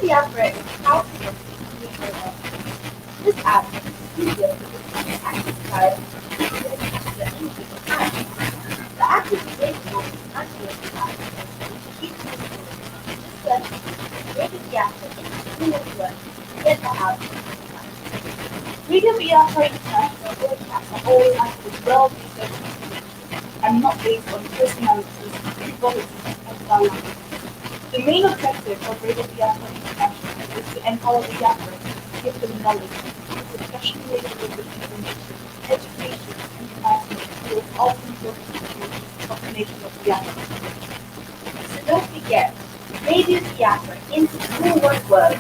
Biafra is how to get nuclear weapons. This app makes it easier for the access guys to capture anything in time. The app is available in Android devices, which keeps you informed. Just search Radio Biafra in the Google Word to get the app in time. Radio Biafra International broadcasts are always answered well-researched information and not based on personalities, frivolity, or violence. The main objective of Radio Biafra International is to empower the Biafrans, give them knowledge, through professionally delivered information, education, and advancement towards ultimate security of the nation of Biafra. So don't forget, Radio Biafra into the full one word.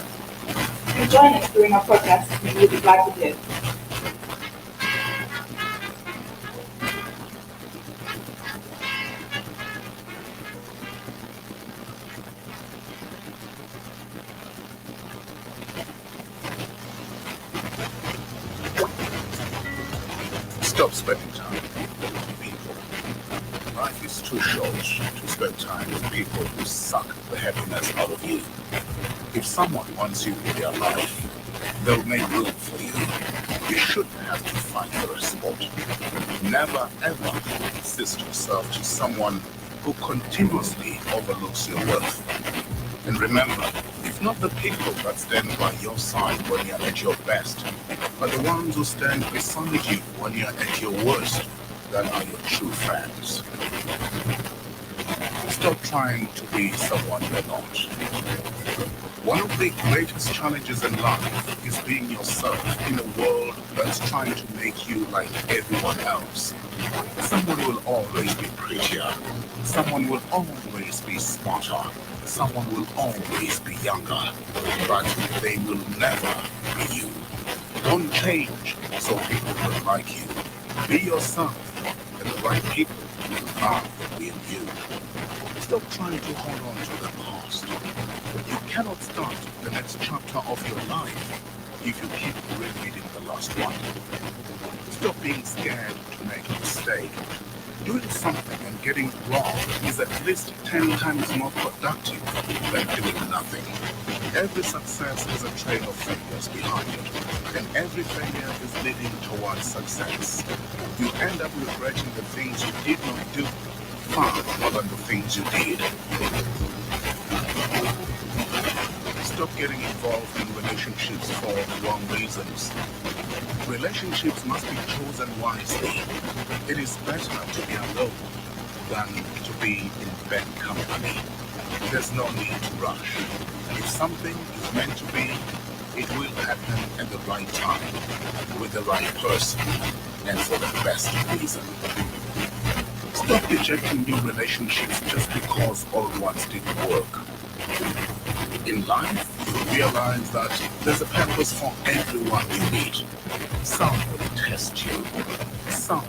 And join us during our podcast, and we'll be glad to do. Stop spending time with people. Life is too short to spend time with people who suck the happiness out of you. If someone wants you in their life, they'll make room for you. You shouldn't have to fight for a spot. Never ever assist yourself to someone who continuously overlooks your worth. And remember, it's not the people that stand by your side when you're at your best, but the ones who stand beside you when you're at your worst that are your true friends. Stop trying to be someone you're not. One of the greatest challenges in life is being yourself in a world that's trying to make you like everyone else. Someone will always be prettier. Someone will always be smarter. Someone will always be younger. But they will never be you. Don't change so people will like you. Be yourself, and the right people will love being you. Stop trying to hold on to the past. You cannot start the next chapter of your life if you keep repeating the last one. Stop being scared to make a mistake. Doing something and getting it wrong is at least 10 times more productive than doing nothing. Every success has a trail of failures behind it, and every failure is leading towards success. You end up regretting the things you did not do far more than the things you did. Stop getting involved in relationships for wrong reasons. Relationships must be chosen wisely. It is better to be alone than to be in bad company. There's no need to rush. If something is meant to be, it will happen at the right time, with the right person, and for the best reason. Stop rejecting new relationships just because old ones didn't work. In life, you realize that there's a purpose for everyone you meet. Some will test you, some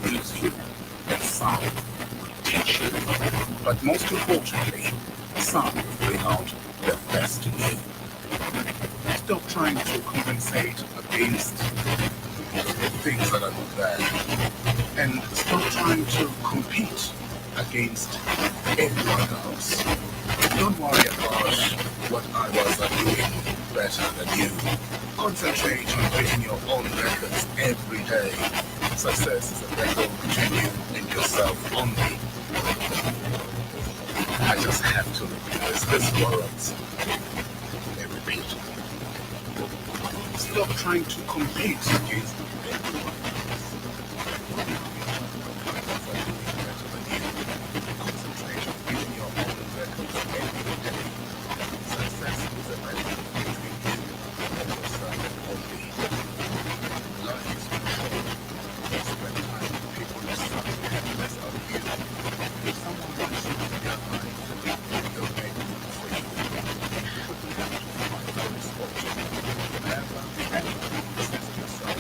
will use you, and some will teach you. But most importantly, some will bring out the best in you. Stop trying to compensate against things that are not there. And stop trying to compete against everyone else. Don't worry about what others are doing better than you. Concentrate on beating your own records every day. Success is a record between you and yourself only. I just have to repeat this warrants a repeat. Stop trying to compete against everyone. Never, ever assist yourself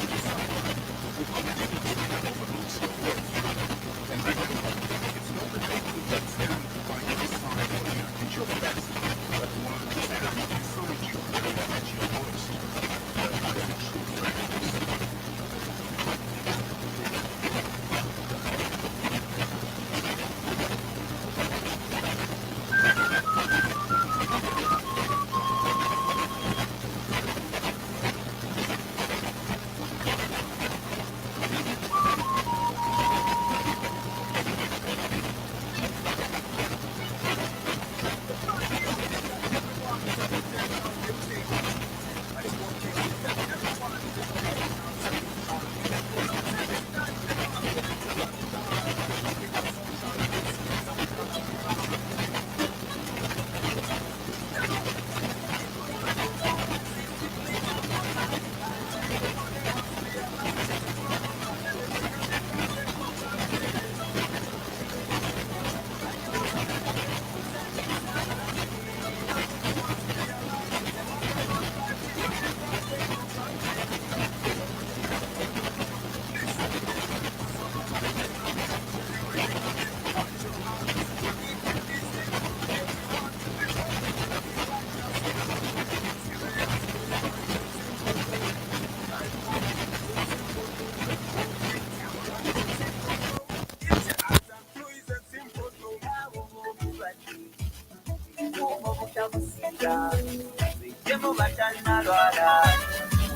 Bijemu batanalwala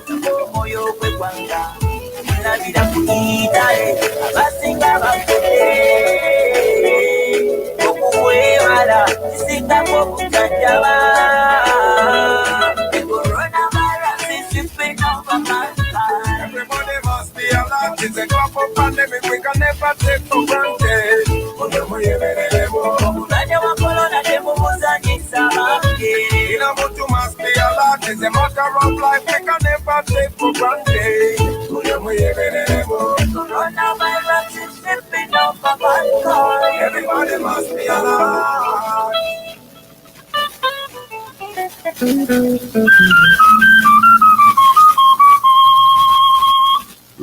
omwoyo gw'eggwanga labira ku itale abasinga bafudde okuwebala kisingako okujjanjaba coronavirus is sweeping over mankind. Everybody must be alert. It's a global pandemic we can never take for granted. Omulwadde wa corona temumuzanyisa bange. Ina muntu must be alert. It's a matter of life we can never take for granted. Coronavirus is sweeping over mankind. Everybody must be alert.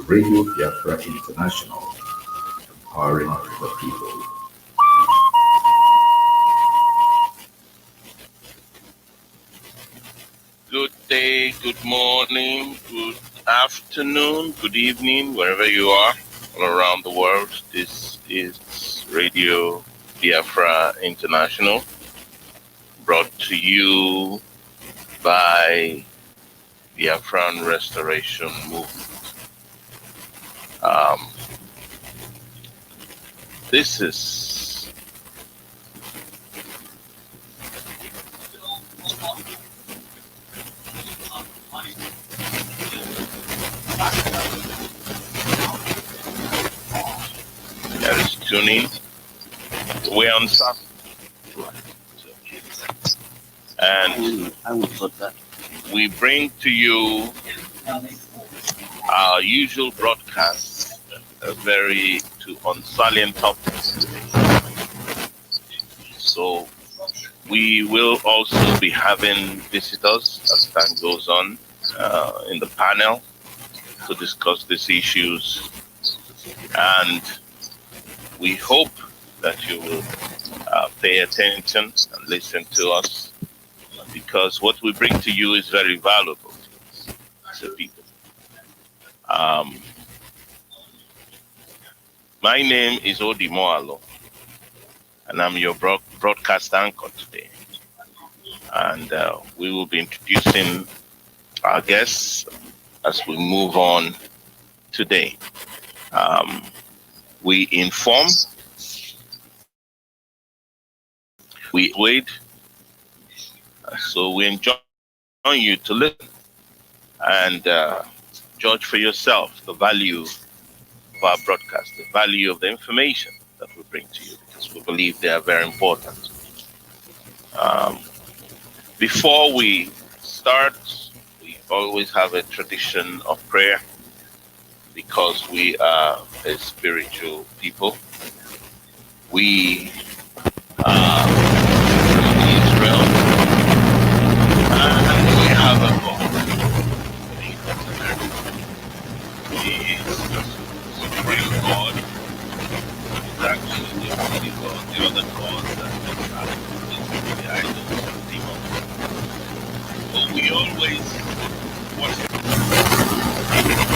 Radio Biafra International, empowering the people. Good day, good morning, good afternoon, good evening, wherever you are all around the world. This is Radio Biafra International, brought to you by Biafran Restoration Movement. This is that is tuning. We're on Saturday, and we bring to you our usual broadcast, on salient topics. So we will also be having visitors as time goes on in the panel to discuss these issues, and we hope that you will pay attention and listen to us, because what we bring to you is very valuable to people. My name is Odi Moalo, and I'm your broadcast anchor today. And we will be introducing our guests as we move on today. We inform, we wait, so we enjoy you to listen and judge for yourself the value of our broadcast, the value of the information that we bring to you, because we believe they are very important. Before we start, we always have a tradition of prayer, because we are a spiritual people. We are Israel, and we have a God. He is the supreme God. He's actually the only God. The other gods that are the idols and demons. But we always worship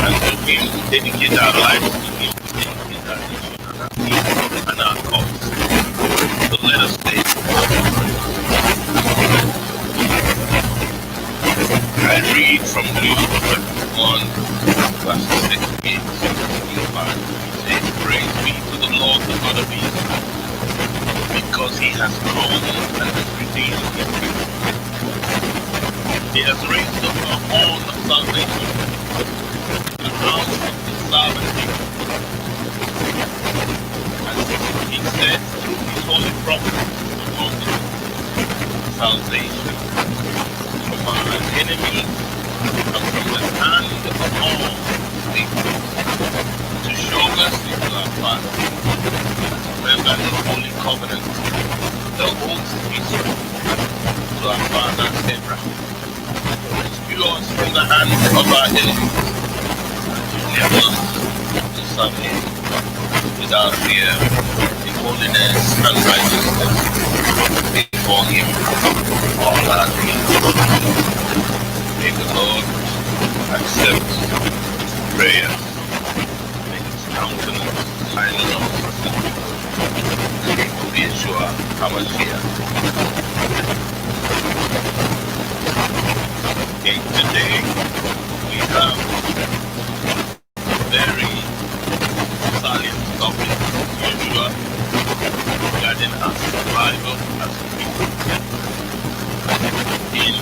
and to Him, dedicate our lives to Him, dedicate our nation and our people and our cause. So let us stay. I read from Luke 1, verse 68. It says, "Praise be to the Lord, the God of Israel, because He has come and has redeemed His people. He has raised up a horn of salvation, the house of the servant people. And He said through His holy prophets among the salvation from our enemies and from the hand of all people, to show mercy to our Father, and to remember His holy covenant, the oath He swore to our father Abraham, to rescue us from the hand of our enemies, and to enable us to serve Him without fear, in holiness and righteousness before Him all our days. May the Lord accept prayer. May His countenance shine on us. The name of Yeshua HaMashiach. survival as a people in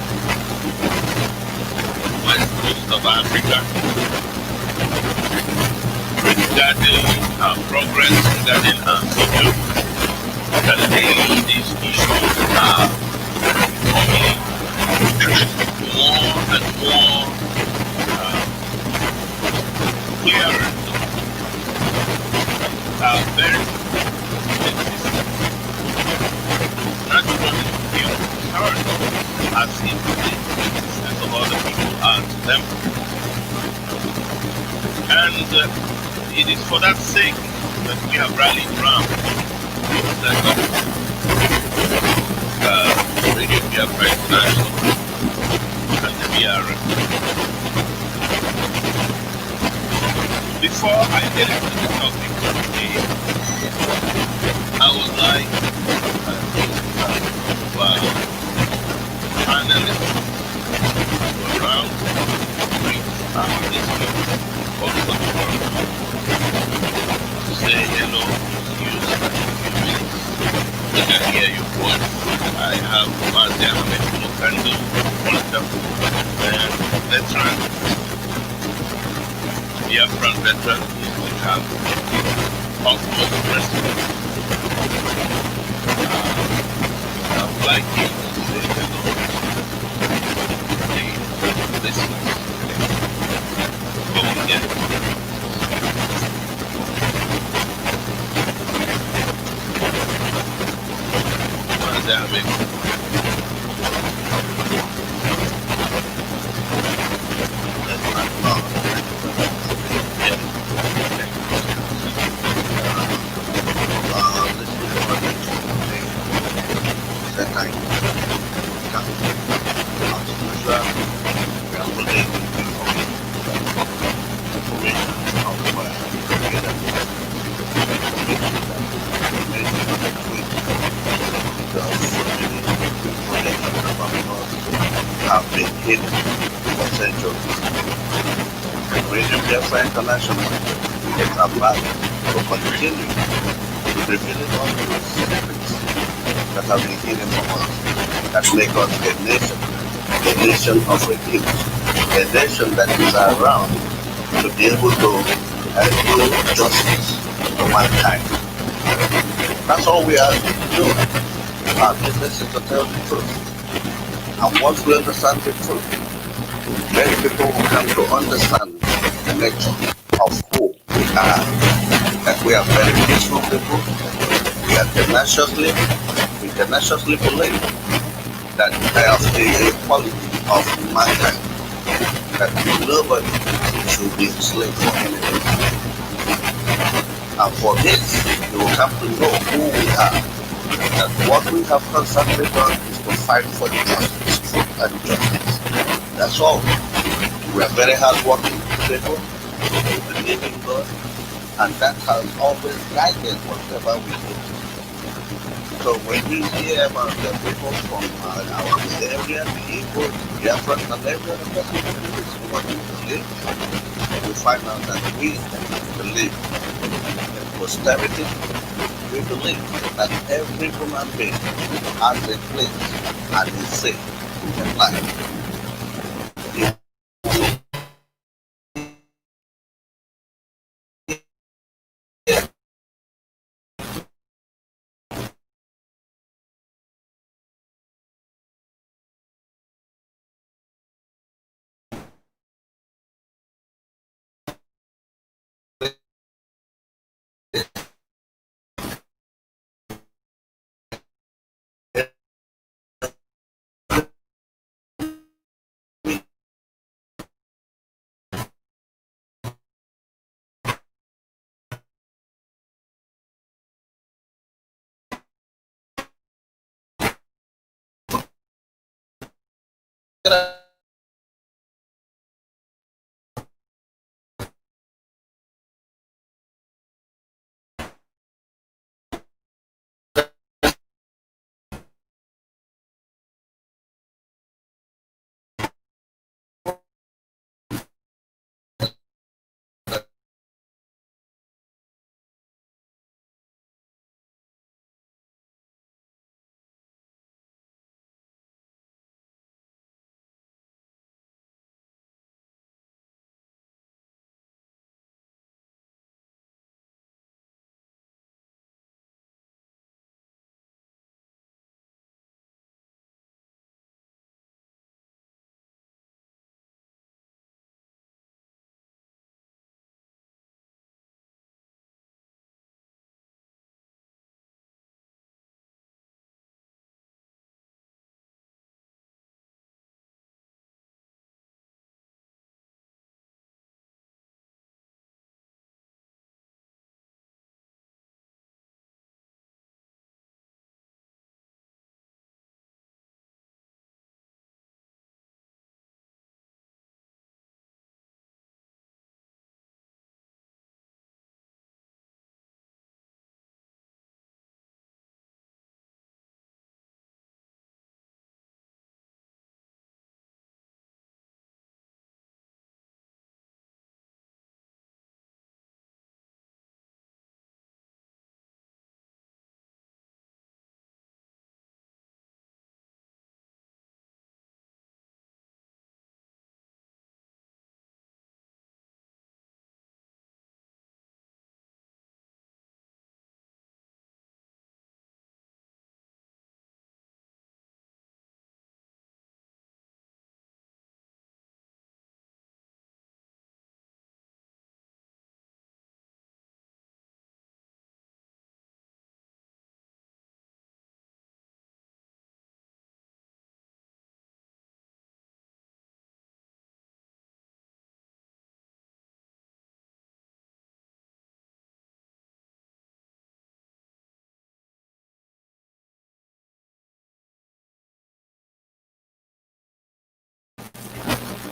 west coast of Africa regarding our progress, regarding our future. That daily these issues are becoming more and more clearer. Very naturally feel hurt as if the existence of other people are to them. And it is for that sake that we have rallied around Radio Biafra International and the BRF. Before I get into the topic today, I would like analysts around greet our listeners also to say hello to you in a few minutes. I can hear your voice. I have Mazda Ahmed Mokando, wonderful veteran, Biafran veteran. We have Oswald President. I would like you to say hello to the listeners. Go again. Ahmed. Have been hidden for centuries. Radio Biafra International is about to continue revealing all the secrets that have been hidden from us, that make us a nation of redeemers, a nation that is around to be able to do justice to mankind. That's all we are doing. Our business is to tell the truth. And once we understand the truth, many people will come to understand the nature of who we are. That we are very peaceful people. We are tenaciously believe that there is the equality of mankind. That nobody should be a slave for anything. And for this, you will come to know who we are. That what we have constantly done is to fight for the justice, truth and justice. That's all. We are very hardworking people. We believe in God. And that has always guided whatever we do. So when you hear about the people from our area, the Igbo, the Biafran, and every other person who believes in what we believe, we find out that we believe in prosperity. We believe that every human being has a place and is safe in life.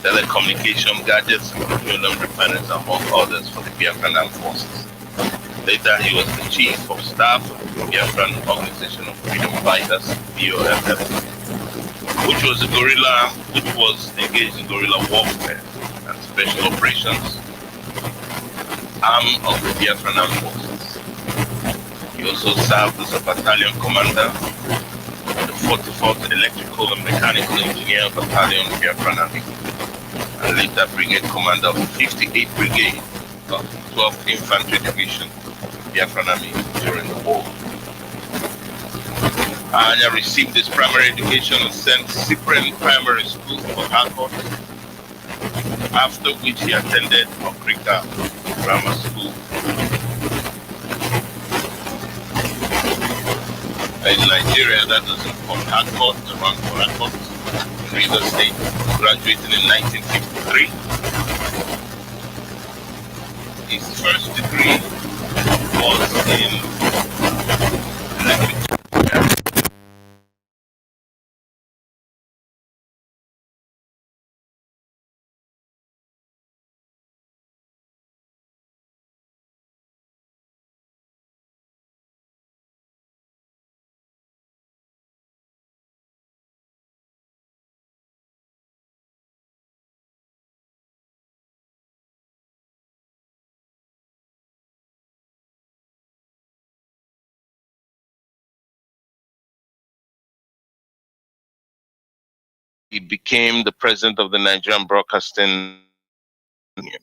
telecommunication gadgets, and petroleum refineries, among others, for the Biafran Armed Forces. Later, he was the Chief of Staff of the Biafran Organization of Freedom Fighters, BOFF, which was engaged in guerrilla warfare and special operations arm of the Biafran Armed Forces. He also served as a battalion commander of the 44th Electrical and Mechanical Engineer Battalion, Biafran Army, and later brigade commander of the 58th Brigade of the 12th Infantry Division, Biafran Army, during the war. Anya received his primary education at St. Cyprian Primary School for Harcourt, after which he attended Okrika Grammar School. In Nigeria, that was in Port Harcourt, around Port Harcourt, in Rivers State, graduated in 1953. His first degree was in electrical. He became the president of the Nigerian Broadcasting Union.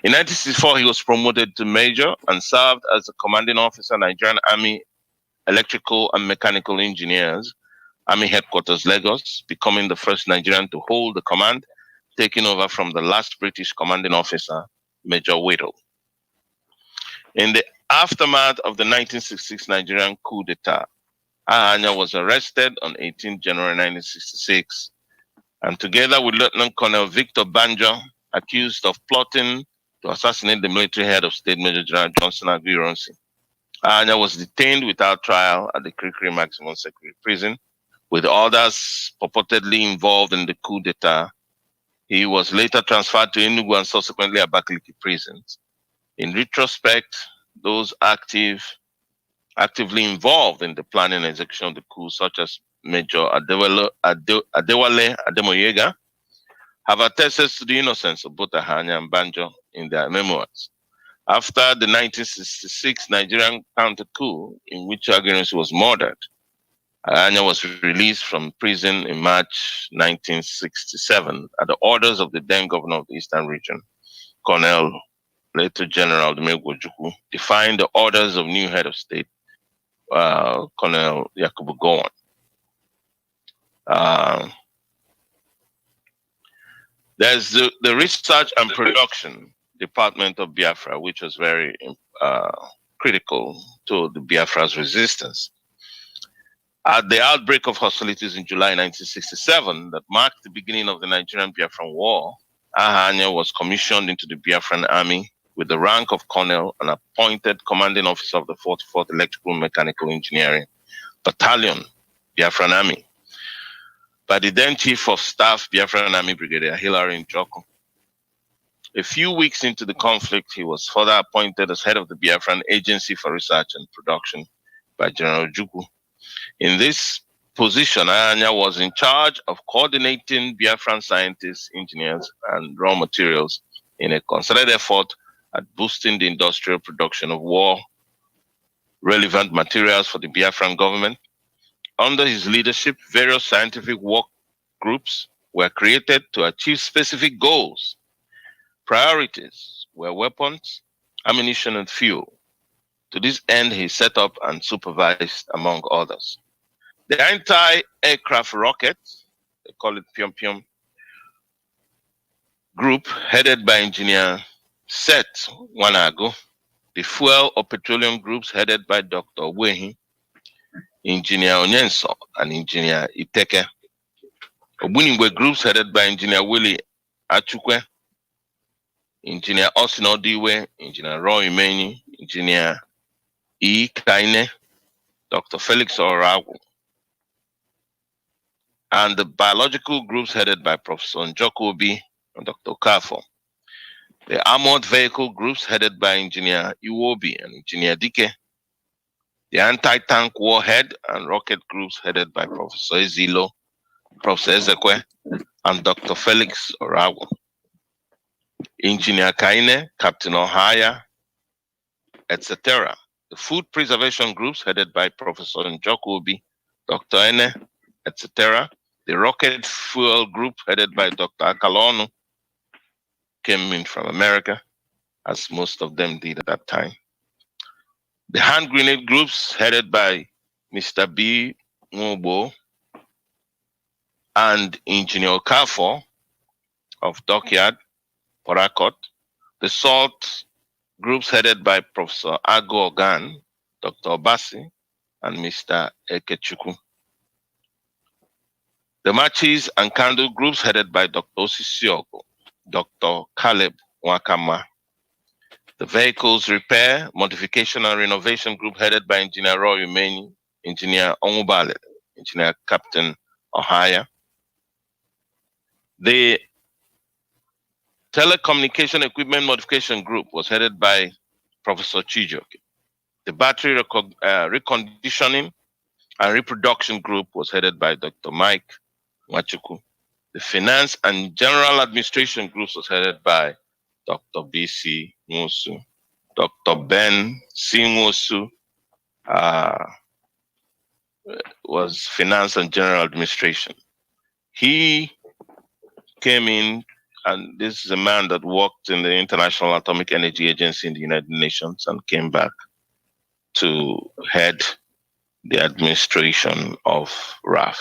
In 1964, he was promoted to major and served as the commanding officer, Nigerian Army Electrical and Mechanical Engineers, Army Headquarters, Lagos, becoming the first Nigerian to hold the command, taking over from the last British commanding officer, Major Whittle. In the aftermath of the 1966 Nigerian coup d'etat, Ahanya was arrested on 18 January 1966, and together with Lieutenant Colonel Victor Banjo, accused of plotting to assassinate the military head of state, Major General Johnson Aguiyi-Ironsi. Ahanya was detained without trial at the Kirikiri Maximum Security Prison, with others purportedly involved in the coup d'etat. He was later transferred to Enugu and subsequently Abakaliki prisons. In retrospect, those actively involved in the planning and execution of the coup, such as Major Adewale Ademoyega, have attested to the innocence of both Ahanya and Banjo in their memoirs. After the 1966 Nigerian counter coup, in which Aguiyi-Ironsi was murdered, Ahanya was released from prison in March 1967 at the orders of the then governor of the Eastern Region, Colonel later General Dumegu Ojukwu, defying the orders of new head of state, Colonel Yakubu Gowon. There's the research and production department of Biafra, which was very critical to the Biafra's resistance. At the outbreak of hostilities in July 1967 that marked the beginning of the Nigerian-Biafran War, Ahanya was commissioned into the Biafran Army with the rank of colonel and appointed commanding officer of the 44th Electrical and Mechanical Engineering Battalion, Biafran Army, by the then Chief of Staff, Biafran Army Brigadier Hilary Njoku. A few weeks into the conflict, he was further appointed as head of the Biafran Agency for Research and Production by General Ojukwu. In this position, Ahanya was in charge of coordinating Biafran scientists, engineers, and raw materials in a concerted effort at boosting the industrial production of war-relevant materials for the Biafran government. Under his leadership, various scientific work groups were created to achieve specific goals. Priorities were weapons, ammunition, and fuel. To this end, he set up and supervised, among others, the anti-aircraft rocket, they call it Pium Pium, group headed by engineer Seth Wanago, the fuel or petroleum groups headed by Dr. Wehi, engineer Onyenso, and engineer Iteke. Obuningwe groups headed by engineer Willie Achukwe, engineer Austin Odiwe, engineer Roy Meni, engineer E. Kaine, Dr. Felix Oragu, and the biological groups headed by Professor Njokobi and Dr. Kafo. The armored vehicle groups headed by engineer Iwobi and engineer Dike. The anti-tank warhead and rocket groups headed by Professor Ezilo, Professor Ezekwe, and Dr. Felix Oragu. Engineer Kaine, Captain Ohaya, etc. The food preservation groups headed by Professor Njokobi, Dr. Ene, etc. The rocket fuel group headed by Dr. Akalonu came in from America, as most of them did at that time. The hand grenade groups headed by Mr. B. Mubo and Engineer Kafo of Dockyard, Porakot. The salt groups headed by Professor Ago Ogan, Dr. Obasi, and Mr. Ekechukwu. The matches and candle groups headed by Dr. Osisiogo, Dr. Caleb Wakama. The vehicles repair, modification, and renovation group headed by Engineer Roy Umeni, Engineer Omubale, Engineer Captain Ohaya. The telecommunication equipment modification group was headed by Professor Chijoke. The battery reconditioning and reproduction group was headed by Dr. Mike Wachuku. The finance and general administration groups was headed by Dr. B.C. Musu. Dr. Ben C. Musu was finance and general administration. He came in, and this is a man that worked in the International Atomic Energy Agency in the United Nations and came back to head the administration of RAF.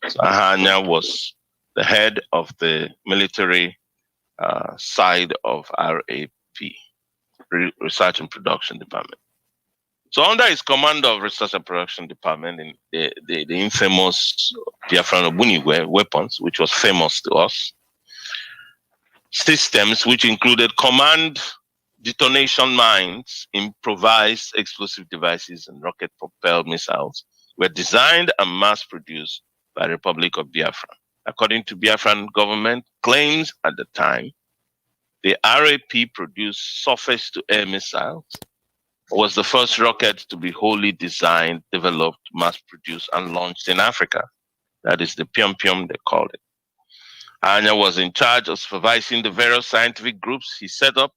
So Ahanya was the head of the military side of RAP, Research and Production Department. So under his command of Research and Production Department, in the infamous Biafran Obunigwe weapons, which was famous to us, systems which included command detonation mines, improvised explosive devices, and rocket-propelled missiles, were designed and mass-produced by the Republic of Biafra. According to Biafran government claims at the time, the RAP produced surface-to-air missiles, was the first rocket to be wholly designed, developed, mass-produced, and launched in Africa. That is the Pium Pium, they called it. Anya was in charge of supervising the various scientific groups he set up,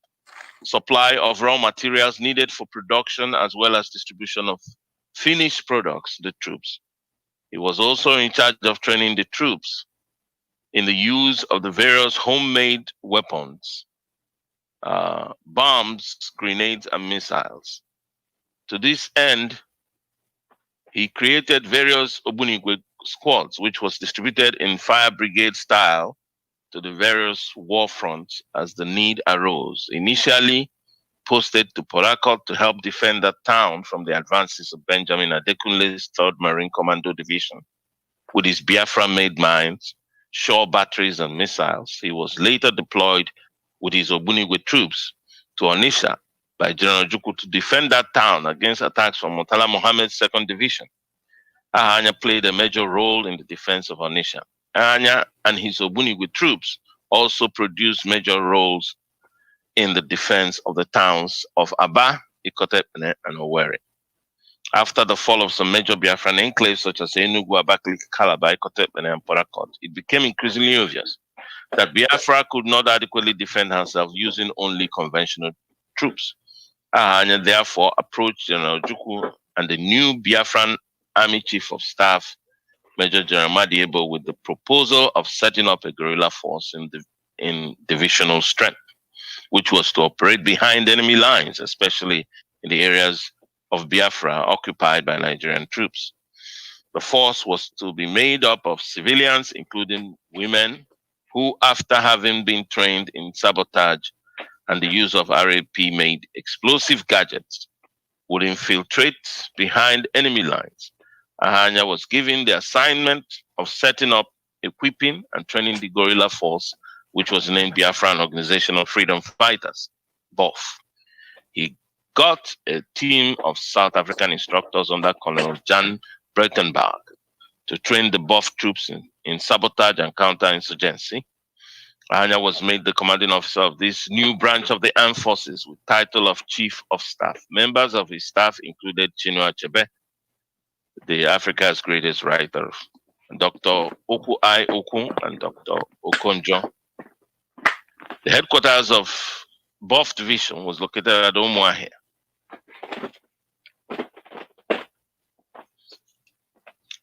supply of raw materials needed for production, as well as distribution of finished products to the troops. He was also in charge of training the troops in the use of the various homemade weapons, bombs, grenades, and missiles. To this end, he created various Obunigwe squads, which was distributed in fire brigade style to the various war fronts as the need arose. Initially posted to Porakot to help defend that town from the advances of Benjamin Adekunle's 3rd Marine Commando Division. With his Biafra-made mines, shore batteries, and missiles, he was later deployed with his Obunigwe troops to Onitsha by General Juku to defend that town against attacks from Murtala Mohammed's 2nd Division. Ahanya played a major role in the defense of Onitsha. Ahanya and his Obunigwe troops also produced major roles in the defense of the towns of Aba, Ikotepene, and Owerri. After the fall of some major Biafran enclaves such as Enugu, Abakaliki, Calabar, Ikotepene, and Porakot, it became increasingly obvious that Biafra could not adequately defend herself using only conventional troops. Ahanya therefore approached General Ojukwu and the new Biafran Army Chief of Staff, Major General Madiebo, with the proposal of setting up a guerrilla force in divisional strength, which was to operate behind enemy lines, especially in the areas of Biafra occupied by Nigerian troops. The force was to be made up of civilians, including women, who, after having been trained in sabotage and the use of RAP-made explosive gadgets, would infiltrate behind enemy lines. Ahanya was given the assignment of setting up, equipping, and training the guerrilla force, which was named Biafran Organization of Freedom Fighters, BOF. He got a team of South African instructors under Colonel Jan Breitenberg to train the BOF troops in sabotage and counterinsurgency. Ahanya was made the commanding officer of this new branch of the armed forces with title of Chief of Staff. Members of his staff included Chinua Achebe, the Africa's greatest writer, Dr. Oku I. Oku and Dr. Okonjo. The headquarters of BOF Division was located at Umuahia.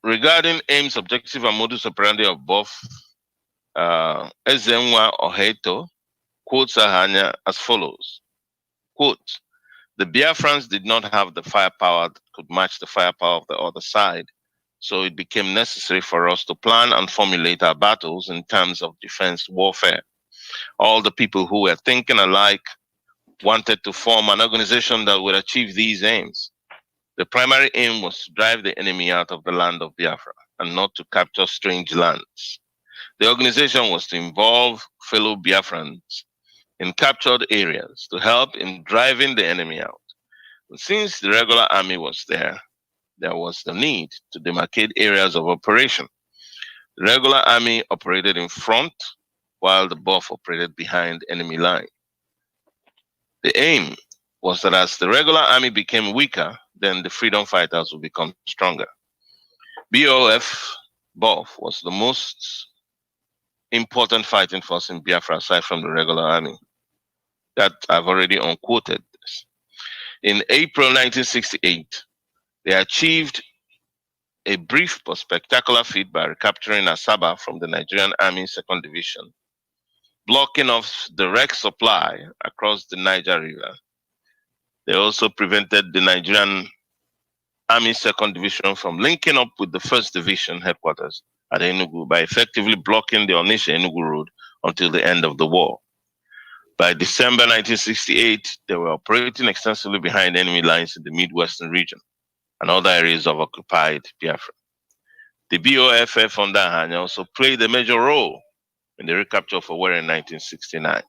Regarding aims, objective, and modus operandi of BOF, Ezenwa Oheto quotes Ahanya as follows, quote, "The Biafrans did not have the firepower that could match the firepower of the other side, so it became necessary for us to plan and formulate our battles in terms of defense warfare. All the people who were thinking alike wanted to form an organization that would achieve these aims. The primary aim was to drive the enemy out of the land of Biafra and not to capture strange lands. The organization was to involve fellow Biafrans in captured areas to help in driving the enemy out. And since the regular army was there was the need to demarcate areas of operation. The regular army operated in front while the BOF operated behind enemy line. The aim was that as the regular army became weaker, then the freedom fighters would become stronger. BOF was the most important fighting force in Biafra aside from the regular army. That I've already unquoted this. In April 1968, they achieved a brief but spectacular feat by recapturing Asaba from the Nigerian Army 2nd Division, blocking off direct supply across the Niger River. They also prevented the Nigerian Army 2nd Division from linking up with the 1st Division headquarters at Enugu by effectively blocking the Onitsha-Enugu road until the end of the war. By December 1968, they were operating extensively behind enemy lines in the Midwestern region and other areas of occupied Biafra. The BOFF under Ahanya also played a major role in the recapture of Owerri in 1969.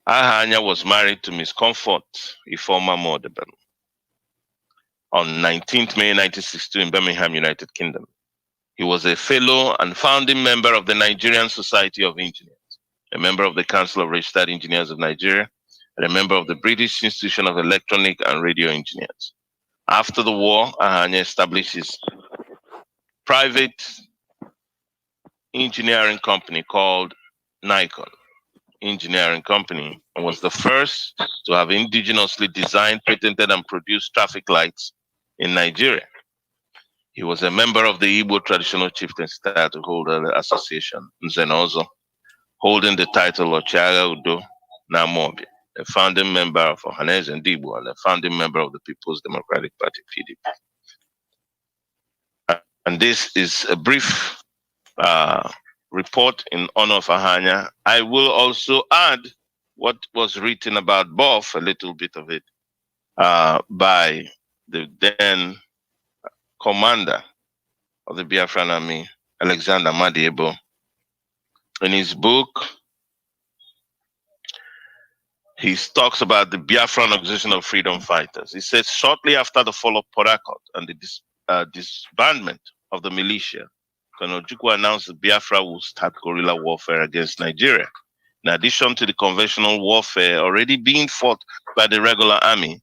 Ahanya was married to Miss Comfort Ifeoma Modebelu on 19th May 1962 in Birmingham, United Kingdom. He was a fellow and founding member of the Nigerian Society of Engineers, a member of the Council of Registered Engineers of Nigeria, and a member of the British Institution of Electronic and Radio Engineers. After the war, Ahanya established his private engineering company called Nikon Engineering Company and was the first to have indigenously designed, patented, and produced traffic lights in Nigeria. He was a member of the Igbo Traditional Chieftains Title Holder Association, Nzenozo, holding the title Ochiagha Udo Namobi, a founding member of Ohaneze Ndigbo and a founding member of the People's Democratic Party, PDP. And this is a brief report in honor of Ahanya. I will also add what was written about BOF, a little bit of it, by the then commander of the Biafran Army, Alexander Madiebo. In his book, he talks about the Biafran Organization of Freedom Fighters. He says, shortly after the fall of Port Harcourt and the disbandment of the militia, Colonel Ojukwu announced that Biafra will start guerrilla warfare against Nigeria. In addition to the conventional warfare already being fought by the regular army,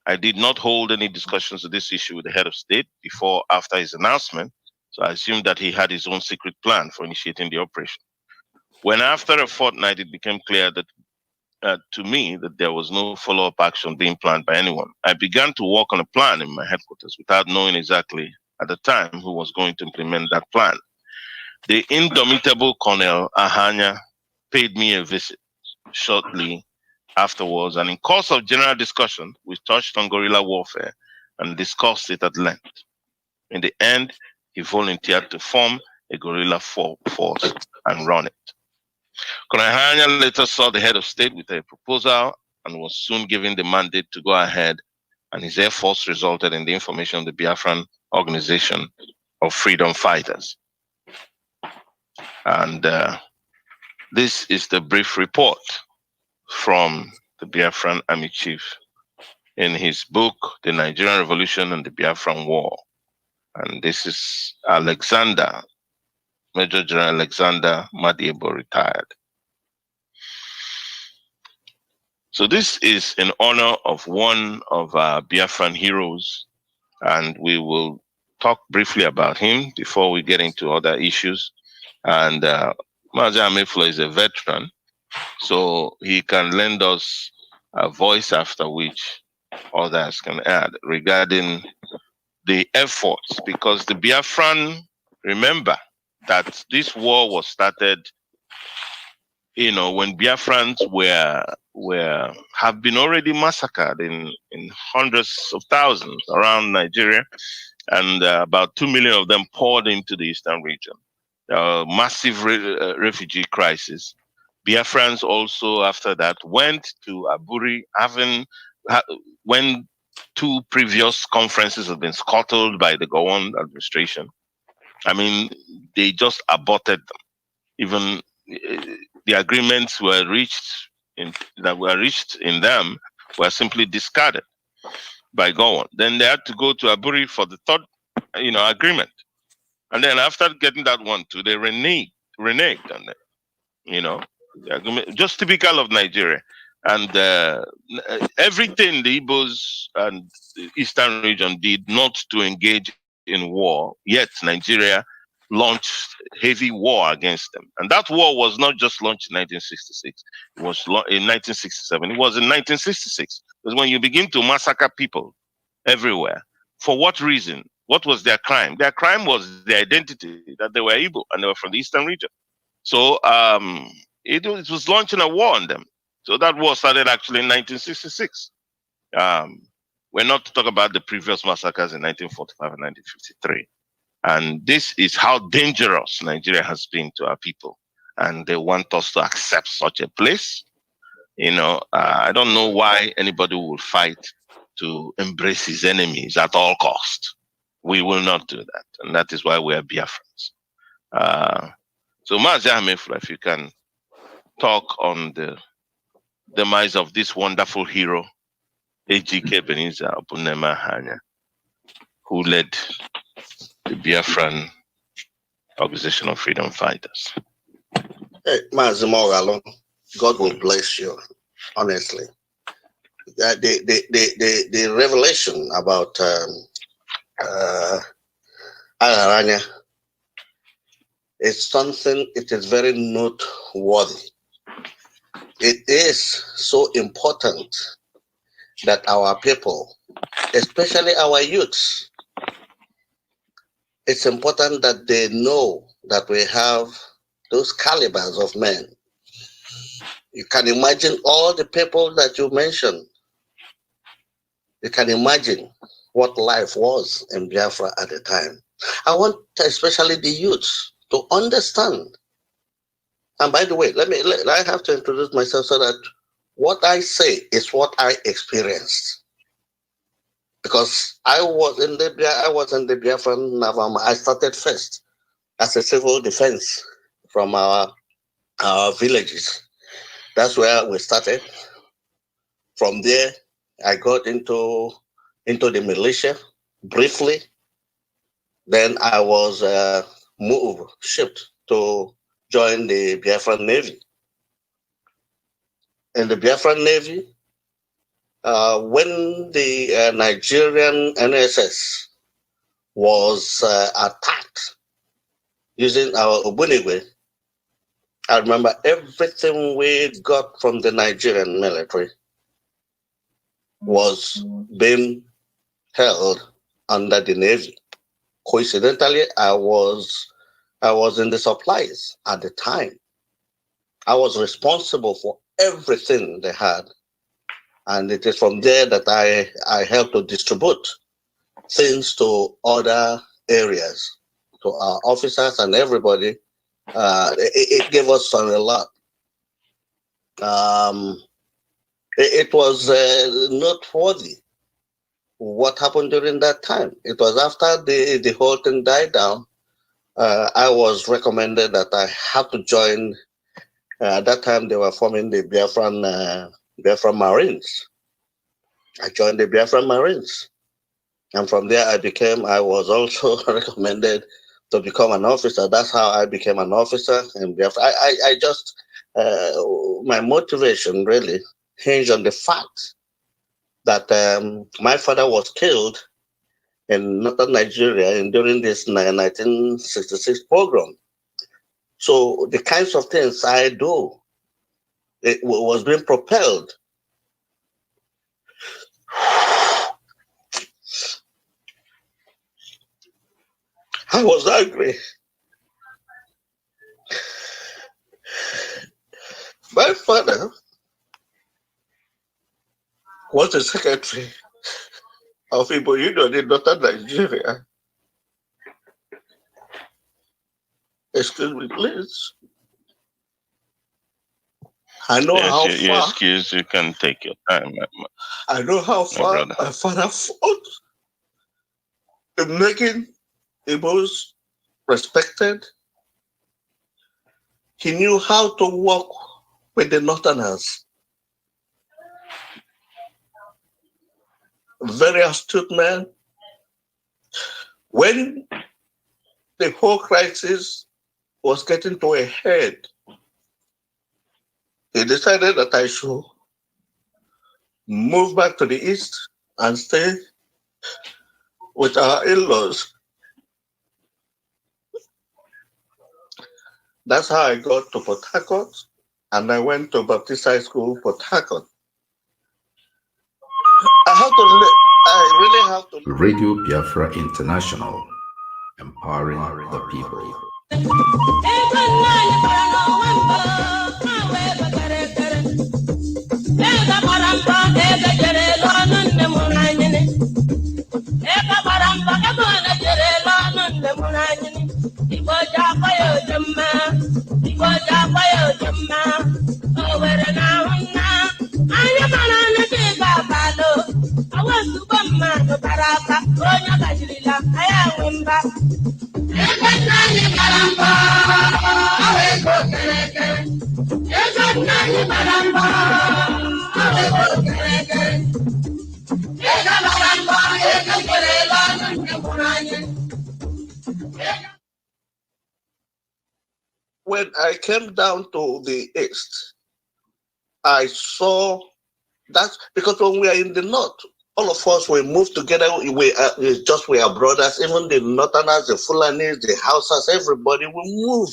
I did not hold any discussions of this issue with the head of state before or after his announcement, so I assumed that he had his own secret plan for initiating the operation. When after a fortnight it became clear that to me that there was no follow-up action being planned by anyone. I began to work on a plan in my headquarters without knowing exactly at the time who was going to implement that plan. The indomitable Colonel Ahanya paid me a visit shortly afterwards, and in course of general discussion, we touched on guerrilla warfare and discussed it at length. In the end, he volunteered to form a guerrilla force and run it. Colonel Ahanya later saw the head of state with a proposal and was soon given the mandate to go ahead, and his Air Force resulted in the information of the Biafran Organization of Freedom Fighters. And this is the brief report from the Biafran Army Chief in his book, The Nigerian Revolution and the Biafran War. And this is Alexander, Major General Alexander Madiebo, retired. So this is in honor of one of our Biafran heroes, and we will talk briefly about him before we get into other issues. And Mazi Ameflo is a veteran, so he can lend us a voice after which others can add regarding the efforts, because the Biafran, remember that this war was started, when Biafrans have been already massacred in hundreds of thousands around Nigeria, and about 2 million of them poured into the eastern region. Massive refugee crisis. Biafrans also after that went to Aburi, when 2 previous conferences have been scuttled by the Gowon administration. I mean, they just aborted them. Even the agreements were reached in them were simply discarded by Gowon. Then they had to go to Aburi for the third, agreement. And then after getting that one too, they reneged on it. The agreement, just typical of Nigeria. And everything the Igbos and the Eastern region did not to engage in war, yet Nigeria launched heavy war against them. And that war was not just launched in 1966. It was in 1967. It was in 1966. Because when you begin to massacre people everywhere, for what reason? What was their crime? Their crime was their identity, that they were Igbo and they were from the Eastern region. So it was launching a war on them. So that war started actually in 1966. We're not to talk about the previous massacres in 1945 and 1953. And this is how dangerous Nigeria has been to our people. And they want us to accept such a place. I don't know why anybody would fight to embrace his enemies at all costs. We will not do that. And that is why we are Biafrans. So Mazi Ameflo, if you can talk on the demise of this wonderful hero, Ejike Ebenezer Obunema Ahanya, who led the Biafran Organization of Freedom Fighters. Hey, Mazi Mogalo, God will bless you, honestly. The revelation about Ahanya is something, it is very noteworthy. It is so important that our people, especially our youths, it's important that they know that we have those calibers of men. You can imagine all the people that you mentioned. You can imagine what life was in Biafra at the time. I want especially the youths to understand. And by the way, I have to introduce myself so that what I say is what I experienced. Because I was in the Biafran Navama. I started first as a civil defense from our villages. That's where we started. From there, I got into the militia briefly. Then I was shipped to join the Biafran Navy. In the Biafran Navy, when the Nigerian NSS was attacked using our Ogbunigwe, I remember everything we got from the Nigerian military was being held under the Navy. Coincidentally, I was in the supplies at the time. I was responsible for everything they had. And it is from there that I helped to distribute things to other areas, to our officers and everybody. It gave us a lot. It was noteworthy what happened during that time. It was after the whole thing died down. I was recommended that I had to join. At that time, they were forming the Biafran Marines. I joined the Biafran Marines. And from there, I was also recommended to become an officer. That's how I became an officer in Biafra. I just, my motivation really hinged on the fact that my father was killed in northern Nigeria during this 1966 pogrom. So the kinds of things I do, it was being propelled. I was angry. My father was the secretary of Igbo Union in northern Nigeria. Excuse me, please. I know how far. Excuse, you can take your time. I know how far my father fought in making Igbos respected. He knew how to work with the Northerners. Very astute man. When the whole crisis was getting to a head, he decided that I should move back to the east and stay with our in-laws. That's how I got to Port Harcourt, and I went to Baptist High School, Port Harcourt. I really have to. Radio Biafra International, empowering the people. When I came down to the east, I saw that because when we are in the north, all of us we moved together. We are brothers. Even the northerners, the Fulanis, the Hausas, everybody we move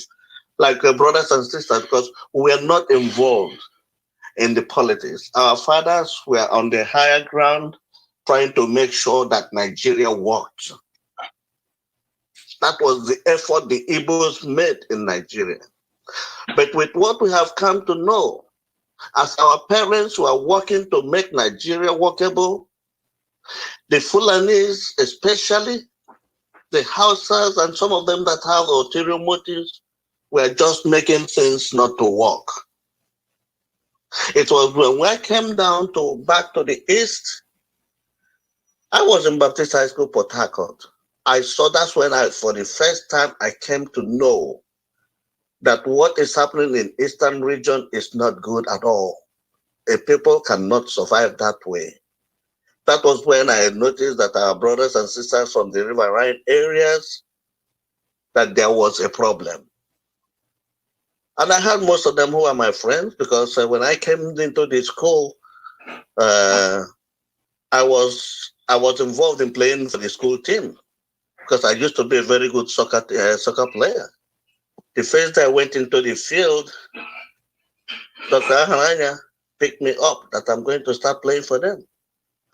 like brothers and sisters because we are not involved in the politics. Our fathers were on the higher ground, trying to make sure that Nigeria worked. That was the effort the Igbos made in Nigeria. But with what we have come to know, as our parents were working to make Nigeria workable, the Fulanis, especially the Hausas and some of them that have ulterior motives, were just making things not to work. It was when I came down back to the east, I was in Baptist High School, Port Harcourt. I saw that's when for the first time I came to know that what is happening in Eastern region is not good at all. A people cannot survive that way. That was when I noticed that our brothers and sisters from the riverine areas, that there was a problem. And I had most of them who are my friends because when I came into the school, I was involved in playing for the school team because I used to be a very good soccer player. The first day I went into the field, Dr. Aharanya picked me up that I'm going to start playing for them.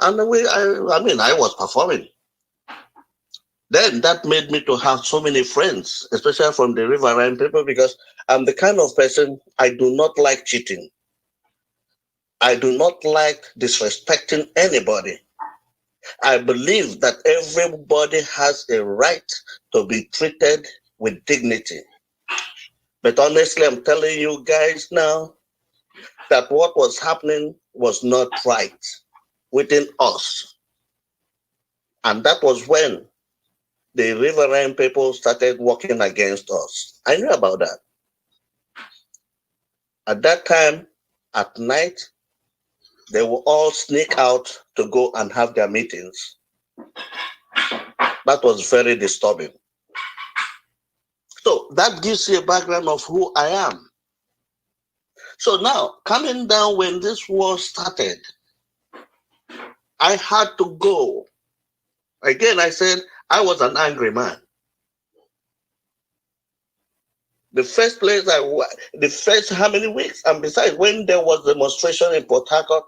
And I was performing. Then that made me to have so many friends, especially from the riverine people, because I'm the kind of person, I do not like cheating. I do not like disrespecting anybody. I believe that everybody has a right to be treated with dignity. But honestly, I'm telling you guys now that what was happening was not right within us. And that was when the riverine people started working against us. I knew about that. At that time, at night, they will all sneak out to go and have their meetings. That was very disturbing. So that gives you a background of who I am. So now, coming down when this war started, I had to go. Again, I said I was an angry man. The first place the first how many weeks? And besides, when there was demonstration in Port Harcourt,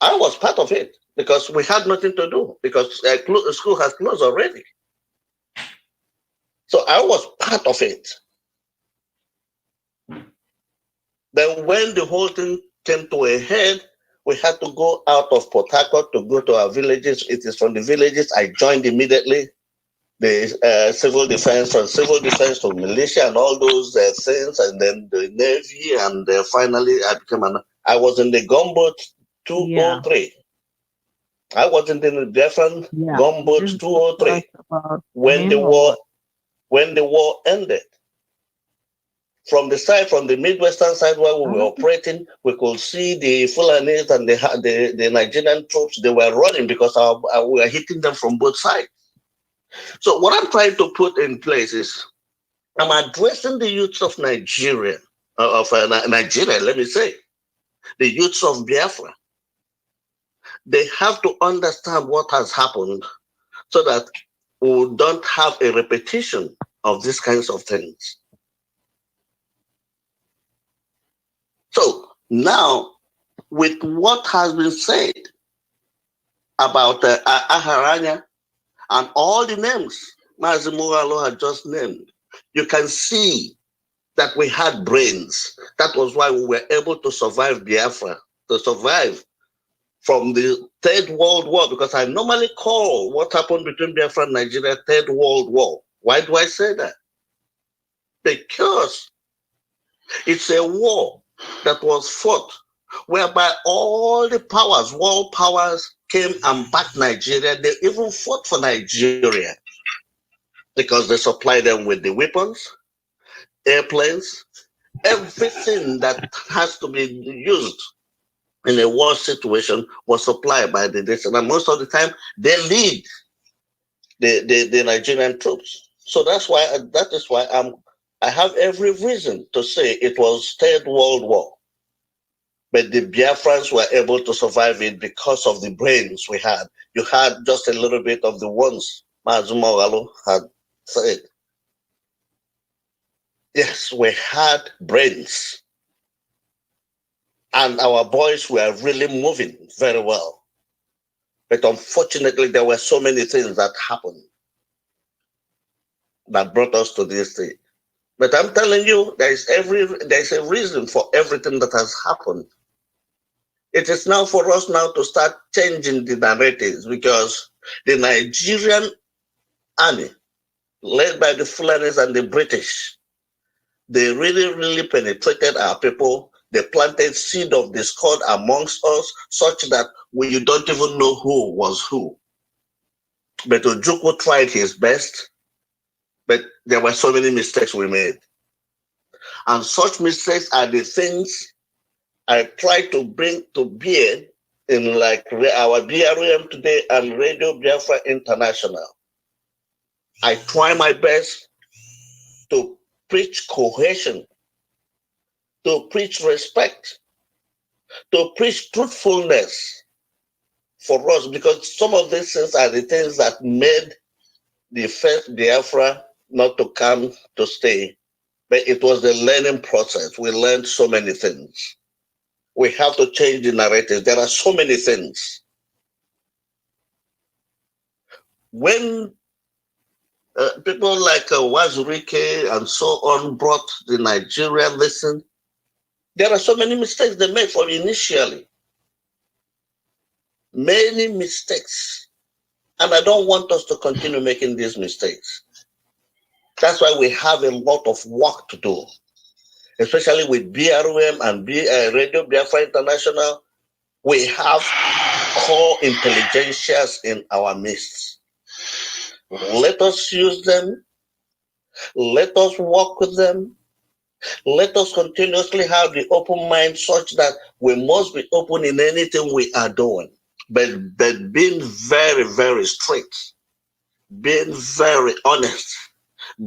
I was part of it because we had nothing to do because school has closed already. So I was part of it. Then when the whole thing came to a head, we had to go out of Port Harcourt to go to our villages. It is from the villages I joined immediately. The civil defense, from civil defense to militia and all those things, and then the Navy, and finally I was in the gunboat 203. I was in the different gunboat 203 when the war ended. From the Midwestern side where we were operating, we could see the Fulanis and the Nigerian troops. They were running because we were hitting them from both sides. So what I'm trying to put in place is I'm addressing the youths of Nigeria, let me say, the youths of Biafra. They have to understand what has happened so that we don't have a repetition of these kinds of things. So now, with what has been said about Aharanya and all the names Mazi Moghalu had just named, you can see that we had brains. That was why we were able to survive Biafra, to survive from the Third World War, because I normally call what happened between Biafra and Nigeria Third World War. Why do I say that? Because it's a war that was fought whereby all the powers, world powers, came and backed Nigeria. They even fought for Nigeria because they supplied them with the weapons, airplanes, everything that has to be used in a war situation was supplied by the nation. And most of the time, they lead the Nigerian troops. So that is why I have every reason to say it was Third World War. But the Biafrans were able to survive it because of the brains we had. You had just a little bit of the ones Mazi Moghalu had said. Yes, we had brains. And our boys were really moving very well. But unfortunately, there were so many things that happened that brought us to this stage. But I'm telling you, there's a reason for everything that has happened. It is now for us now to start changing the narratives, because the Nigerian army, led by the Fulanis and the British, they really, really penetrated our people. They planted seed of discord amongst us, such that you don't even know who was who. But Ojukwu tried his best, but there were so many mistakes we made. And such mistakes are the things I try to bring to bear in like our BRM today and Radio Biafra International. I try my best to preach cohesion, to preach respect, to preach truthfulness for us, because some of these things are the things that made the first Biafra not to come to stay. But it was the learning process. We learned so many things. We have to change the narrative. There are so many things. When people like Wazurike and so on brought the Nigerian lesson, there are so many mistakes they made from initially. Many mistakes. And I don't want us to continue making these mistakes. That's why we have a lot of work to do, especially with BROM and Radio Biafra International. We have core intelligentsias in our midst. Let us use them. Let us work with them. Let us continuously have the open mind such that we must be open in anything we are doing. But being very, very strict, being very honest,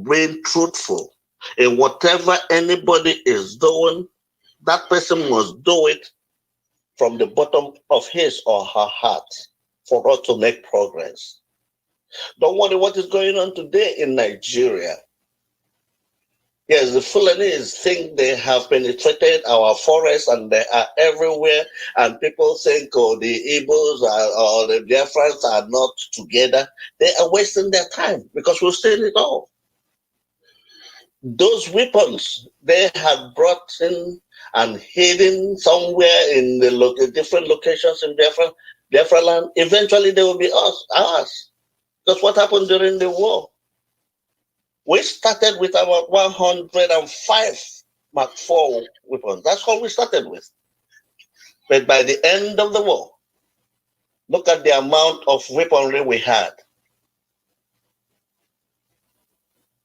being truthful in whatever anybody is doing, that person must do it from the bottom of his or her heart for us to make progress. Don't worry what is going on today in Nigeria. Yes, the Fulanese think they have penetrated our forests and they are everywhere, and people think, oh, the Igbos or the Biafrans are not together. They are wasting their time because we've seen it all. Those weapons they had brought in and hidden somewhere in the different locations in Biafra land, eventually they will be ours. That's what happened during the war. We started with about 105 Mark IV weapons. That's what we started with. But by the end of the war, look at the amount of weaponry we had.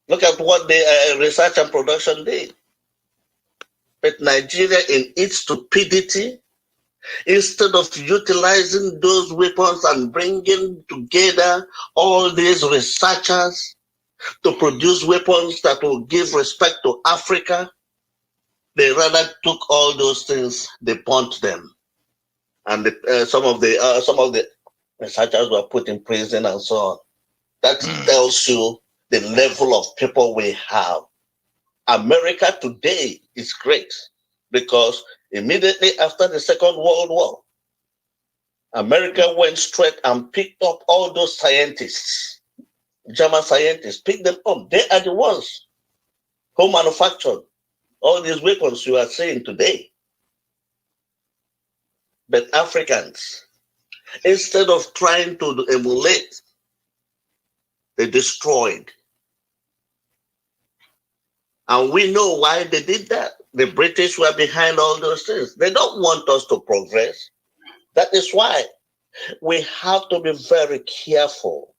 Look at what the research and production did. But Nigeria, in its stupidity, instead of utilizing those weapons and bringing together all these researchers to produce weapons that will give respect to Africa, they rather took all those things, they burnt them, and some of the researchers were put in prison and so on. That tells you the level of people we have. America today is great because immediately after the Second World War, America went straight and picked up all those scientists. German scientists, pick them up. They are the ones who manufactured all these weapons you are seeing today. But Africans, instead of trying to emulate, they destroyed. And we know why they did that. The British were behind all those things. They don't want us to progress. That is why we have to be very careful.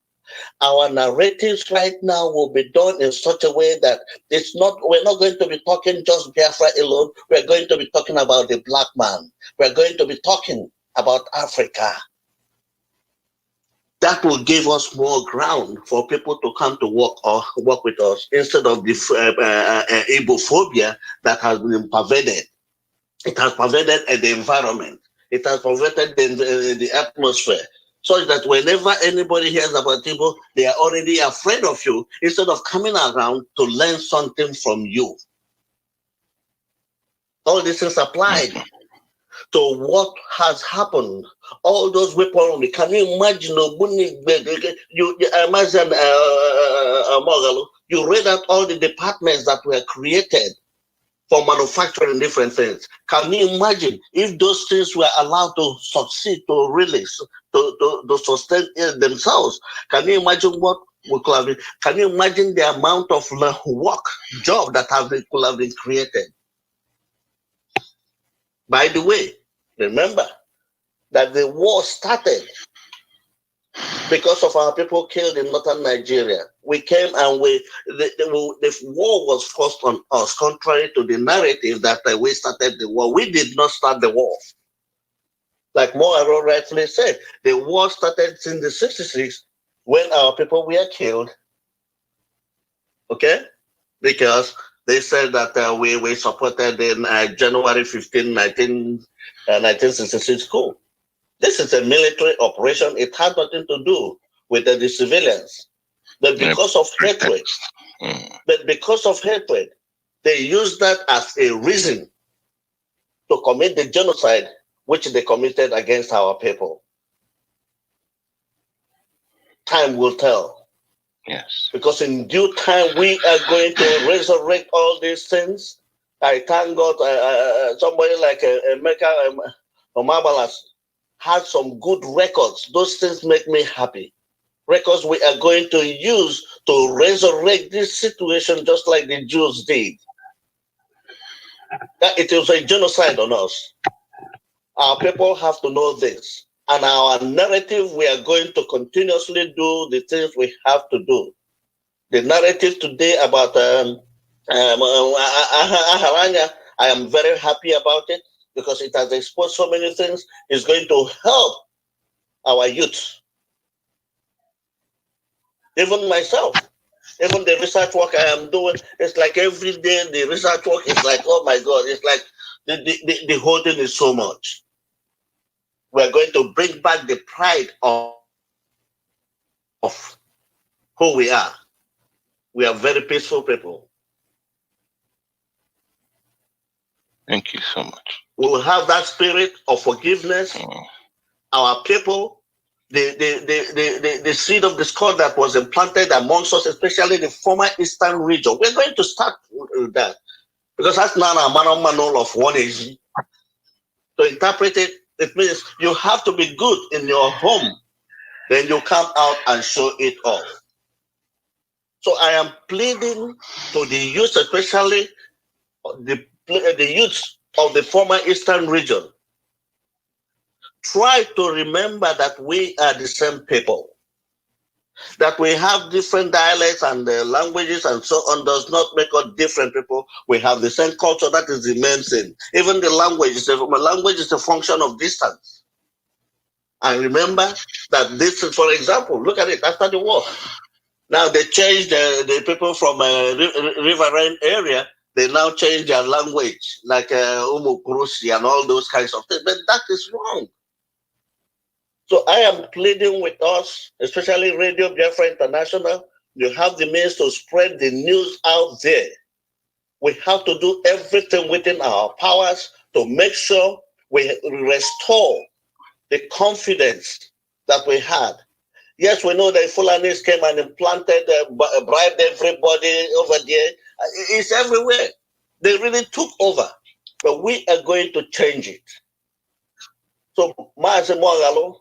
Our narratives right now will be done in such a way that we're not going to be talking just Biafra alone. We're going to be talking about the black man. We're going to be talking about Africa. That will give us more ground for people to come to work with us instead of the Igbophobia that has been pervaded. It has pervaded the environment. It has pervaded the atmosphere. So that whenever anybody hears about Igbo, they are already afraid of you instead of coming around to learn something from you. All this is applied to what has happened. All those weaponry. Can you imagine? You read out all the departments that were created for manufacturing different things. Can you imagine if those things were allowed to succeed, to release, to sustain themselves? Can you imagine what we could have been? Can you imagine the amount of job that could have been created? By the way, remember that the war started because of our people killed in northern Nigeria. We came and the war was forced on us, contrary to the narrative that we started the war. We did not start the war. Like Moaro rightfully said, the war started in the 66 when our people were killed. Okay? Because they said that we supported in January 15, 1966 coup. This is a military operation. It had nothing to do with the civilians. But because of hatred, They use that as a reason to commit the genocide which they committed against our people. Time will tell. Yes. Because in due time, we are going to resurrect all these things. I thank God somebody like Emeka Omabalas had some good records. Those things make me happy. Records we are going to use to resurrect this situation just like the Jews did. That it was a genocide on us. Our people have to know this. And our narrative, we are going to continuously do the things we have to do. The narrative today about Aharanya, I am very happy about it because it has exposed so many things. It's going to help our youth. Even myself, even the research work I am doing, it's like every day the research work is like, oh my God, it's like the whole thing is so much. We're going to bring back the pride of who we are. We are very peaceful people. Thank you so much. We will have that spirit of forgiveness. Our people, the seed of discord that was implanted amongst us, especially the former Eastern region. We're going to start with that because that's not a manual of one age. To interpret it, it means you have to be good in your home, then you come out and show it off. So I am pleading to the youth, especially the youth of the former Eastern region. Try to remember that we are the same people. That we have different dialects and languages and so on does not make us different people. We have the same culture. That is the main thing. Even the language is a function of distance. And remember that this is, for example, look at it after the war. Now they changed the people from riverine area. They now change their language, like Umukurusi and all those kinds of things. But that is wrong. So I am pleading with us, especially Radio Biafra International. You have the means to spread the news out there. We have to do everything within our powers to make sure we restore the confidence that we had. Yes, we know that Fulanis came and implanted, bribed everybody over there. It's everywhere. They really took over. But we are going to change it. So, Mazi Mwagalo,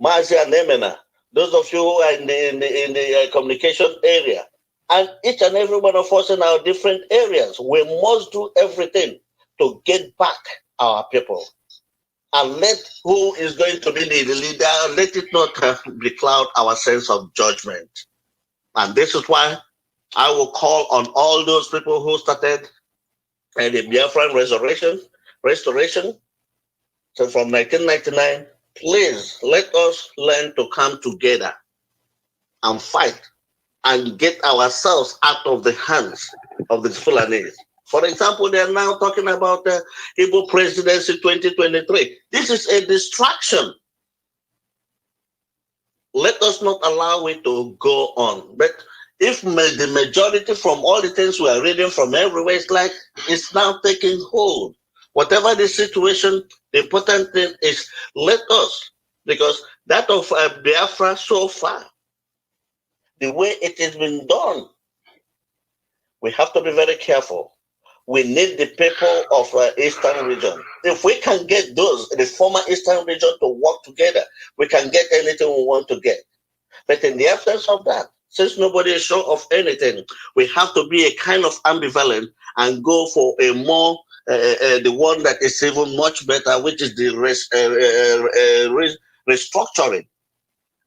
Mazi Anemena, those of you who are in the communication area, and each and every one of us in our different areas, we must do everything to get back our people. And let who is going to be the leader, let it not becloud our sense of judgment. And this is why I will call on all those people who started the Biafran restoration. So from 1999, please let us learn to come together and fight and get ourselves out of the hands of the Fulanese. For example, they are now talking about the Igbo presidency 2023. This is a distraction. Let us not allow it to go on. But if the majority from all the things we are reading from everywhere, it's like it's now taking hold. Whatever the situation, the important thing is let us, because that of Biafra so far, the way it has been done, we have to be very careful. We need the people of Eastern region. If we can get those, the former Eastern region to work together, we can get anything we want to get. But in the absence of that, since nobody is sure of anything, we have to be a kind of ambivalent and go for a more, the one that is even much better, which is the restructuring.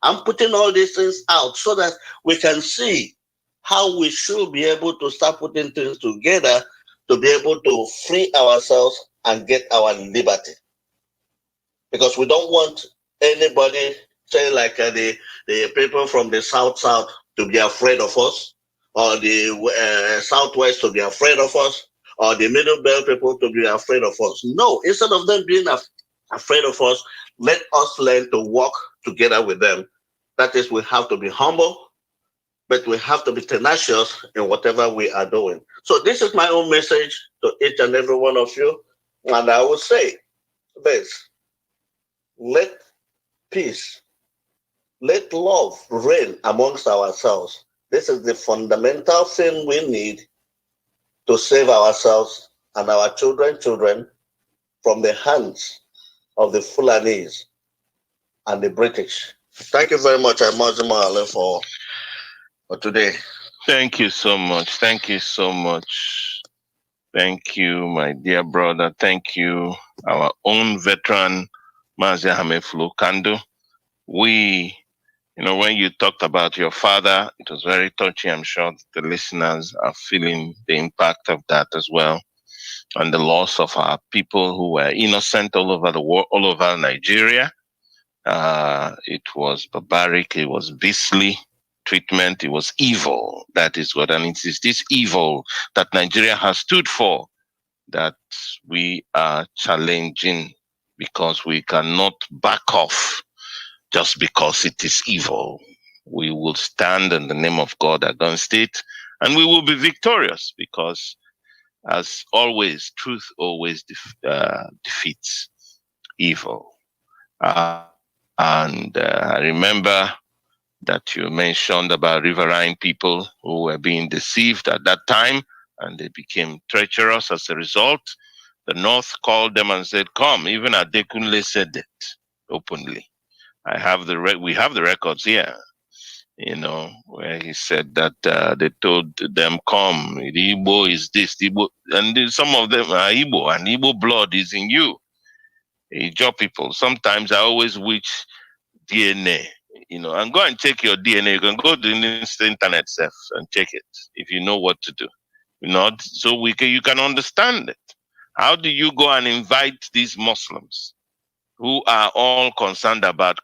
I'm putting all these things out so that we can see how we should be able to start putting things together to be able to free ourselves and get our liberty. Because we don't want anybody, say like the people from the South to be afraid of us, or the Southwest to be afraid of us, or the Middle Belt people to be afraid of us. No, instead of them being afraid of us, let us learn to work together with them. That is, we have to be humble, but we have to be tenacious in whatever we are doing. So this is my own message to each and every one of you. And I will say this: let peace, let love reign amongst ourselves. This is the fundamental thing we need to save ourselves and our children from the hands of the Fulanis and the British. Thank you very much, Amazimale, for today. Thank you so much. Thank you so much. Thank you, my dear brother. Thank you, our own veteran, Mazi Hamefulu Kando. When you talked about your father, it was very touching. I'm sure the listeners are feeling the impact of that as well. And the loss of our people who were innocent all over the world, all over Nigeria. It was barbaric. It was beastly treatment. It was evil. That is what, and it is this evil that Nigeria has stood for that we are challenging, because we cannot back off just because it is evil. We will stand in the name of God against it, and we will be victorious, because as always, truth always defeats evil. And I remember that you mentioned about riverine people who were being deceived at that time, and they became treacherous as a result. The North called them and said, "Come." Even Adekunle said it openly. We have the records here, where he said that they told them, "Come, the Igbo is this, the Igbo," and some of them are Igbo, and Igbo blood is in you. Ijaw people, sometimes I always wish DNA, and go and check your DNA. You can go to the internet and check it if you know what to do. So you can understand it. How do you go and invite these Muslims who are all concerned about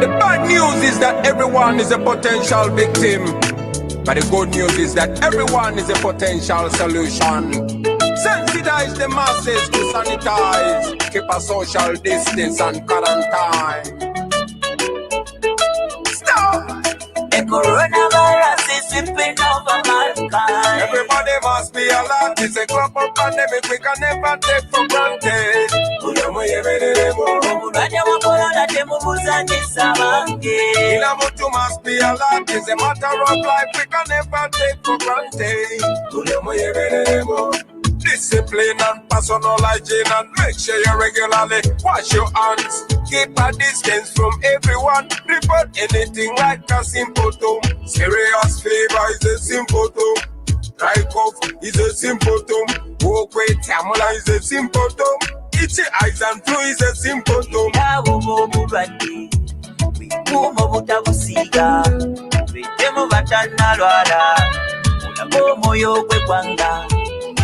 The bad news is that everyone is a potential victim, but the good news is that everyone is a potential solution. Sensitize the masses to sanitize, keep a social distance and quarantine. Stop! The coronavirus is sweeping over mankind. Everybody must be alert. It's a global pandemic we can never take for granted. Ilamutu must be alert. It's a matter of life we can never take for granted. Discipline and personal hygiene, and make sure you regularly wash your hands. Keep a distance from everyone. Report anything like a symptom. Serious fever is a symptom. Dry cough is a symptom. Walkway tamula is a symptom. Itchy eyes and flu is a symptom.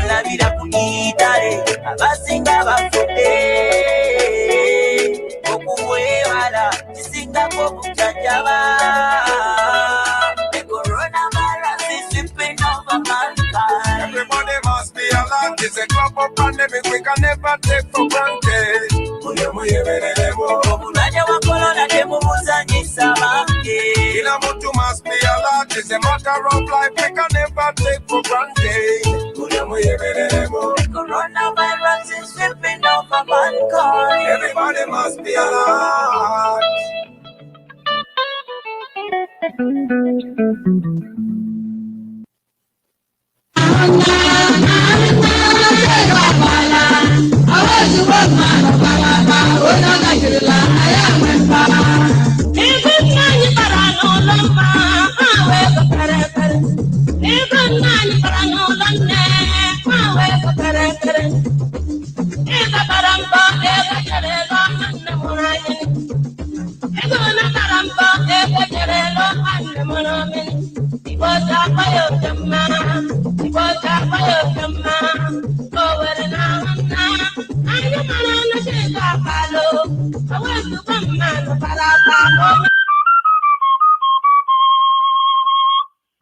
Labira kunitale abasinga bafude okuwewala kisinga kobujajaba. The coronavirus is sweeping over mankind. Everybody must be alert. It's a global pandemic we can never take for granted. Omulwadde wa corona temumuzanyisa bange. a matter of life we can never take for granted. Coronavirus is sweeping over mankind. Everybody must be alert.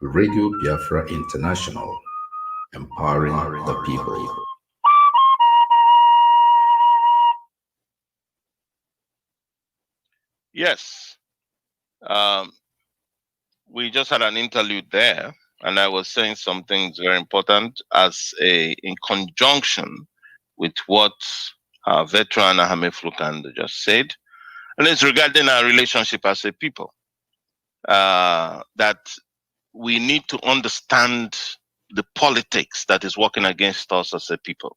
Radio Biafra International, empowering the people. Yes. We just had an interlude there, and I was saying something very important in conjunction with what our veteran Ahame Flukando just said. And it's regarding our relationship as a people. That we need to understand the politics that is working against us as a people.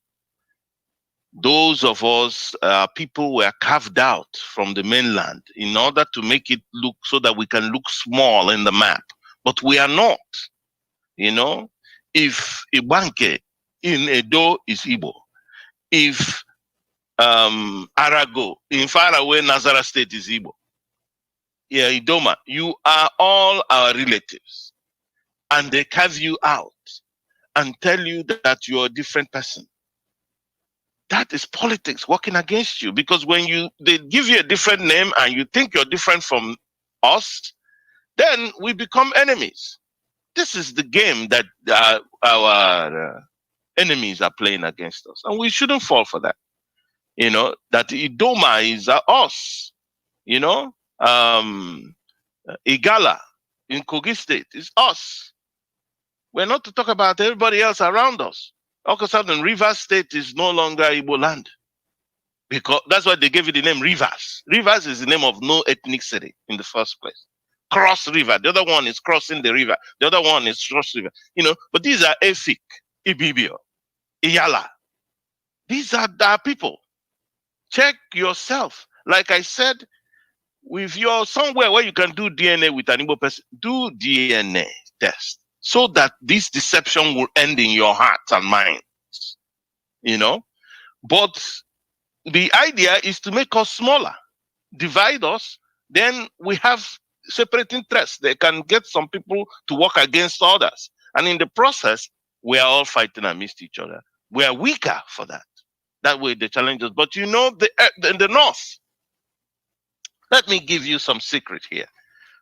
Those of us, people were carved out from the mainland in order to make it look so that we can look small in the map. But we are not. You know, if Ibanke in Edo is Igbo, if Arago in faraway Nazara State is Igbo, yeah, Idoma, you are all our relatives. And they carve you out and tell you that you're a different person. That is politics working against you, because when they give you a different name and you think you're different from us, then we become enemies. This is the game that our enemies are playing against us, and we shouldn't fall for that. You know, that Idoma is us. You know, Igala in Kogi State is us. We're not to talk about everybody else around us. All of a sudden, Rivers State is no longer Igbo land. Because that's why they gave it the name Rivers. Rivers is the name of no ethnic city in the first place. Cross River. The other one is crossing the river. The other one is Cross River. You know, but these are Efik, Ibibio, Iyala. These are our people. Check yourself. Like I said, if you're somewhere where you can do DNA with an Igbo person, do DNA test, so that this deception will end in your hearts and minds, you know. But the idea is to make us smaller, divide us, then we have separate interests. They can get some people to work against others. And in the process, we are all fighting amidst each other. We are weaker for that. That way they challenge us. But you know, in the North, let me give you some secret here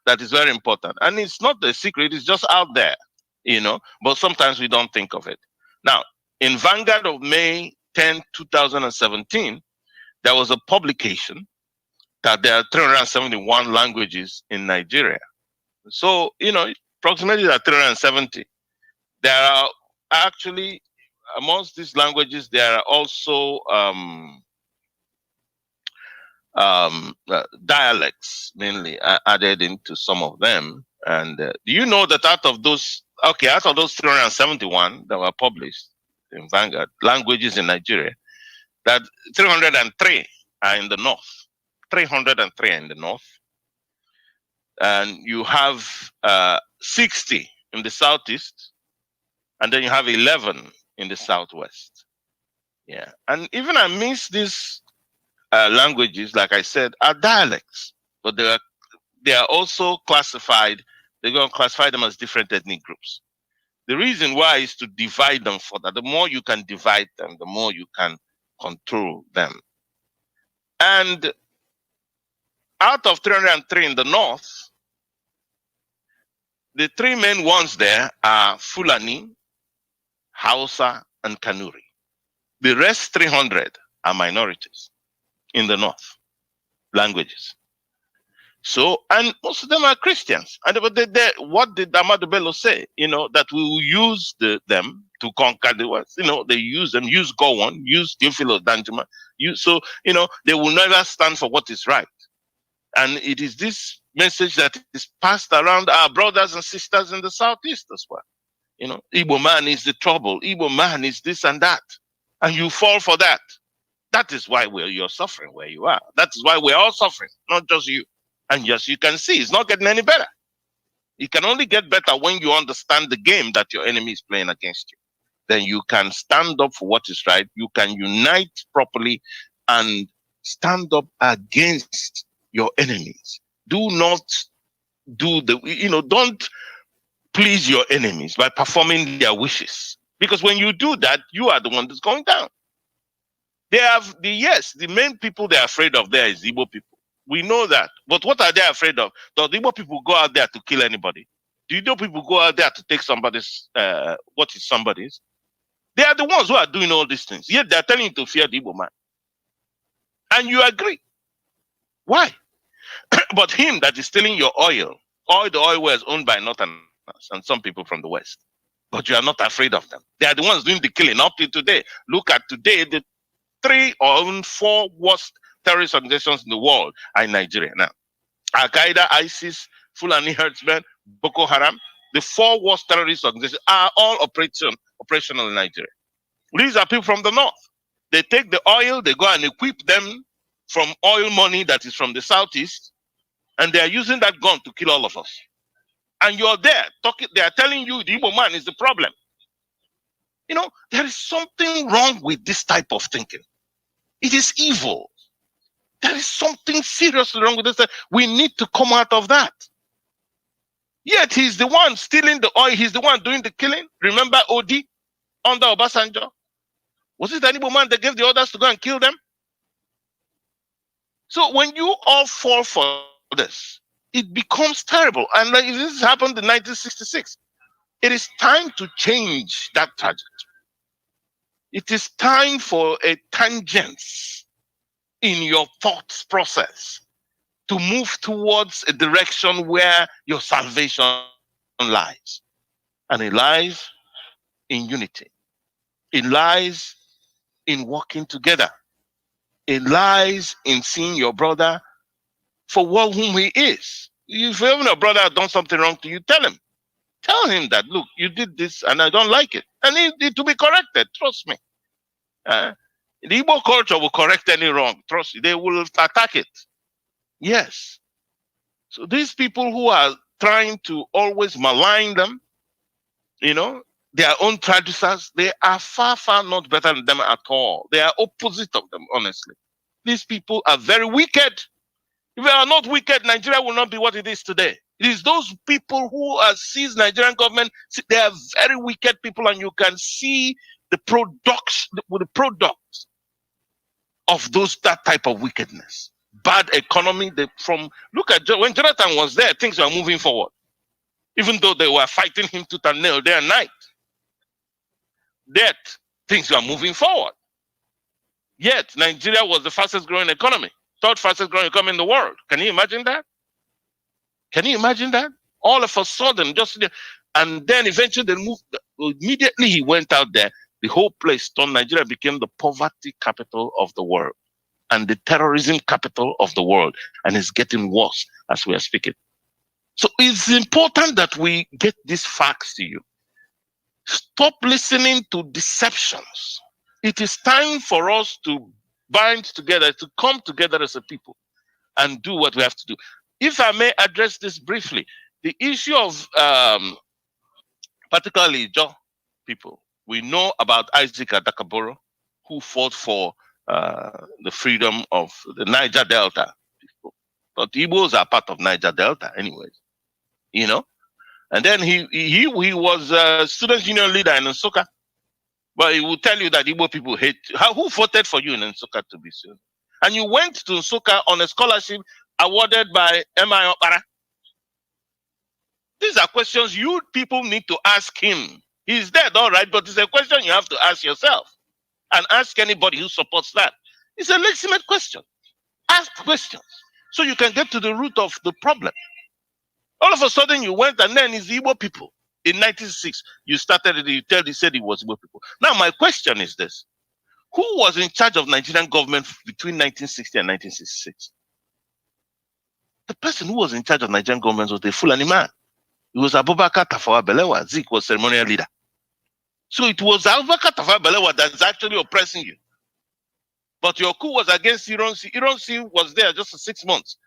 that is very important. And it's not a secret, it's just out there. You know, but sometimes we don't think of it. Now, in Vanguard of May 10, 2017, there was a publication that there are 371 languages in Nigeria. So, you know, approximately there are 370. There are actually, amongst these languages, there are also dialects mainly added into some of them. And do you know that out of those 371 that were published in Vanguard, languages in Nigeria, that 303 are in the north. 303 are in the north. And you have 60 in the southeast, and then you have 11 in the southwest. Yeah. And even amidst these languages, like I said, are dialects, but they are also classified. They're going to classify them as different ethnic groups. The reason why is to divide them further. The more you can divide them, the more you can control them. And out of 303 in the north, the three main ones there are Fulani, Hausa, and Kanuri. The rest 300 are minorities in the north languages. So, and most of them are Christians. And what did Ahmadu Bello say? That we will use them to conquer the West. They use them, use Gowon, use Theophilo Danjuma. They will never stand for what is right. And it is this message that is passed around our brothers and sisters in the Southeast as well. Igbo man is the trouble. Igbo man is this and that. And you fall for that. That is why you're suffering where you are. That is why we're all suffering, not just you. And yes, you can see it's not getting any better. It can only get better when you understand the game that your enemy is playing against you. Then you can stand up for what is right. You can unite properly and stand up against your enemies. Do not don't please your enemies by performing their wishes. Because when you do that, you are the one that's going down. The main people they're afraid of there is Igbo people. We know that. But what are they afraid of? Do the Igbo people go out there to kill anybody? Do you know people go out there to take somebody's, what is somebody's? They are the ones who are doing all these things. Yet they're telling you to fear the Igbo man. And you agree. Why? But him that is stealing your oil, all the oil was owned by Northerners and some people from the West. But you are not afraid of them. They are the ones doing the killing up to today. Look at today, the 3 or even 4 worst terrorist organizations in the world are in Nigeria now. Al-Qaeda, ISIS, Fulani herdsmen, Boko Haram, the 4 worst terrorist organizations are all operational in Nigeria. These are people from the north. They take the oil, they go and equip them from oil money that is from the southeast, and they are using that gun to kill all of us. And you're there talking, they are telling you the Igbo man is the problem. There is something wrong with this type of thinking. It is evil. There is something seriously wrong with this. We need to come out of that. Yet he's the one stealing the oil. He's the one doing the killing. Remember Odi under Obasanjo? Was it an Igbo man that gave the orders to go and kill them? So when you all fall for this, it becomes terrible. And like this happened in 1966. It is time to change that trajectory. It is time for a tangence in your thought process to move towards a direction where your salvation lies. And it lies in unity. It lies in working together. It lies in seeing your brother for whom he is. If even a brother has done something wrong to you, tell him. Tell him that, look, you did this and I don't like it. And it will be corrected, trust me. The Igbo culture will correct any wrong. Trust me, they will attack it. Yes. So these people who are trying to always malign them, their own traducers, they are far, far not better than them at all. They are opposite of them, honestly. These people are very wicked. If they are not wicked, Nigeria will not be what it is today. It is those people who are seized Nigerian government. They are very wicked people, and you can see the product of that type of wickedness. Bad economy. Look at when Jonathan was there, things were moving forward, even though they were fighting him tooth and nail day and night. Yet things were moving forward. Yet Nigeria was the fastest growing economy, 3rd fastest growing economy in the world. Can you imagine that? Can you imagine that? All of a sudden, and then eventually they moved. Immediately he went out there. The whole place turned. Nigeria became the poverty capital of the world and the terrorism capital of the world. And it's getting worse as we are speaking. So it's important that we get these facts to you. Stop listening to deceptions. It is time for us to bind together, to come together as a people and do what we have to do. If I may address this briefly, the issue of particularly Ijaw people. We know about Isaac Adakaboro, who fought for the freedom of the Niger Delta people. But Igbos are part of Niger Delta anyways, And then he was a student union leader in Nsukka. But he will tell you that Igbo people hate you. Who voted for you in Nsukka to be sure? And you went to Nsukka on a scholarship awarded by M.I. Okpara. These are questions you people need to ask him. He's dead, all right, but it's a question you have to ask yourself and ask anybody who supports that. It's a legitimate question. Ask questions. So you can get to the root of the problem. All of a sudden you went and then it's the Igbo people. In 1996, you started it, you said it was Igbo people. Now my question is this. Who was in charge of Nigerian government between 1960 and 1966? The person who was in charge of Nigerian government was the Fulani man. It was Abubakar Tafawa Balewa. Zik was ceremonial leader. So it was Abubakar Tafawa Balewa that's actually oppressing you. But your coup was against Ironsi. Ironsi was there just for 6 months.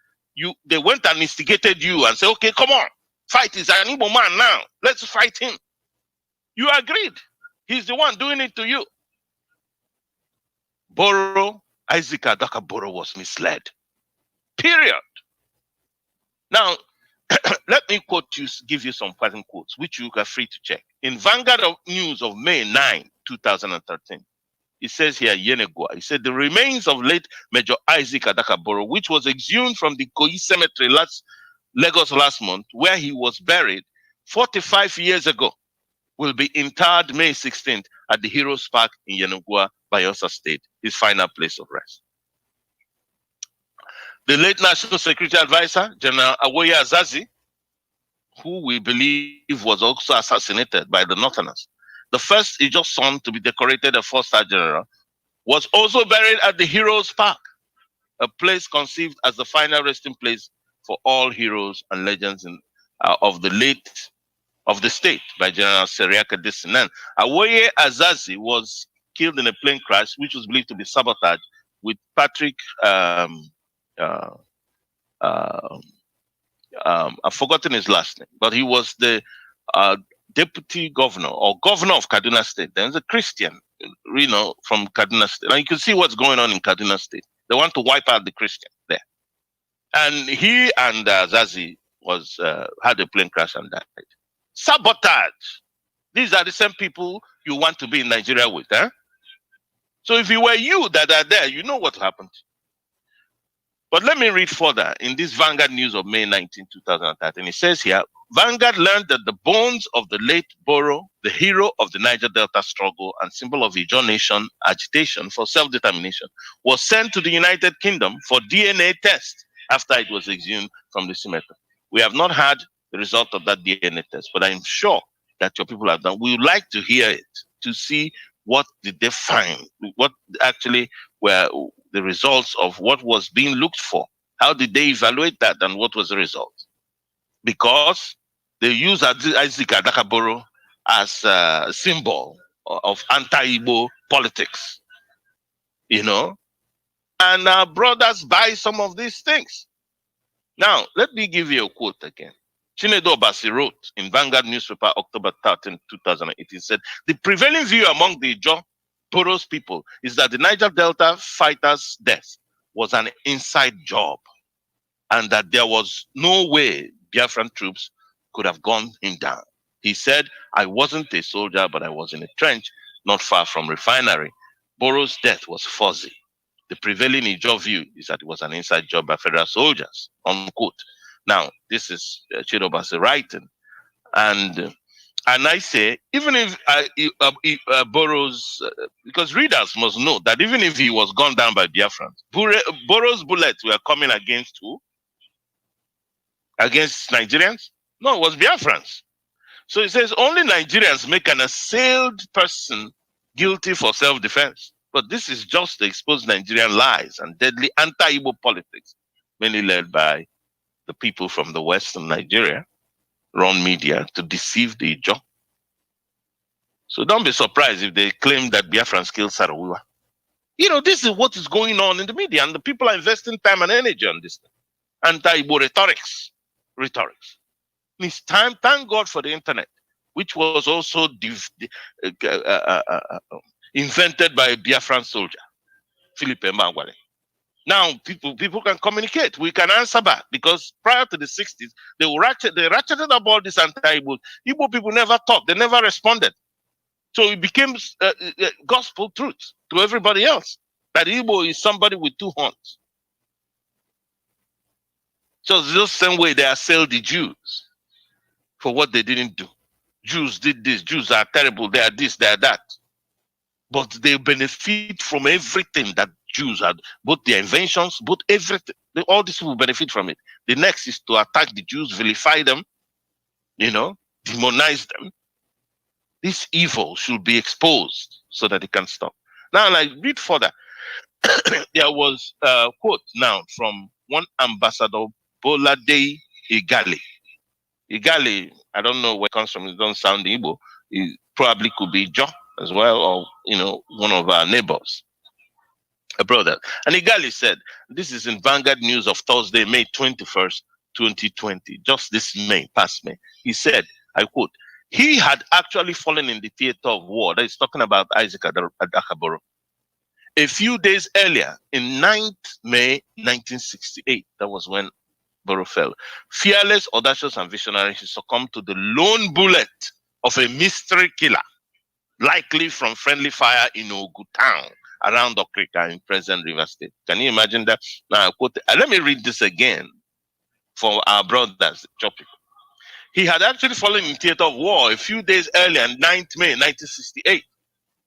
They went and instigated you and said, okay, come on, fight. He's an Igbo man now. Let's fight him. You agreed. He's the one doing it to you. Boro, Isaac Adaka Boro was misled. Period. Now, let me give you some pattern quotes, which you are free to check. In Vanguard News of May 9, 2013, it says here, Yenegua, he said, the remains of late Major Isaac Adaka Boro, which was exhumed from the Koi Cemetery, Lagos last month, where he was buried 45 years ago, will be interred May 16th at the Heroes Park in Yenegua, Bayelsa State, his final place of rest. The late National Security Advisor, General Awoye Azazi, who we believe was also assassinated by the Northerners, the first Ijo son to be decorated a 4-star general, was also buried at the Heroes Park, a place conceived as the final resting place for all heroes and legends of the state by General Seriaka Disinan. Awoye Azazi was killed in a plane crash, which was believed to be sabotage, with Patrick. I've forgotten his last name, but he was the deputy governor or governor of Kaduna State. There's a Christian, from Kaduna State. Now you can see what's going on in Kaduna State. They want to wipe out the Christian there. And he and Zazi had a plane crash and died. Sabotage. These are the same people you want to be in Nigeria with, eh? So if it were you that are there, you know what happened. But let me read further in this Vanguard News of May 19, 2013. It says here, Vanguard learned that the bones of the late Boro, the hero of the Niger Delta struggle and symbol of Ijaw Nation agitation for self-determination, was sent to the United Kingdom for DNA test after it was exhumed from the cemetery. We have not had the result of that DNA test, but I'm sure that your people have done. We would like to hear it, to see what did they find, what actually were the results of what was being looked for. How did they evaluate that and what was the result? Because they use Isaac Adaka Boro as a symbol of anti-Igbo politics, and our brothers buy some of these things. Now, let me give you a quote again. Chinedu Obasi wrote in Vanguard newspaper, October 13, 2018, said, the prevailing view among the Ijaw Boros people is that the Niger Delta fighters' death was an inside job and that there was no way Biafran troops could have gunned him down. He said, I wasn't a soldier, but I was in a trench not far from refinery. Boro's death was fuzzy. The prevailing Ijaw view is that it was an inside job by federal soldiers, unquote. Now, this is Chinedu Obasi writing. And I say, even if Boro's, because readers must know that even if he was gunned down by Biafrans, Boro's bullets were coming against who? Against Nigerians? No, it was Biafrans. So it says only Nigerians make an assailed person guilty for self-defense. But this is just to expose Nigerian lies and deadly anti-Igbo politics, mainly led by the people from the Western Nigeria, run media to deceive the Ijaw. So don't be surprised if they claim that Biafrans killed Sarawiwa. This is what is going on in the media, and the people are investing time and energy on this anti-Igbo rhetorics. It's time, thank God for the internet, which was also invented by a Biafran soldier, Philip Mbangwale. Now people can communicate. We can answer back, because prior to the 60s, they ratcheted up all this anti-Igbo. Igbo people never talked. They never responded. So it became gospel truth to everybody else that Igbo is somebody with two horns. So it's the same way they assailed the Jews for what they didn't do. Jews did this. Jews are terrible. They are this. They are that. But they benefit from everything that Jews had both their inventions, both everything. All these people benefit from it. The next is to attack the Jews, vilify them, demonize them. This evil should be exposed so that it can stop. Now, like, read further. There was a quote now from one ambassador, Bolade Igali. Igali, I don't know where it comes from. It doesn't sound Igbo. It probably could be Jo as well, or one of our neighbors, a brother. And Igali said, this is in Vanguard News of Thursday, May 21st, 2020, just this May, past May. He said, I quote, he had actually fallen in the theater of war. That is talking about Isaac Adakaboro. A few days earlier, in 9th May 1968, that was when Boro fell. Fearless, audacious, and visionary, he succumbed to the lone bullet of a mystery killer, likely from friendly fire in Ogu town, around Okrika in present River State. Can you imagine that? Now, quote, let me read this again for our brothers, Chopi. He had actually fallen in theater of war a few days earlier, 9th May 1968.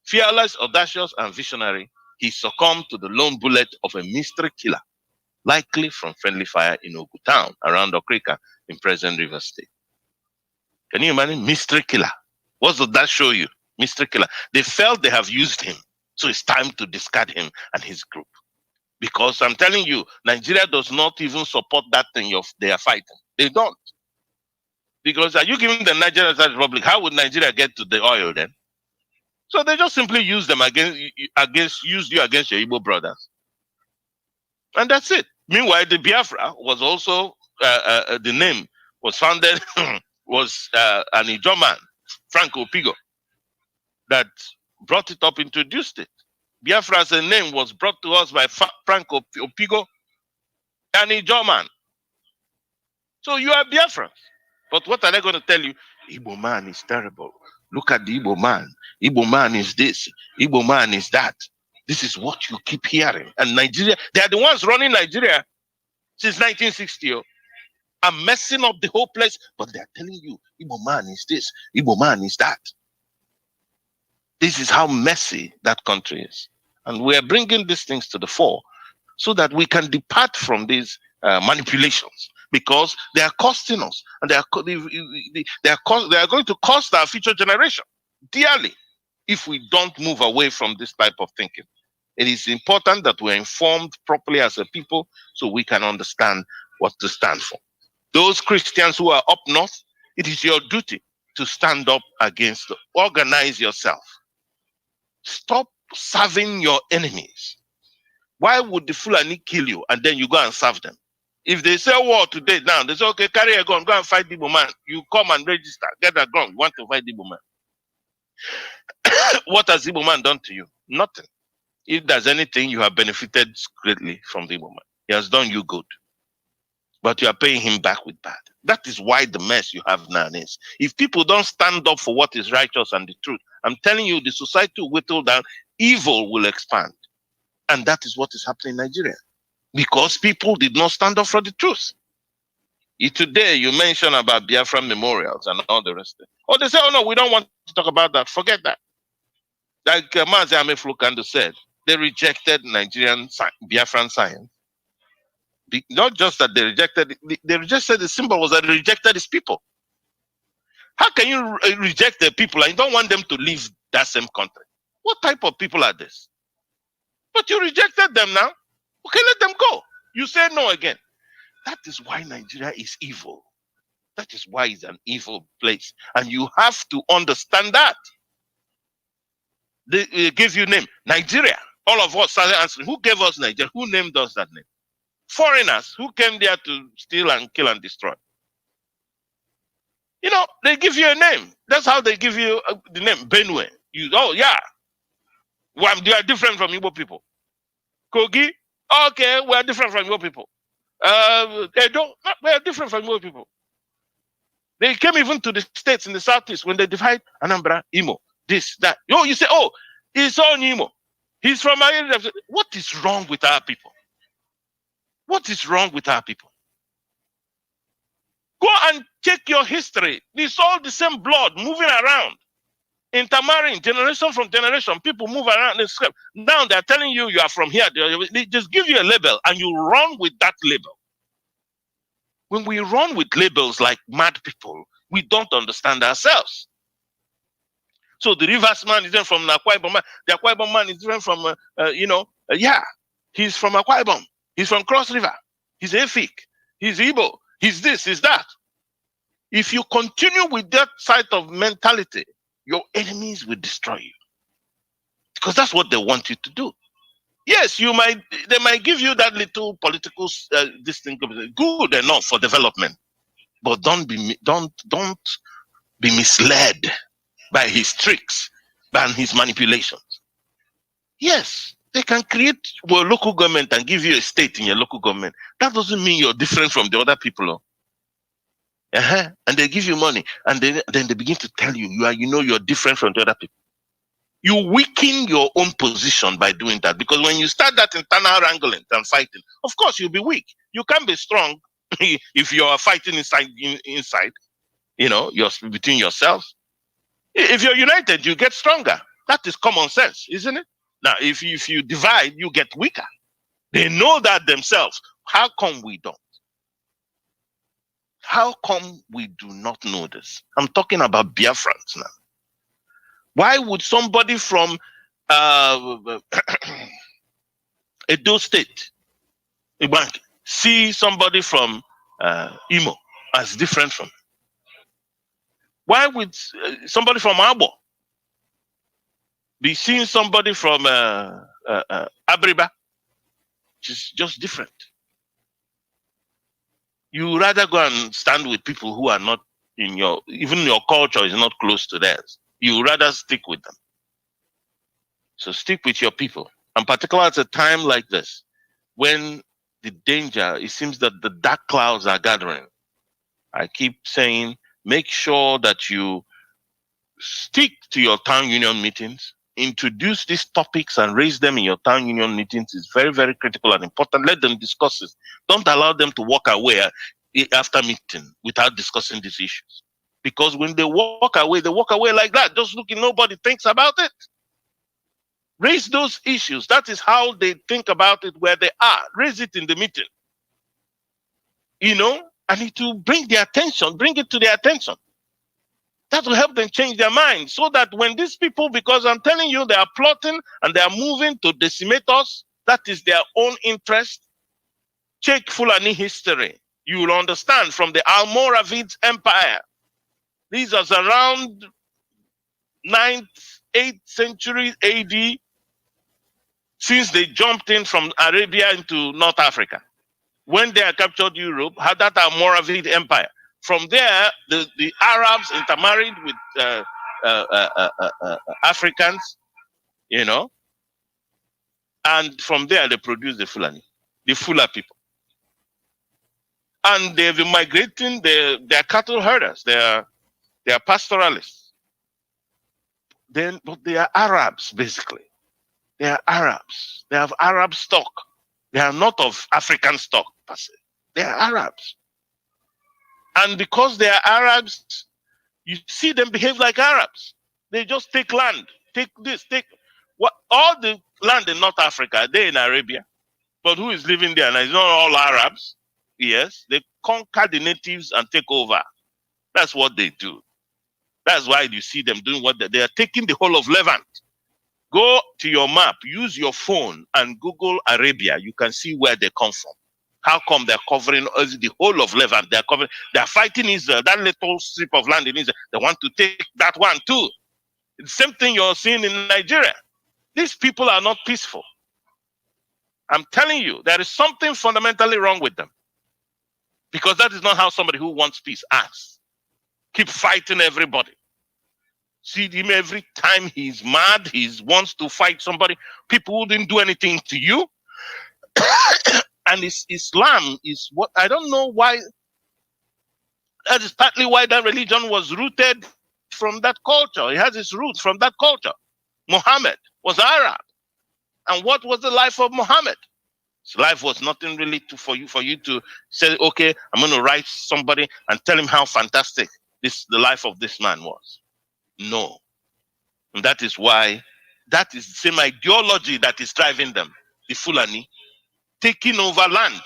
Fearless, audacious, and visionary, he succumbed to the lone bullet of a mystery killer, likely from friendly fire in Ogu town, around Okrika in present River State. Can you imagine? Mystery killer. What does that show you? Mystery killer. They felt they have used him, so it's time to discard him and his group. Because I'm telling you, Nigeria does not even support that thing they are fighting. They don't. Because are you giving the Nigerian Republic, how would Nigeria get to the oil then? So they just simply use them against you against your Igbo brothers. And that's it. Meanwhile, the Biafra was also, the name was founded, was an Ijaw man, Frank Opigo, that brought it up, introduced it. Biafra as a name was brought to us by Frank Opigo, an Ijaw man. So you are Biafra. But what are they going to tell you? Igbo man is terrible. Look at the Igbo man. Igbo man is this. Igbo man is that. This is what you keep hearing. And Nigeria, they are the ones running Nigeria since 1960. I'm messing up the whole place, but they are telling you, Igbo man is this. Igbo man is that. This is how messy that country is. And we are bringing these things to the fore so that we can depart from these manipulations, because they are costing us, and they are going to cost our future generation dearly if we don't move away from this type of thinking. It is important that we're informed properly as a people so we can understand what to stand for. Those Christians who are up north, it is your duty to stand up against, organize yourself. Stop serving your enemies. Why would the Fulani kill you and then you go and serve them? If they say war today now, they say, okay, carry a gun, go and fight the Igbo man. You come and register, get a gun, you want to fight the Igbo man. What has the Igbo man done to you? Nothing. If there's anything, you have benefited greatly from the Igbo man. He has done you good. But you are paying him back with bad. That is why the mess you have now is. If people don't stand up for what is righteous and the truth, I'm telling you, the society will whittle down, evil will expand. And that is what is happening in Nigeria. Because people did not stand up for the truth. Today, you mentioned about Biafra memorials and all the rest of it. Oh, they say, oh no, we don't want to talk about that. Forget that. Like Mazi Ameflukando said, they rejected Nigerian Biafran science. Not just that they rejected the symbol was that they rejected his people. How can you reject the people and you don't want them to leave that same country? What type of people are this? But you rejected them now. Okay, let them go. You say no again. That is why Nigeria is evil. That is why it's an evil place. And you have to understand that. They give you name. Nigeria. All of us started answering. Who gave us Nigeria? Who named us that name? Foreigners who came there to steal and kill and destroy. You know, they give you a name. That's how they give you the name. Benue. Oh, yeah. Well, they are different from Igbo people. Kogi. Okay, we are different from Igbo people. Edo. We are different from Igbo people. They came even to the states in the southeast when they divide Anambra, Imo, this, that. Oh, you say, oh, he's on Imo. He's from my area. What is wrong with our people? What is wrong with our people? Go and check your history. It's all the same blood moving around. Intermarrying, generation from generation, people move around the script. Now they're telling you you are from here. They just give you a label and you run with that label. When we run with labels like mad people, we don't understand ourselves. So the Rivers man is different from the Akwa Ibom man. The Akwa Ibom man is different from, he's from Akwa Ibom. He's from Cross River. He's Efik. He's Igbo. He's this, he's that. If you continue with that side of mentality, your enemies will destroy you. Because that's what they want you to do. Yes, they might give you that little political this thing, good enough for development. But don't be misled by his tricks, by his manipulations. Yes, they can create a local government and give you a state in your local government. That doesn't mean you're different from the other people. And they give you money, and then they begin to tell you you're different from the other people. You weaken your own position by doing that, because when you start that internal wrangling and fighting, of course you'll be weak. You can't be strong if you are fighting inside. You're between yourselves. If you're united, you get stronger. That is common sense, isn't it? Now, if you divide, you get weaker. They know that themselves. How come we don't? How come we do not know this? I'm talking about Biafrans now. Why would somebody from Edo State see somebody from Imo as different from? Why would somebody from Abo be seeing somebody from Abriba, which is just different? You rather go and stand with people who are not even your culture is not close to theirs. You rather stick with them. So stick with your people. And particularly at a time like this, when the danger, it seems that the dark clouds are gathering. I keep saying, make sure that you stick to your town union meetings, introduce these topics and raise them in your town union meetings. Is very, very critical and important. Let them discuss it. Don't allow them to walk away after meeting without discussing these issues. Because when they walk away like that, just looking, nobody thinks about it. Raise those issues. That is how they think about it where they are. Raise it in the meeting. And it will bring it to their attention. That will help them change their mind, so that when these people, because I'm telling you, they are plotting and they are moving to decimate us, that is their own interest. Check Fulani history. You will understand from the Almoravids Empire. These are around 9th, 8th century AD, since they jumped in from Arabia into North Africa. When they captured Europe, had that Almoravid Empire. From there, the Arabs intermarried with Africans, and from there they produced the Fulani, the Fula people. And they've been migrating. They're cattle herders. They're pastoralists. But they are Arabs, basically. They are Arabs. They have Arab stock. They are not of African stock, per se. They are Arabs. And because they are Arabs, you see them behave like Arabs. They just take land, take this, all the land in North Africa, they're in Arabia. But who is living there? And it's not all Arabs. Yes, they conquer the natives and take over. That's what they do. That's why you see them doing what they are taking the whole of Levant. Go to your map, use your phone and Google Arabia. You can see where they come from. How come they're covering the whole of Levant? They're fighting Israel, that little strip of land in Israel. They want to take that one too. The same thing you're seeing in Nigeria. These people are not peaceful. I'm telling you, there is something fundamentally wrong with them. Because that is not how somebody who wants peace acts. Keep fighting everybody. See him every time he's mad, he wants to fight somebody. People who didn't do anything to you. And Islam is what, I don't know why. That is partly why that religion was rooted from that culture. It has its roots from that culture. Muhammad was Arab. And what was the life of Muhammad? His life was nothing really for you to say, okay, I'm going to write somebody and tell him how fantastic the life of this man was. No. And that is why that is the same ideology that is driving them, the Fulani, taking over land.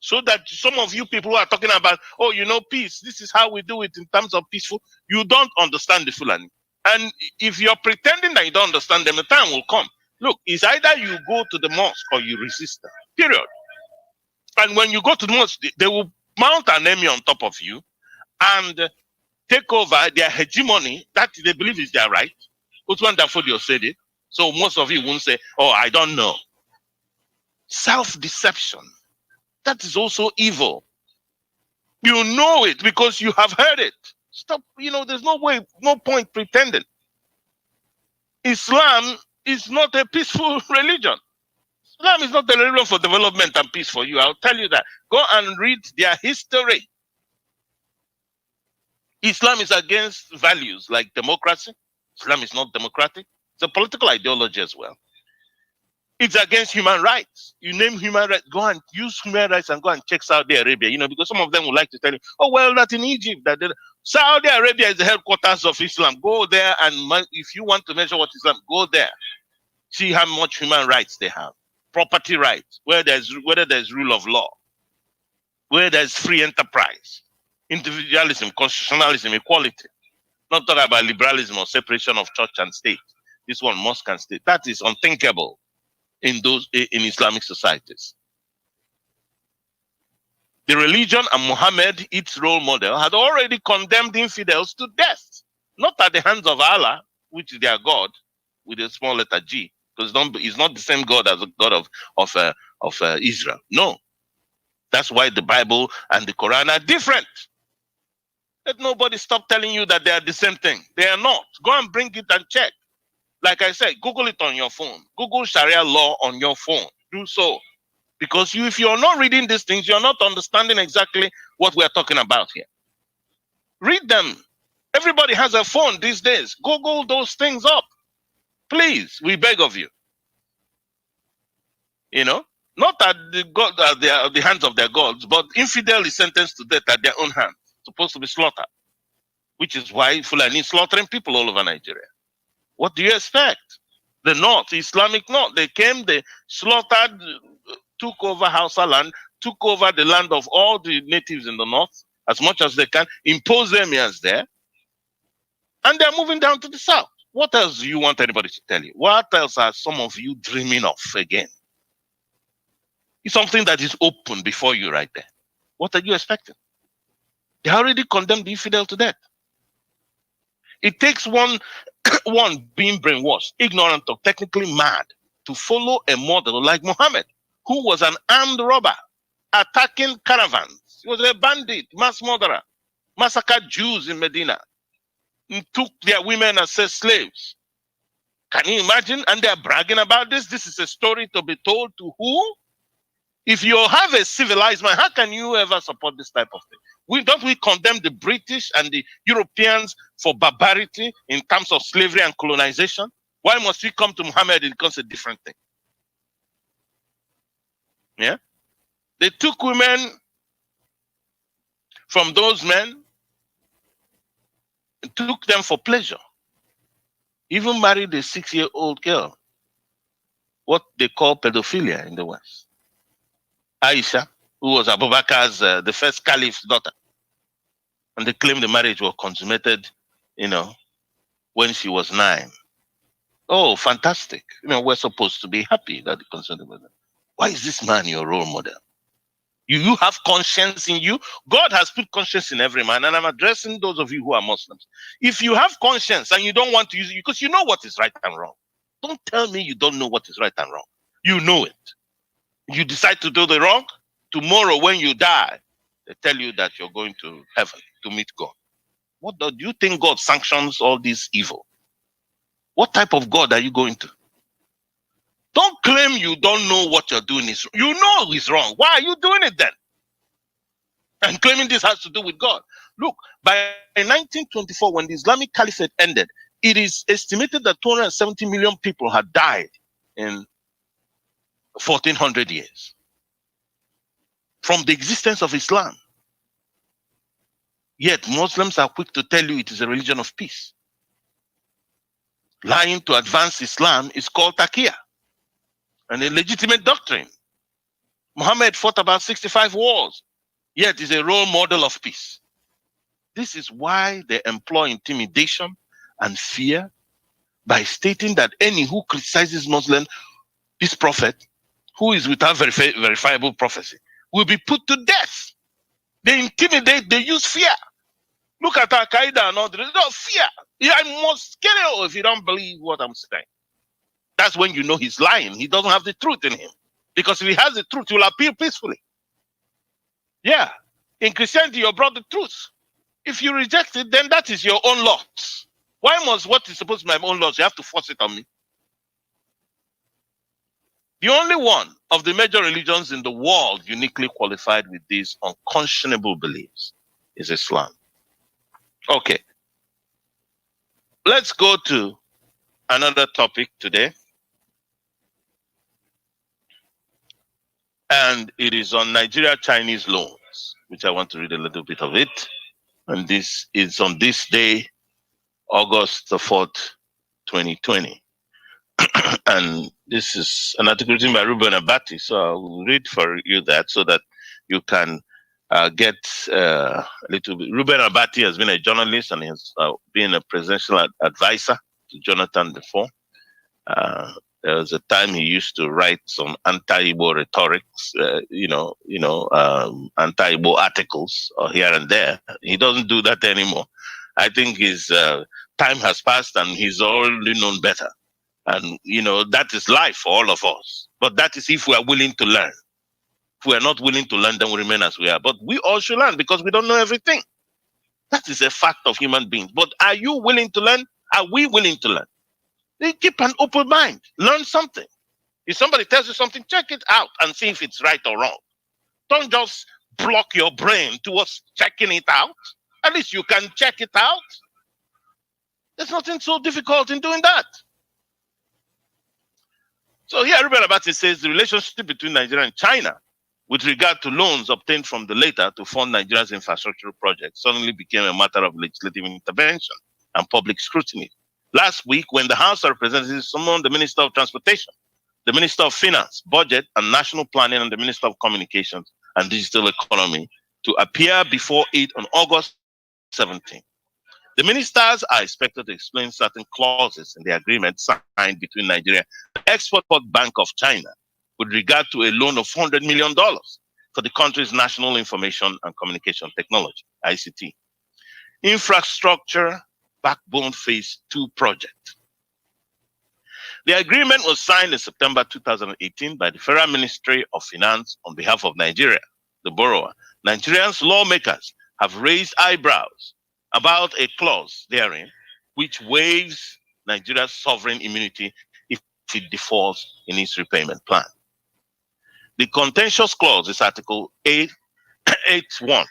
So that some of you people who are talking about, oh, peace, this is how we do it in terms of peaceful, you don't understand the Fulani. And if you're pretending that you don't understand them, the time will come. Look, it's either you go to the mosque or you resist them, period. And when you go to the mosque, they will mount an enemy on top of you and take over their hegemony that they believe is their right. Usman Danfodio said it. So most of you won't say, oh, I don't know. Self-deception. That is also evil. You know it because you have heard it. Stop, there's no point pretending. Islam is not a peaceful religion. Islam is not a religion for development and peace for you. I'll tell you that. Go and read their history. Islam is against values like democracy. Islam is not democratic. It's a political ideology as well. It's against human rights. You name human rights, go and use human rights and go and check Saudi Arabia, because some of them would like to tell you, oh, well, that's in Egypt. Saudi Arabia is the headquarters of Islam. Go there, and if you want to measure what Islam, go there. See how much human rights they have. Property rights, whether there's rule of law, where there's free enterprise, individualism, constitutionalism, equality. Not talking about liberalism or separation of church and state. This one, mosque and state. That is unthinkable in Islamic societies. The religion and Muhammad, its role model, had already condemned infidels to death, not at the hands of Allah, which is their God, with a small letter G, because it's not the same God as the God of Israel. No, that's why the Bible and the Quran are different. Let nobody stop telling you that they are the same thing. They are not. Go and bring it and check. Like I said, Google it on your phone. Google Sharia law on your phone. Do so. Because if you're not reading these things, you're not understanding exactly what we're talking about here. Read them. Everybody has a phone these days. Google those things up. Please, we beg of you. Not at the hands of their gods, but infidel is sentenced to death at their own hands, supposed to be slaughtered, which is why Fulani is slaughtering people all over Nigeria. What do you expect? The North, Islamic North, they came, they slaughtered, took over Hausa land, took over the land of all the natives in the North as much as they can, impose their emirs there, and they're moving down to the South. What else do you want anybody to tell you? What else are some of you dreaming of again? It's something that is open before you right there. What are you expecting? They already condemned the infidel to death. It takes one being brainwashed, ignorant, or technically mad to follow a model like Muhammad, who was an armed robber, attacking caravans. He was a bandit, mass murderer, massacred Jews in Medina, and took their women as slaves. Can you imagine? And they're bragging about this. This is a story to be told to who? If you have a civilized man, how can you ever support this type of thing? Don't we condemn the British and the Europeans for barbarity in terms of slavery and colonization? Why must we come to Muhammad and it becomes a different thing? Yeah? They took women from those men and took them for pleasure. Even married a 6-year-old girl. What they call pedophilia in the West. Aisha, who was Abu Bakr's, the first caliph's daughter. And they claimed the marriage was consummated, when she was 9. Oh, fantastic. We're supposed to be happy that they consummated with them. Why is this man your role model? You have conscience in you. God has put conscience in every man. And I'm addressing those of you who are Muslims. If you have conscience and you don't want to use it, because you know what is right and wrong. Don't tell me you don't know what is right and wrong. You know it. You decide to do the wrong, tomorrow when you die, they tell you that you're going to heaven to meet God. What do you think God sanctions all this evil? What type of God are you going to? Don't claim you don't know what you're doing is wrong. You know it's wrong. Why are you doing it then? And claiming this has to do with God. Look, by 1924, when the Islamic Caliphate ended, it is estimated that 270 million people had died in 1400 years from the existence of Islam. Yet Muslims are quick to tell you it is a religion of peace. lying to advance Islam is called taqiyya and a legitimate doctrine. Muhammad fought about 65 wars, yet is a role model of peace. This is why they employ intimidation and fear by stating that any who criticizes Muslim, this prophet, who is without verifiable prophecy, will be put to death. They intimidate, they use fear. Look at Al-Qaeda and all the no fear. I must kill you if you don't believe what I'm saying. That's when you know he's lying. He doesn't have the truth in him. Because if he has the truth, he will appeal peacefully. Yeah. In Christianity, you're brought the truth. If you reject it, then that is your own loss. Why must what is supposed to be my own loss? You have to force it on me. The only one of the major religions in the world uniquely qualified with these unconscionable beliefs is Islam. Okay. Let's go to another topic today. And it is on Nigeria-Chinese loans, which I want to read a little bit of it. And this is on this day, August the 4th, 2020. And this is an article written by Ruben Abati. So I will read for you that so that you can get a little bit. Ruben Abati has been a journalist and he has been a presidential advisor to Jonathan before. There was a time he used to write some anti-Igbo rhetorics, anti-Igbo articles here and there. He doesn't do that anymore. I think his time has passed and he's already known better. And, that is life for all of us. But that is if we are willing to learn. If we are not willing to learn, then we remain as we are. But we all should learn because we don't know everything. That is a fact of human beings. But are you willing to learn? Are we willing to learn? They keep an open mind. Learn something. If somebody tells you something, check it out and see if it's right or wrong. Don't just block your brain towards checking it out. At least you can check it out. There's nothing so difficult in doing that. So here, Ruben Abati says the relationship between Nigeria and China with regard to loans obtained from the latter to fund Nigeria's infrastructure projects suddenly became a matter of legislative intervention and public scrutiny. Last week, when the House of Representatives summoned the Minister of Transportation, the Minister of Finance, Budget and National Planning, and the Minister of Communications and Digital Economy to appear before it on August 17. The ministers are expected to explain certain clauses in the agreement signed between Nigeria and the Export-Import Bank of China with regard to a loan of $400 million for the country's National Information and Communication Technology, ICT, Infrastructure Backbone Phase 2 project. The agreement was signed in September 2018 by the Federal Ministry of Finance on behalf of Nigeria, the borrower. Nigerians lawmakers have raised eyebrows about a clause therein which waives Nigeria's sovereign immunity if it defaults in its repayment plan. The contentious clause is Article 8.1,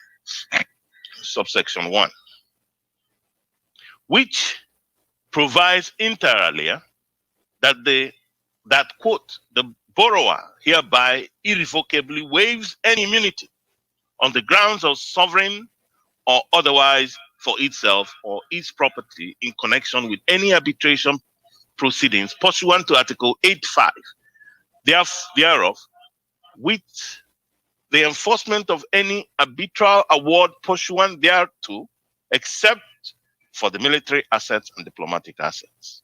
subsection 1, which provides inter alia that quote, the borrower hereby irrevocably waives any immunity on the grounds of sovereign or otherwise for itself or its property in connection with any arbitration proceedings pursuant to Article 8.5 thereof, with the enforcement of any arbitral award pursuant thereto, except for the military assets and diplomatic assets.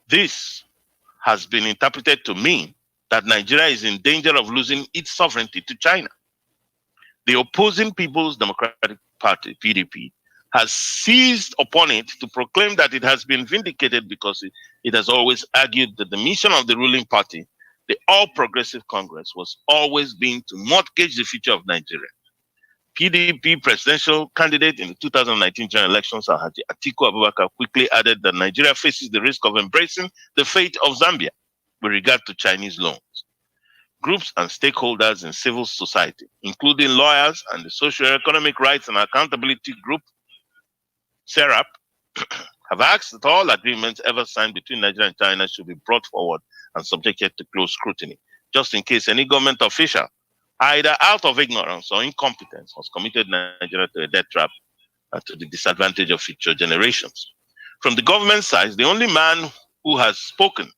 This has been interpreted to mean that Nigeria is in danger of losing its sovereignty to China. The opposing People's Democratic Party, PDP, has seized upon it to proclaim that it has been vindicated because it has always argued that the mission of the ruling party, the All Progressive Congress, was always being to mortgage the future of Nigeria. PDP presidential candidate in the 2019 general elections, Alhaji Atiku Abubakar, quickly added that Nigeria faces the risk of embracing the fate of Zambia with regard to Chinese loans. Groups and stakeholders in civil society, including lawyers and the Socio-Economic Rights and Accountability Group, SERAP, have asked that all agreements ever signed between Nigeria and China should be brought forward and subjected to close scrutiny, just in case any government official, either out of ignorance or incompetence, has committed Nigeria to a debt trap to the disadvantage of future generations. From the government side, the only man who has spoken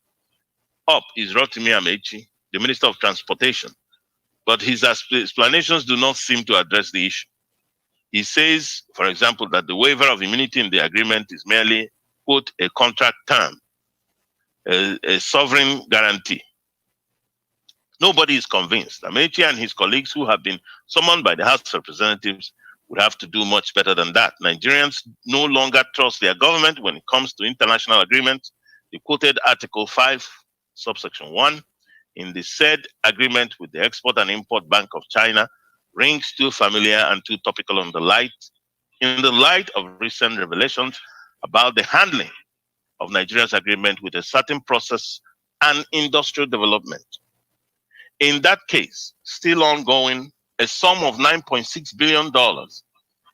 up is Rotimi Amechi, the Minister of Transportation, but his explanations do not seem to address the issue. He says, for example, that the waiver of immunity in the agreement is merely, quote, a contract term, a sovereign guarantee. Nobody is convinced. Amechi and his colleagues who have been summoned by the House of Representatives would have to do much better than that. Nigerians no longer trust their government when it comes to international agreements. The quoted Article 5, subsection 1, in the said agreement with the Export and Import Bank of China rings too familiar and too topical in the light of recent revelations about the handling of Nigeria's agreement with a certain process and industrial development. In that case, still ongoing, a sum of $9.6 billion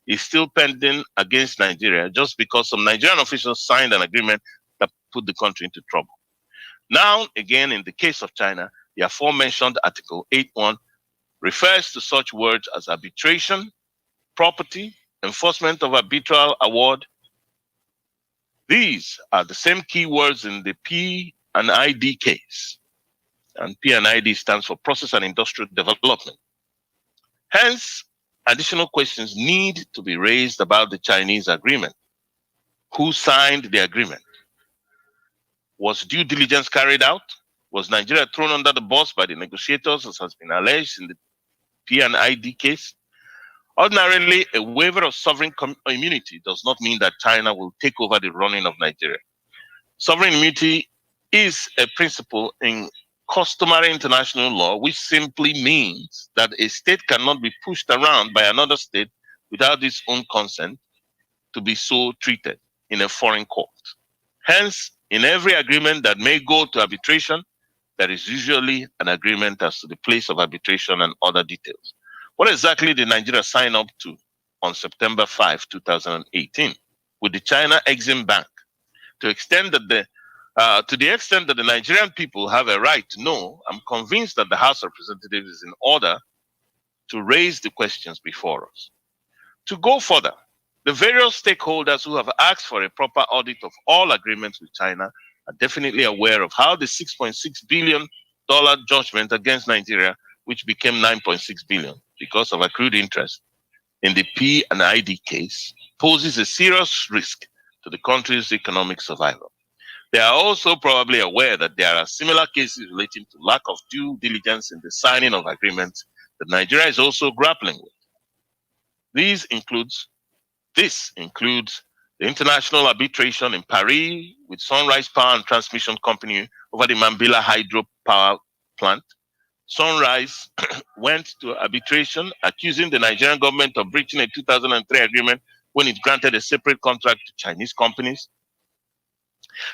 is still pending against Nigeria just because some Nigerian officials signed an agreement that put the country into trouble. Now, again, in the case of China, the aforementioned Article 8.1 refers to such words as arbitration, property, enforcement of arbitral award. These are the same key words in the P&ID case. And P&ID stands for Process and Industrial Development. Hence, additional questions need to be raised about the Chinese agreement. Who signed the agreement? Was due diligence carried out? Was Nigeria thrown under the bus by the negotiators, as has been alleged in the P&ID case? Ordinarily, a waiver of sovereign immunity does not mean that China will take over the running of Nigeria. Sovereign immunity is a principle in customary international law, which simply means that a state cannot be pushed around by another state without its own consent to be so treated in a foreign court. Hence, in every agreement that may go to arbitration, there is usually an agreement as to the place of arbitration and other details. What exactly did Nigeria sign up to on September 5, 2018 with the China Exim Bank to the extent that the Nigerian people have a right to know? I'm convinced that the House of Representatives is in order to raise the questions before us. To go further, the various stakeholders who have asked for a proper audit of all agreements with China are definitely aware of how the $6.6 billion judgment against Nigeria, which became $9.6 billion because of accrued interest in the P&ID case, poses a serious risk to the country's economic survival. They are also probably aware that there are similar cases relating to lack of due diligence in the signing of agreements that Nigeria is also grappling with. This includes the international arbitration in Paris with Sunrise Power and Transmission Company over the Mambila Hydro Power Plant. Sunrise went to arbitration accusing the Nigerian government of breaching a 2003 agreement when it granted a separate contract to Chinese companies.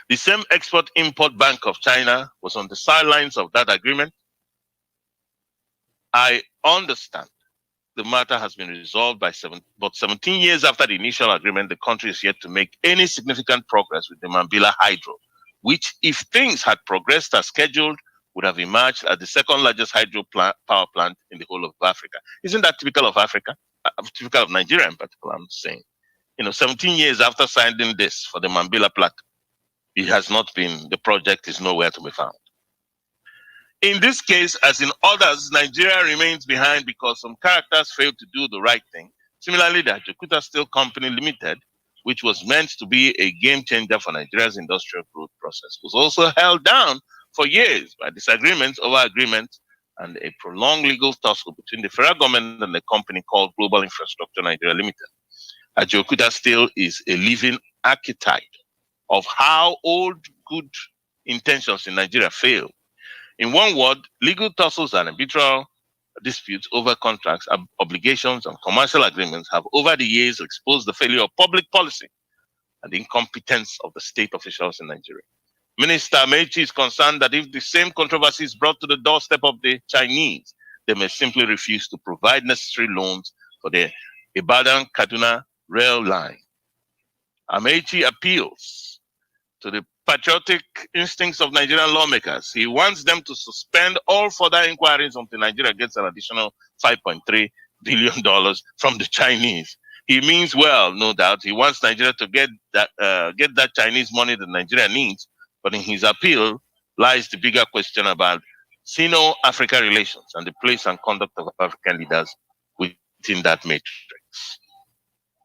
The same Export-Import Bank of China was on the sidelines of that agreement. I understand the matter has been resolved but 17 years after the initial agreement, the country is yet to make any significant progress with the Mambila Hydro, which, if things had progressed as scheduled, would have emerged as the second largest power plant in the whole of Africa. Isn't that typical of Africa? Typical of Nigeria in particular, I'm saying. 17 years after signing this for the Mambila plant, the project is nowhere to be found. In this case, as in others, Nigeria remains behind because some characters failed to do the right thing. Similarly, the Ajaokuta Steel Company Limited, which was meant to be a game changer for Nigeria's industrial growth process, was also held down for years by disagreements over agreements and a prolonged legal tussle between the federal government and the company called Global Infrastructure Nigeria Limited. Ajaokuta Steel is a living archetype of how old good intentions in Nigeria fail. In one word, legal tussles and arbitral disputes over contracts, obligations, and commercial agreements have over the years exposed the failure of public policy and the incompetence of the state officials in Nigeria. Minister Amechi is concerned that if the same controversy is brought to the doorstep of the Chinese, they may simply refuse to provide necessary loans for the Ibadan-Kaduna rail line. Amechi appeals to the patriotic instincts of Nigerian lawmakers. He wants them to suspend all further inquiries until Nigeria gets an additional $5.3 billion from the Chinese. He means well, no doubt. He wants Nigeria to get that Chinese money that Nigeria needs. But in his appeal lies the bigger question about Sino-Africa relations and the place and conduct of African leaders within that matrix.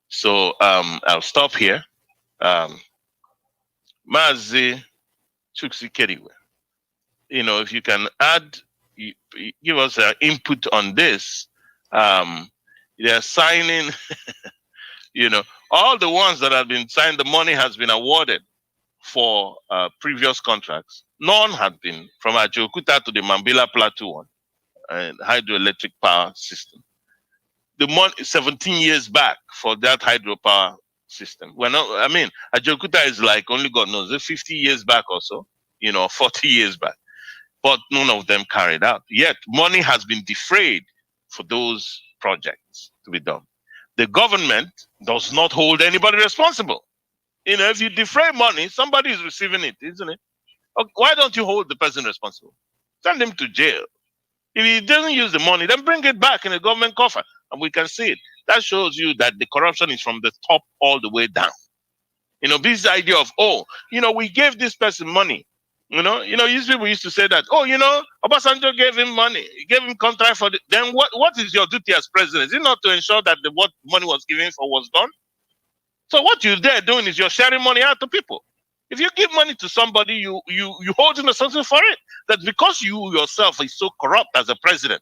So I'll stop here. Mazi Chuksi Kediwe, if you can give us an input on this. They're signing, all the ones that have been signed, the money has been awarded for previous contracts. None have been, from Ajokuta to the Mambila Plateau one, hydroelectric power system. The money 17 years back for that hydropower system. Ajokuta is like only God knows, 50 years back or so, 40 years back. But none of them carried out. Yet money has been defrayed for those projects to be done. The government does not hold anybody responsible. If you defray money, somebody is receiving it, isn't it? Why don't you hold the person responsible? Send him to jail. If he doesn't use the money, then bring it back in the government coffer, and we can see it. That shows you that the corruption is from the top all the way down. This idea of, we gave this person money. These people used to say that, Obasanjo gave him money, he gave him contract for then what is your duty as president? Is it not to ensure that what money was given for was done? So what you're there doing is you're sharing money out to people. If you give money to somebody, you hold him responsible for it. That's because you yourself is so corrupt as a president.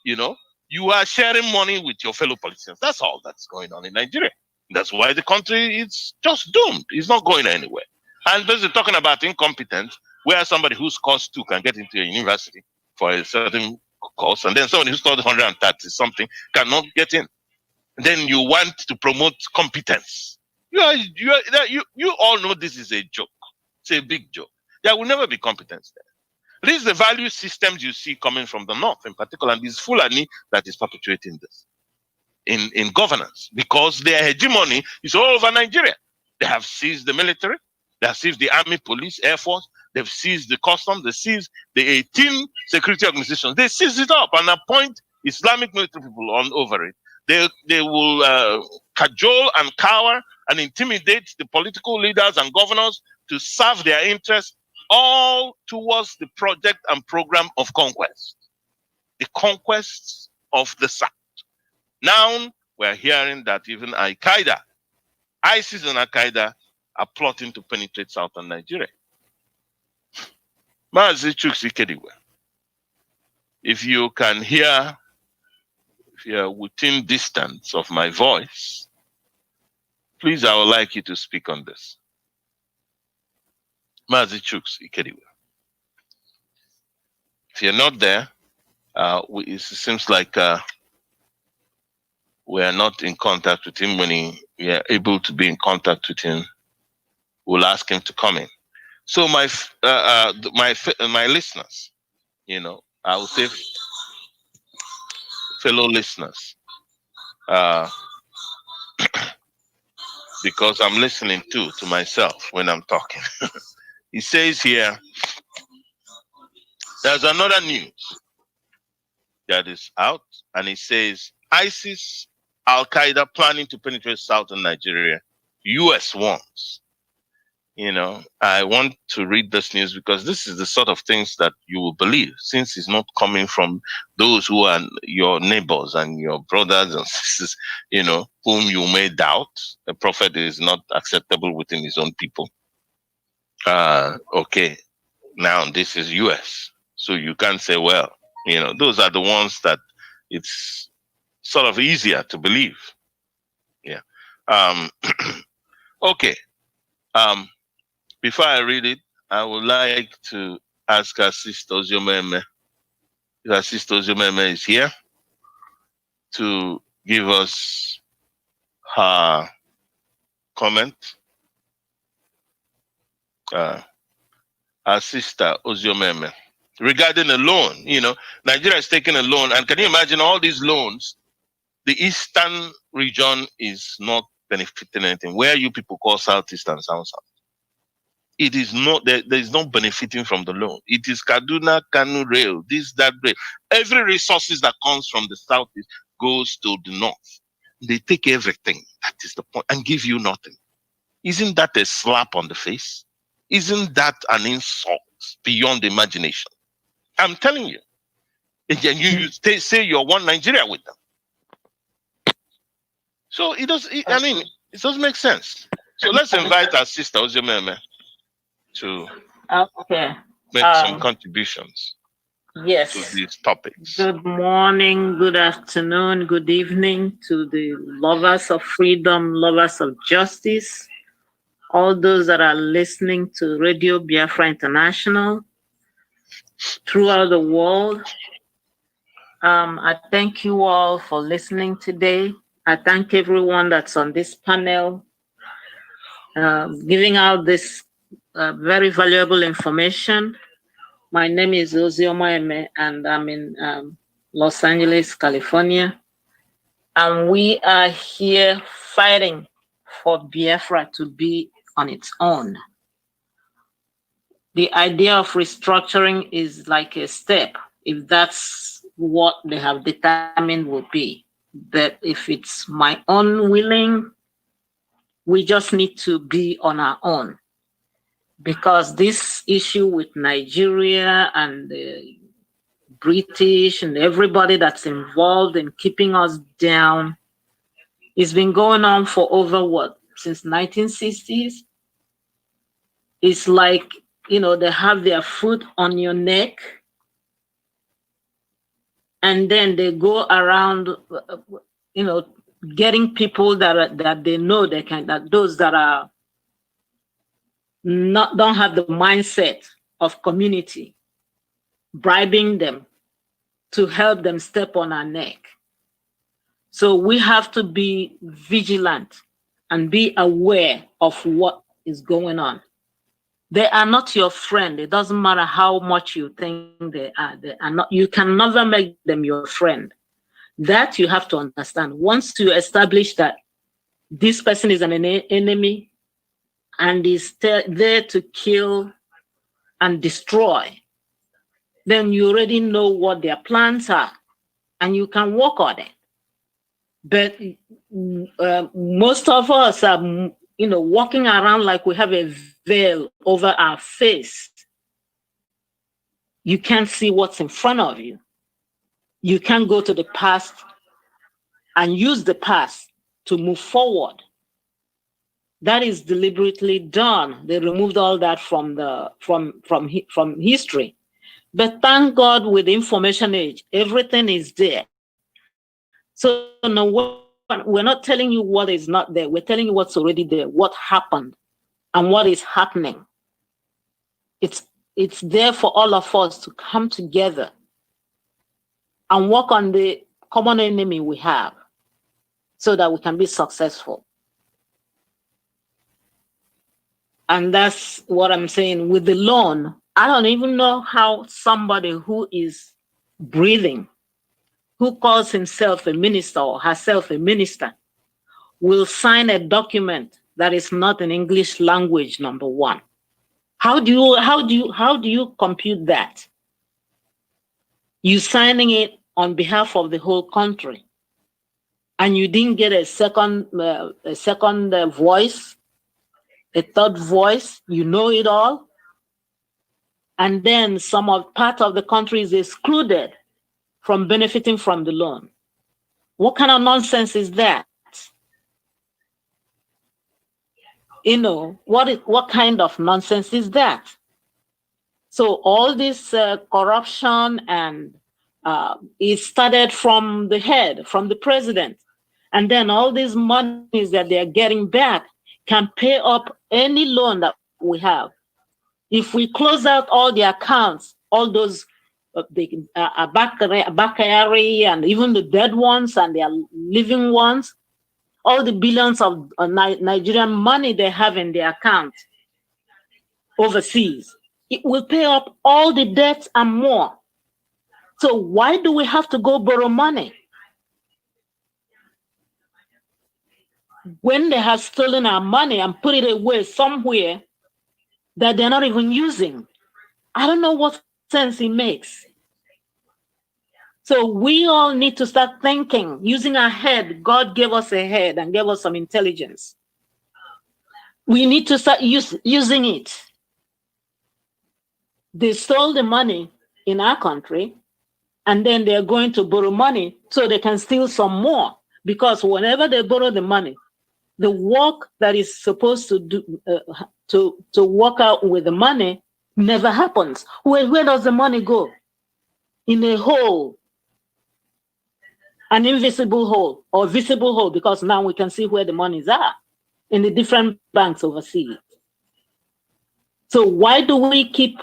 You are sharing money with your fellow politicians. That's all that's going on in Nigeria. That's why the country is just doomed. It's not going anywhere. And basically talking about incompetence, where somebody who scores 2 can get into a university for a certain course, and then somebody who scored 130 something cannot get in. And then you want to promote competence. You all know this is a joke. It's a big joke. There will never be competence there. These are the value systems you see coming from the north, in particular, and this Fulani that is perpetuating this in governance, because their hegemony is all over Nigeria. They have seized the military, they have seized the army, police, air force, they've seized the customs, they seized the 18 security organizations. They seize it up and appoint Islamic military people on over it. They will cajole and cower and intimidate the political leaders and governors to serve their interests, all towards the project and program of conquest, the conquests of the South. Now we're hearing that even Al-Qaeda, ISIS and Al-Qaeda are plotting to penetrate southern Nigeria. Mazi Chuksi Kediwe, if you can hear, if you're within distance of my voice, please, I would like you to speak on this. Mazi Chuksi Kediwe. If you're not there, it seems like we are not in contact with him. When we are able to be in contact with him, we'll ask him to come in. So my listeners, I will say fellow listeners, because I'm listening to myself when I'm talking. He says here, there's another news that is out, and it says ISIS, Al-Qaeda planning to penetrate southern Nigeria, US wants. I want to read this news because this is the sort of things that you will believe, since it's not coming from those who are your neighbors and your brothers and sisters, whom you may doubt. The prophet is not acceptable within his own people. Okay, now this is US. So you can't say, well, those are the ones that it's sort of easier to believe. Yeah. Okay. Before I read it, I would like to ask our sister Oziomeme, if our sister Oziomeme is here, to give us her comment. Our sister Oziomeme, regarding a loan, Nigeria is taking a loan, and can you imagine all these loans? The eastern region is not benefiting anything. Where you people call Southeast and South. It is not, there is no benefiting from the loan. It is Kaduna, Kanu Rail, that rail. Every resources that comes from the southeast goes to the north. they take everything. That is the point, and give you nothing. Isn't that a slap on the face? Isn't that an insult beyond imagination? I'm telling you. And you say you're one Nigeria with them. So it doesn't make sense. So let's invite our sister Oziomeme to make some contributions to these topics. Good morning, good afternoon, good evening to the lovers of freedom, lovers of justice, all those that are listening to Radio Biafra International throughout the world. I thank you all for listening today. I thank everyone that's on this panel, giving out this very valuable information. My name is Oziomeme, and I'm in Los Angeles, California. And we are here fighting for Biafra to be on its own. The idea of restructuring is like a step, if that's what they have determined will be. But if it's my own willing, we just need to be on our own. Because this issue with Nigeria and the British and everybody that's involved in keeping us down, it's been going on for over since 1960s. It's like, they have their foot on your neck, and then they go around, getting people that they know they can, that those that are don't have the mindset of community, bribing them to help them step on our neck. So we have to be vigilant and be aware of what is going on. They are not your friend. It doesn't matter how much you think they are. They are not. You can never make them your friend. That you have to understand. Once you establish that this person is an enemy and is there to kill and destroy, then you already know what their plans are and you can work on it. But most of us are, walking around like we have a veil over our face. You can't see what's in front of you. You can't go to the past and use the past to move forward. That is deliberately done. They removed all that from history. But thank God, with the information age, everything is there. So no, we're not telling you what is not there. We're telling you what's already there, what happened, and what is happening. It's there for all of us to come together and work on the common enemy we have so that we can be successful. And that's what I'm saying. With the loan, I don't even know how somebody who is breathing, who calls himself a minister or herself a minister, will sign a document that is not in English language, number one. How do you compute that? You signing it on behalf of the whole country, and you didn't get a second voice, a third voice. You know it all, and then part of the country is excluded from benefiting from the loan. What kind of nonsense is that? What kind of nonsense is that? So all this corruption and it started from the head, from the president. And then all these monies that they're getting back can pay up any loan that we have. If we close out all the accounts, all those Bakayari and even the dead ones and their living ones, all the billions of Nigerian money they have in their account overseas, it will pay up all the debts and more. So why do we have to go borrow money when they have stolen our money and put it away somewhere that they're not even using? I don't know what sense it makes. So we all need to start thinking, using our head. God gave us a head and gave us some intelligence. We need to start using it. They stole the money in our country, and then they're going to borrow money so they can steal some more. Because whenever they borrow the money, the work that is supposed to do to work out with the money never happens. Where does the money go? In a hole, an invisible hole or visible hole, because now we can see where the monies are in the different banks overseas. So why do we keep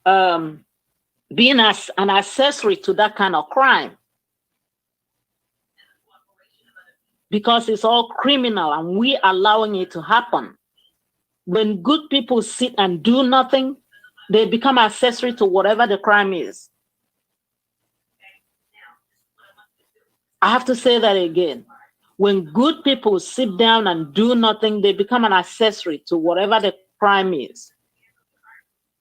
being as an accessory to that kind of crime? Because it's all criminal and we allowing it to happen. When good people sit and do nothing, they become accessory to whatever the crime is. I have to say that again. When good people sit down and do nothing, they become an accessory to whatever the crime is.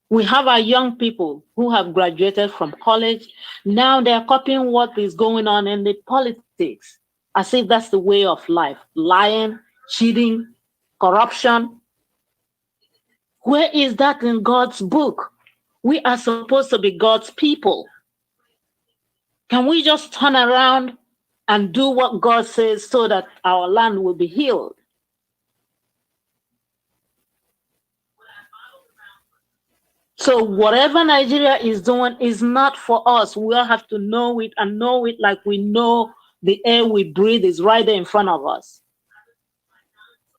We have our young people who have graduated from college. Now they're copying what is going on in the politics, as if that's the way of life. Lying, cheating, corruption. Where is that in God's book? We are supposed to be God's people. Can we just turn around and do what God says so that our land will be healed? So whatever Nigeria is doing is not for us. We all have to know it, and know it like we know the air we breathe is right there in front of us.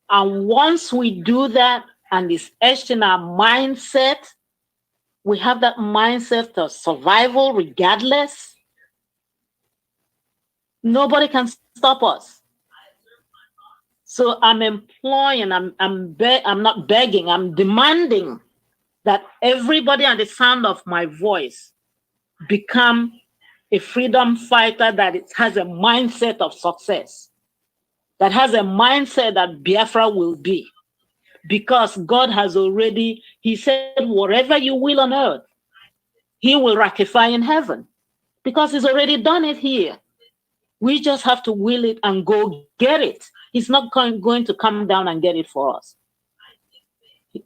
And once we do that and it's etched in our mindset, we have that mindset of survival regardless, nobody can stop us. So I'm employing, I'm not begging, I'm demanding that everybody at the sound of my voice become a freedom fighter that has a mindset of success, that has a mindset that Biafra will be. Because God has already, he said, whatever you will on earth, he will ratify in heaven. Because he's already done it here. We just have to will it and go get it. He's not going to come down and get it for us.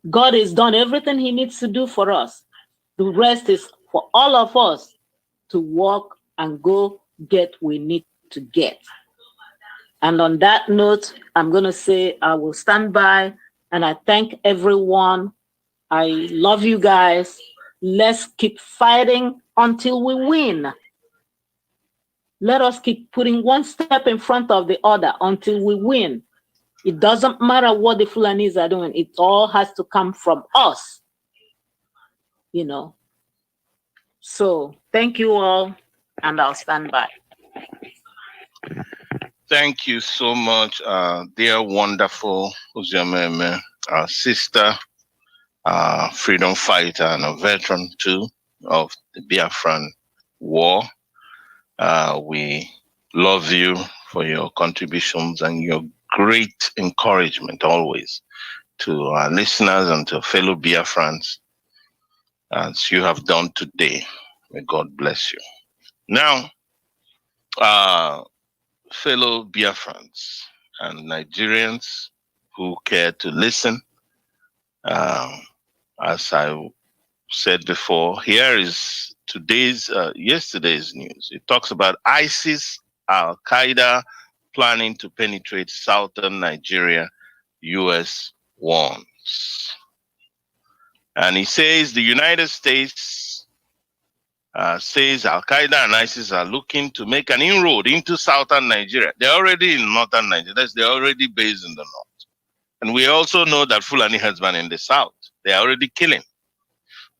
God has done everything he needs to do for us. The rest is for all of us to walk and go get what we need to get. And on that note, I'm going to say I will stand by, and I thank everyone. I love you guys. Let's keep fighting until we win. Let us keep putting one step in front of the other until we win. It doesn't matter what the Fulanis are doing. It all has to come from us, you know. So thank you all, and I'll stand by. Thank you so much, dear wonderful Uziameme, our sister, freedom fighter and a veteran too of the Biafran War. We love you for your contributions and your great encouragement always to our listeners and to fellow Biafrans, as you have done today. May God bless you. Now, fellow Biafrans and Nigerians who care to listen, as I said before, here is yesterday's news. It talks about ISIS, Al-Qaeda planning to penetrate southern Nigeria, US warns. And he says the United States says Al-Qaeda and ISIS are looking to make an inroad into southern Nigeria. They're already in northern Nigeria. They're already based in the north. And we also know that Fulani herdsmen in the south, they're already killing.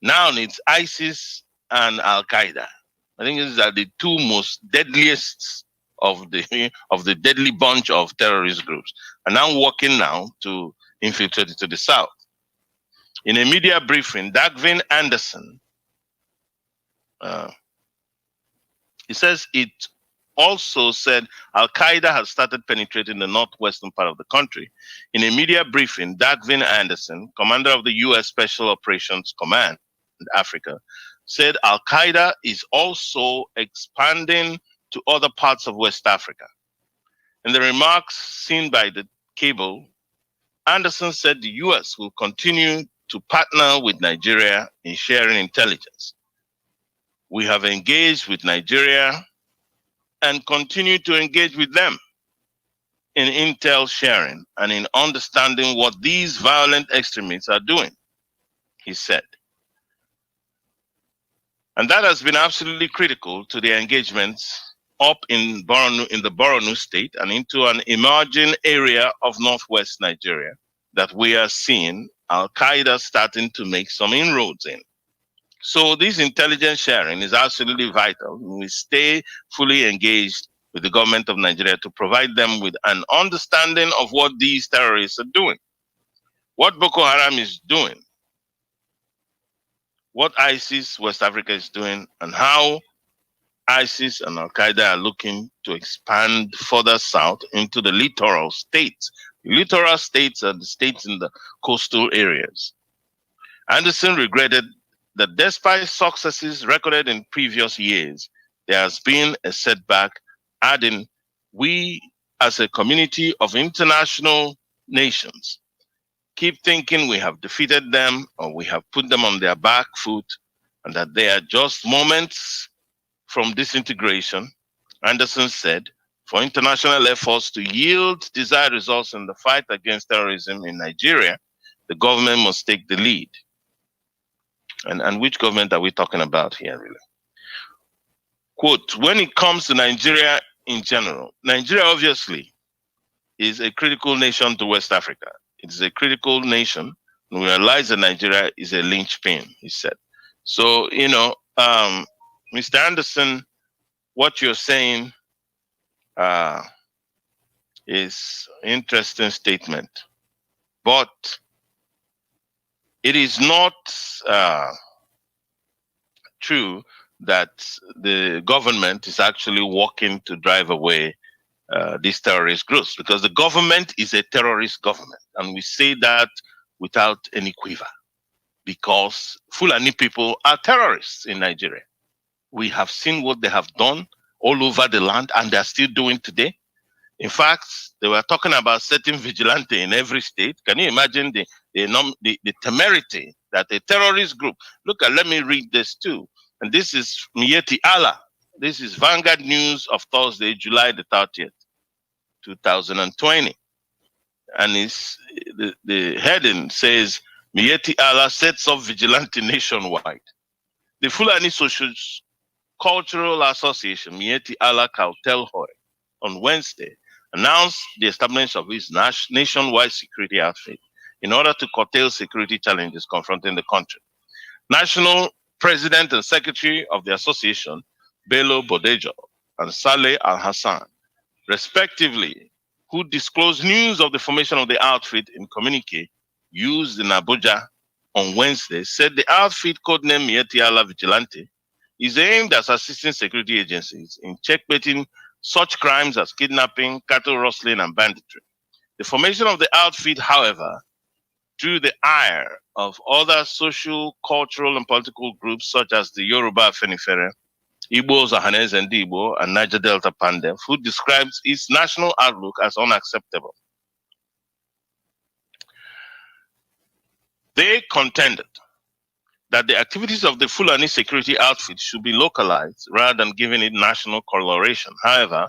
Now it's ISIS and Al-Qaeda. I think these are the two most deadliest of the deadly bunch of terrorist groups. And now working now to infiltrate into the south. In a media briefing, Dagvin Anderson, he says it also said Al-Qaeda has started penetrating the northwestern part of the country. In a media briefing, Dagvin Anderson, commander of the U.S. Special Operations Command in Africa, said Al-Qaeda is also expanding to other parts of West Africa. In the remarks seen by the cable, Anderson said the US will continue to partner with Nigeria in sharing intelligence. We have engaged with Nigeria and continue to engage with them in intel sharing and in understanding what these violent extremists are doing, he said. And that has been absolutely critical to their engagements up in the Borno state and into an emerging area of northwest Nigeria that we are seeing Al-Qaeda starting to make some inroads in. So this intelligence sharing is absolutely vital. We stay fully engaged with the government of Nigeria to provide them with an understanding of what these terrorists are doing, what Boko Haram is doing, what ISIS West Africa is doing, and how ISIS and Al-Qaeda are looking to expand further south into the littoral states. The littoral states are the states in the coastal areas. Anderson regretted that despite successes recorded in previous years, there has been a setback, adding, we as a community of international nations keep thinking we have defeated them or we have put them on their back foot and that they are just moments from disintegration. Anderson said, for international efforts to yield desired results in the fight against terrorism in Nigeria, the government must take the lead. And which government are we talking about here, really? Quote, when it comes to Nigeria in general, Nigeria obviously is a critical nation to West Africa. It is a critical nation. And we realize that Nigeria is a linchpin, he said. So, Mr. Anderson, what you're saying is an interesting statement, but it is not true that the government is actually working to drive away these terrorist groups, because the government is a terrorist government, and we say that without any quiver, because Fulani people are terrorists in Nigeria. We have seen what they have done all over the land, and they are still doing today. In fact, they were talking about setting vigilante in every state. Can you imagine the temerity that a terrorist group, let me read this too. And this is Miyetti Allah. This is Vanguard News of Thursday, July the 30th, 2020. And the heading says, Miyetti Allah sets up vigilante nationwide. The Fulani Social Cultural Association, Miyetti Allah Kautelhoi, on Wednesday, announced the establishment of its nationwide security outfit in order to curtail security challenges confronting the country. National President and Secretary of the association, Bello Bodejo and Saleh Al-Hassan, respectively, who disclosed news of the formation of the outfit in communique used in Abuja on Wednesday, said the outfit, codenamed Miyetti Allah Vigilante, is aimed at assisting security agencies in checkmating such crimes as kidnapping, cattle rustling, and banditry. The formation of the outfit, however, drew the ire of other social, cultural, and political groups such as the Yoruba Afenifere, Igbo Zahanese and Igbo, and Niger Delta Pandef, who describes its national outlook as unacceptable. They contended that the activities of the Fulani security outfit should be localized rather than giving it national coloration. However,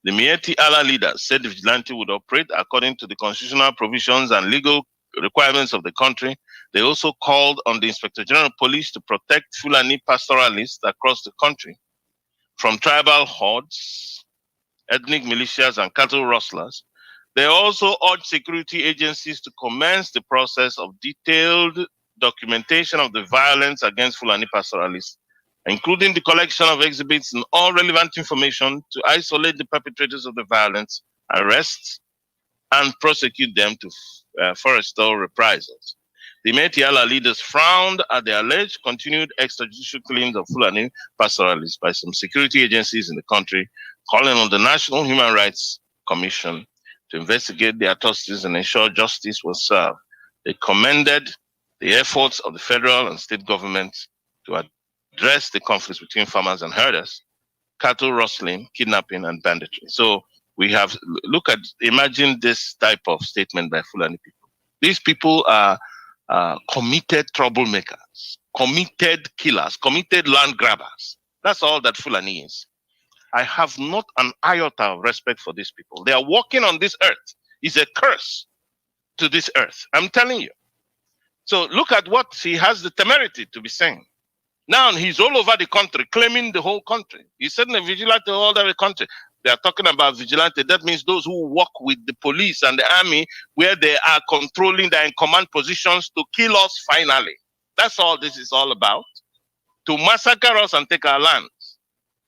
the Miyetti Allah leaders said the vigilante would operate according to the constitutional provisions and legal requirements of the country. They also called on the Inspector General of Police to protect Fulani pastoralists across the country from tribal hordes, ethnic militias, and cattle rustlers. They also urged security agencies to commence the process of detailed documentation of the violence against Fulani pastoralists, including the collection of exhibits and all relevant information to isolate the perpetrators of the violence, arrest, and prosecute them to forestal reprisals. The Miyetti Allah leaders frowned at the alleged continued extrajudicial killings of Fulani pastoralists by some security agencies in the country, calling on the National Human Rights Commission to investigate the atrocities and ensure justice was served. They commended the efforts of the federal and state governments to address the conflicts between farmers and herders, cattle rustling, kidnapping, and banditry. So we have, imagine this type of statement by Fulani people. These people are committed troublemakers, committed killers, committed land grabbers. That's all that Fulani is. I have not an iota of respect for these people. They are walking on this earth. It's a curse to this earth. I'm telling you. So look at what he has the temerity to be saying. Now he's all over the country, claiming the whole country. He's suddenly vigilante all over the country. They are talking about vigilante. That means those who work with the police and the army, where they are controlling, they're in command positions to kill us finally. That's all this is all about. To massacre us and take our lands,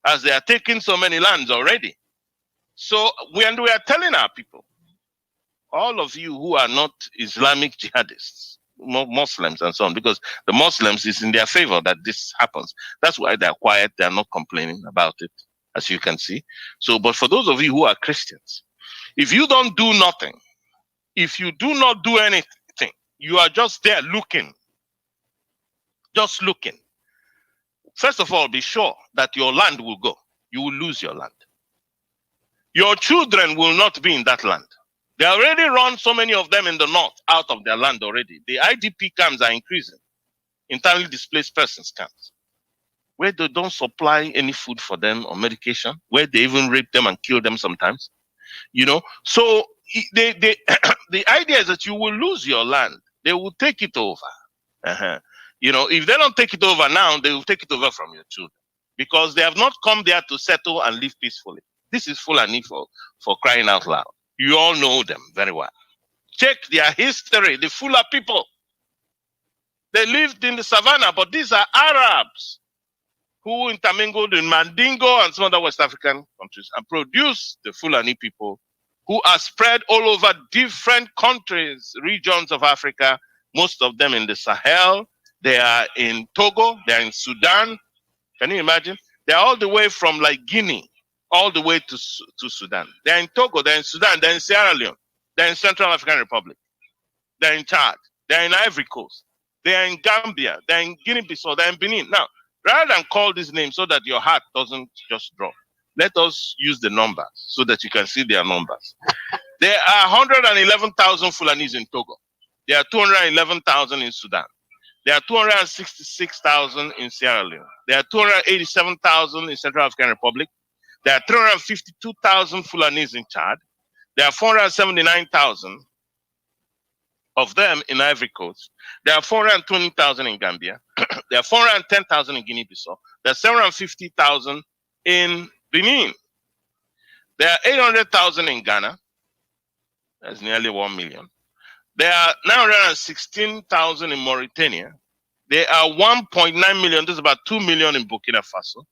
as they are taking so many lands already. So we are telling our people, all of you who are not Islamic jihadists, Muslims and so on, because the Muslims is in their favor that this happens. That's why they're quiet. They're not complaining about it, as you can see. So, but for those of you who are Christians, if you don't do nothing, if you do not do anything, you are just there looking, just looking. First of all, be sure that your land will go. You will lose your land. Your children will not be in that land. They already run so many of them in the north out of their land already. The IDP camps are increasing, internally displaced persons camps, where they don't supply any food for them or medication, where they even rape them and kill them sometimes. You know, so the idea is that you will lose your land. They will take it over. You know, if they don't take it over now, they will take it over from your children, because they have not come there to settle and live peacefully. This is Fulani for crying out loud. You all know them very well. Check their history. The Fula people, they lived in the savannah, but these are Arabs who intermingled in Mandingo and some other West African countries and produced the Fulani people, who are spread all over different countries, regions of Africa, most of them in the Sahel. They are in Togo, they are in Sudan. Can you imagine? They are all the way from like Guinea, all the way to Sudan. They are in Togo, they are in Sudan, they are in Sierra Leone, they are in Central African Republic, they are in Chad, they are in Ivory Coast, they are in Gambia, they are in Guinea-Bissau, they are in Benin. Now, rather than call these names so that your heart doesn't just drop, let us use the numbers so that you can see their numbers. There are 111,000 Fulanis in Togo. There are 211,000 in Sudan. There are 266,000 in Sierra Leone. There are 287,000 in Central African Republic. There are 352,000 Fulanis in Chad. There are 479,000 of them in Ivory Coast. There are 420,000 in Gambia. There are 410,000 in Guinea-Bissau. There are 750,000 in Benin. There are 800,000 in Ghana. That's nearly 1 million. There are 916,000 in Mauritania. There are 1.9 million, this is about 2 million in Burkina Faso.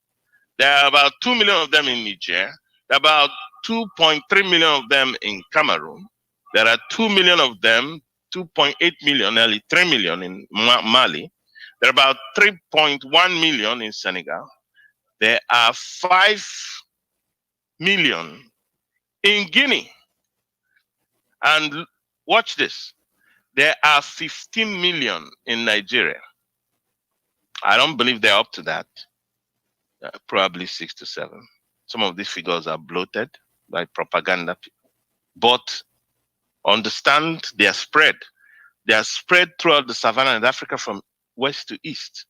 There are about 2 million of them in Niger. There are about 2.3 million of them in Cameroon. There are 2 million of them, 2.8 million, nearly 3 million in Mali. There are about 3.1 million in Senegal. There are 5 million in Guinea. And watch this. There are 15 million in Nigeria. I don't believe they're up to that. Probably 6 to 7. Some of these figures are bloated by propaganda people. But understand they are spread. They are spread throughout the savannah in Africa from west to east.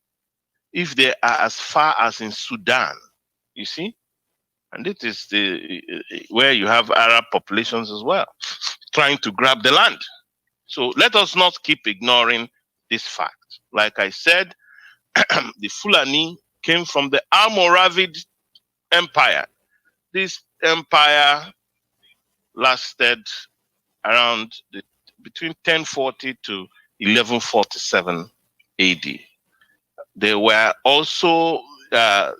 If they are as far as in Sudan, you see? And it is where you have Arab populations as well, trying to grab the land. So let us not keep ignoring this fact. Like I said, the Fulani came from the Almoravid Empire. This empire lasted around between 1040 to 1147 AD. They were also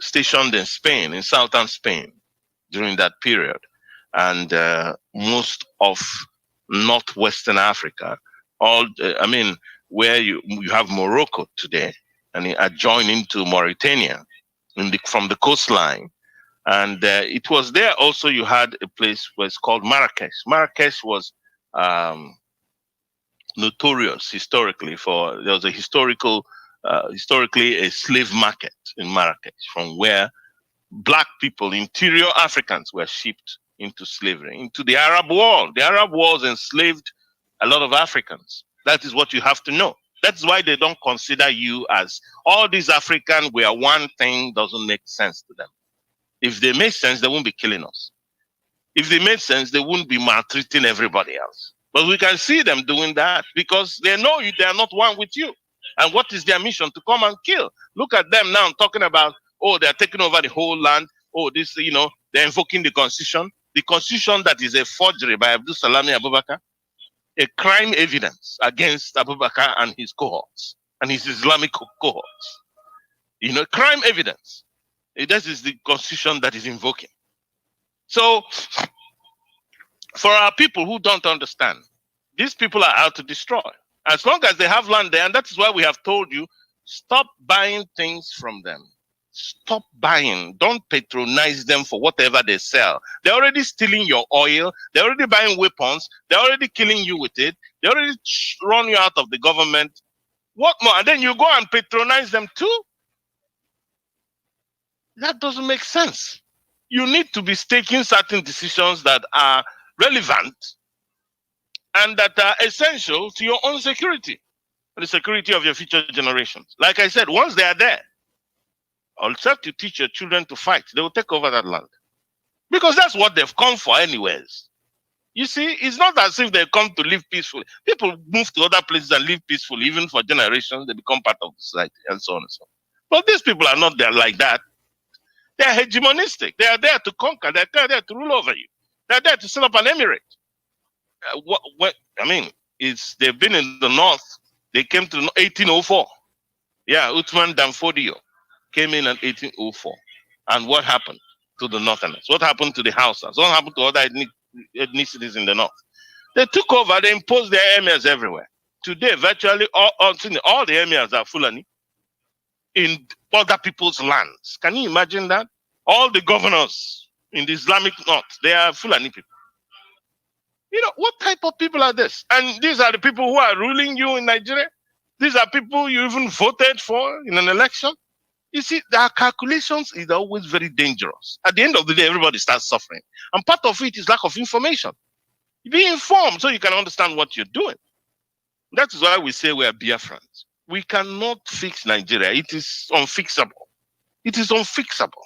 stationed in Spain, in southern Spain, during that period. And most of northwestern Africa, where you have Morocco today, and adjoining to Mauritania from the coastline. And it was there also you had a place where it's called Marrakesh. Marrakesh was notorious historically there was a historical historically a slave market in Marrakesh, from where black people, interior Africans, were shipped into slavery, into the Arab world. The Arab world enslaved a lot of Africans. That is what you have to know. That's why they don't consider you as all these Africans. We are one thing doesn't make sense to them. If they made sense, they won't be killing us. If they made sense, they wouldn't be maltreating everybody else. But we can see them doing that because they know they are not one with you. And what is their mission? To come and kill. Look at them now talking about, oh, they're taking over the whole land. Oh, this, they're invoking the constitution. The constitution that is a forgery by Abdul Salami Abubakar, a crime evidence against Abubakar and his cohorts and his Islamic cohorts. Crime evidence. That is the constitution that is invoking. So, for our people who don't understand, these people are out to destroy. As long as they have land there, and that is why we have told you, stop buying things from them. Stop buying. Don't patronize them for whatever they sell. They're already stealing your oil. They're already buying weapons. They're already killing you with it. They already run you out of the government. What more? And then you go and patronize them too? That doesn't make sense. You need to be taking certain decisions that are relevant and that are essential to your own security and the security of your future generations. Like I said, once they are there, also to teach your children to fight, they will take over that land. Because that's what they've come for anyways. You see, it's not as if they come to live peacefully. People move to other places and live peacefully, even for generations, they become part of the society and so on and so on. But these people are not there like that. They are hegemonistic. They are there to conquer. They are there to rule over you. They are there to set up an emirate. They've been in the north. They came to 1804. Yeah, Uthman Danfodio came in 1804. And what happened to the northerners? What happened to the Hausas? What happened to other ethnicities in the north? They took over. They imposed their emirs everywhere. Today, virtually all the emirs are Fulani in other people's lands. Can you imagine that? All the governors in the Islamic north, they are Fulani people. What type of people are this? And these are the people who are ruling you in Nigeria. These are people you even voted for in an election. You see, their calculations is always very dangerous. At the end of the day, everybody starts suffering. And part of it is lack of information. Be informed so you can understand what you're doing. That is why we say we are Biafrans. We cannot fix Nigeria. It is unfixable. It is unfixable.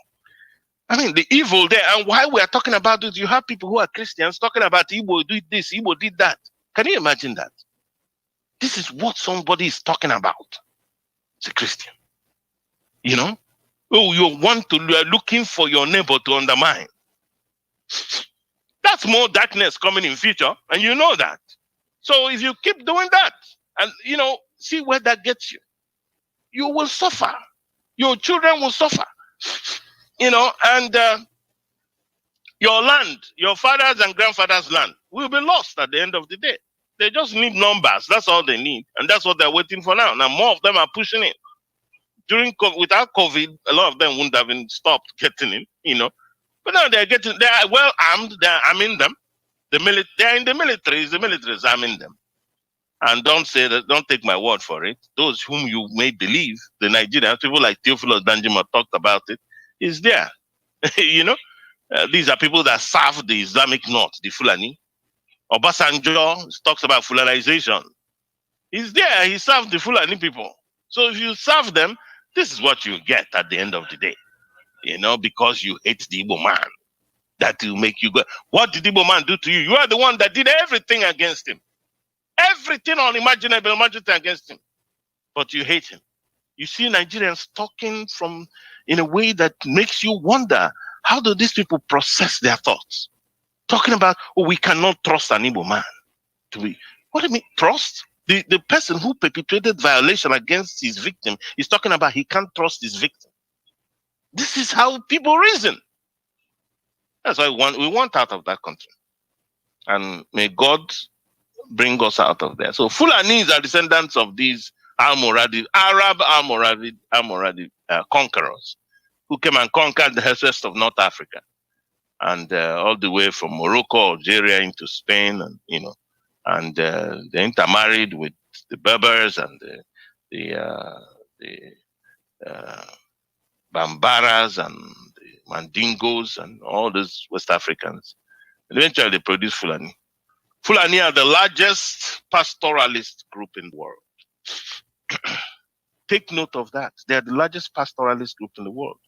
The evil there, and why we are talking about it, you have people who are Christians talking about Igbo did this, Igbo did that. Can you imagine that? This is what somebody is talking about. It's a Christian. Oh, you are looking for your neighbor to undermine. That's more darkness coming in future, and you know that. So if you keep doing that, and see where that gets you, you will suffer. Your children will suffer. And your land, your father's and grandfather's land will be lost at the end of the day. They just need numbers. That's all they need. And that's what they're waiting for now. Now, more of them are pushing in. Without COVID, a lot of them wouldn't have been stopped getting in, But now they are well armed. They're arming them. They're in the military. The military is arming them. And don't take my word for it. Those whom you may believe, the Nigerians, people like Theophilus Danjuma talked about it, is there. These are people that serve the Islamic North, the Fulani. Obasanjo talks about Fulanization. He's there. He served the Fulani people. So if you serve them, this is what you get at the end of the day. Because you hate the Igbo man. That will make you go. What did the Igbo man do to you? You are the one that did everything against him. Everything unimaginable against him. But you hate him. You see Nigerians talking in a way that makes you wonder, how do these people process their thoughts? Talking about, we cannot trust an Igbo man. What do you mean, trust? The person who perpetrated violation against his victim is talking about he can't trust his victim. This is how people reason. That's why we want out of that country. And may God bring us out of there. So Fulanis are descendants of these Arab Almoravid conquerors who came and conquered the rest of North Africa, and all the way from Morocco, Algeria into Spain, and they intermarried with the Berbers and the the Bambaras and the Mandingos and all those West Africans. And eventually they produce Fulani. Fulani are the largest pastoralist group in the world. Take note of that. They are the largest pastoralist group in the world.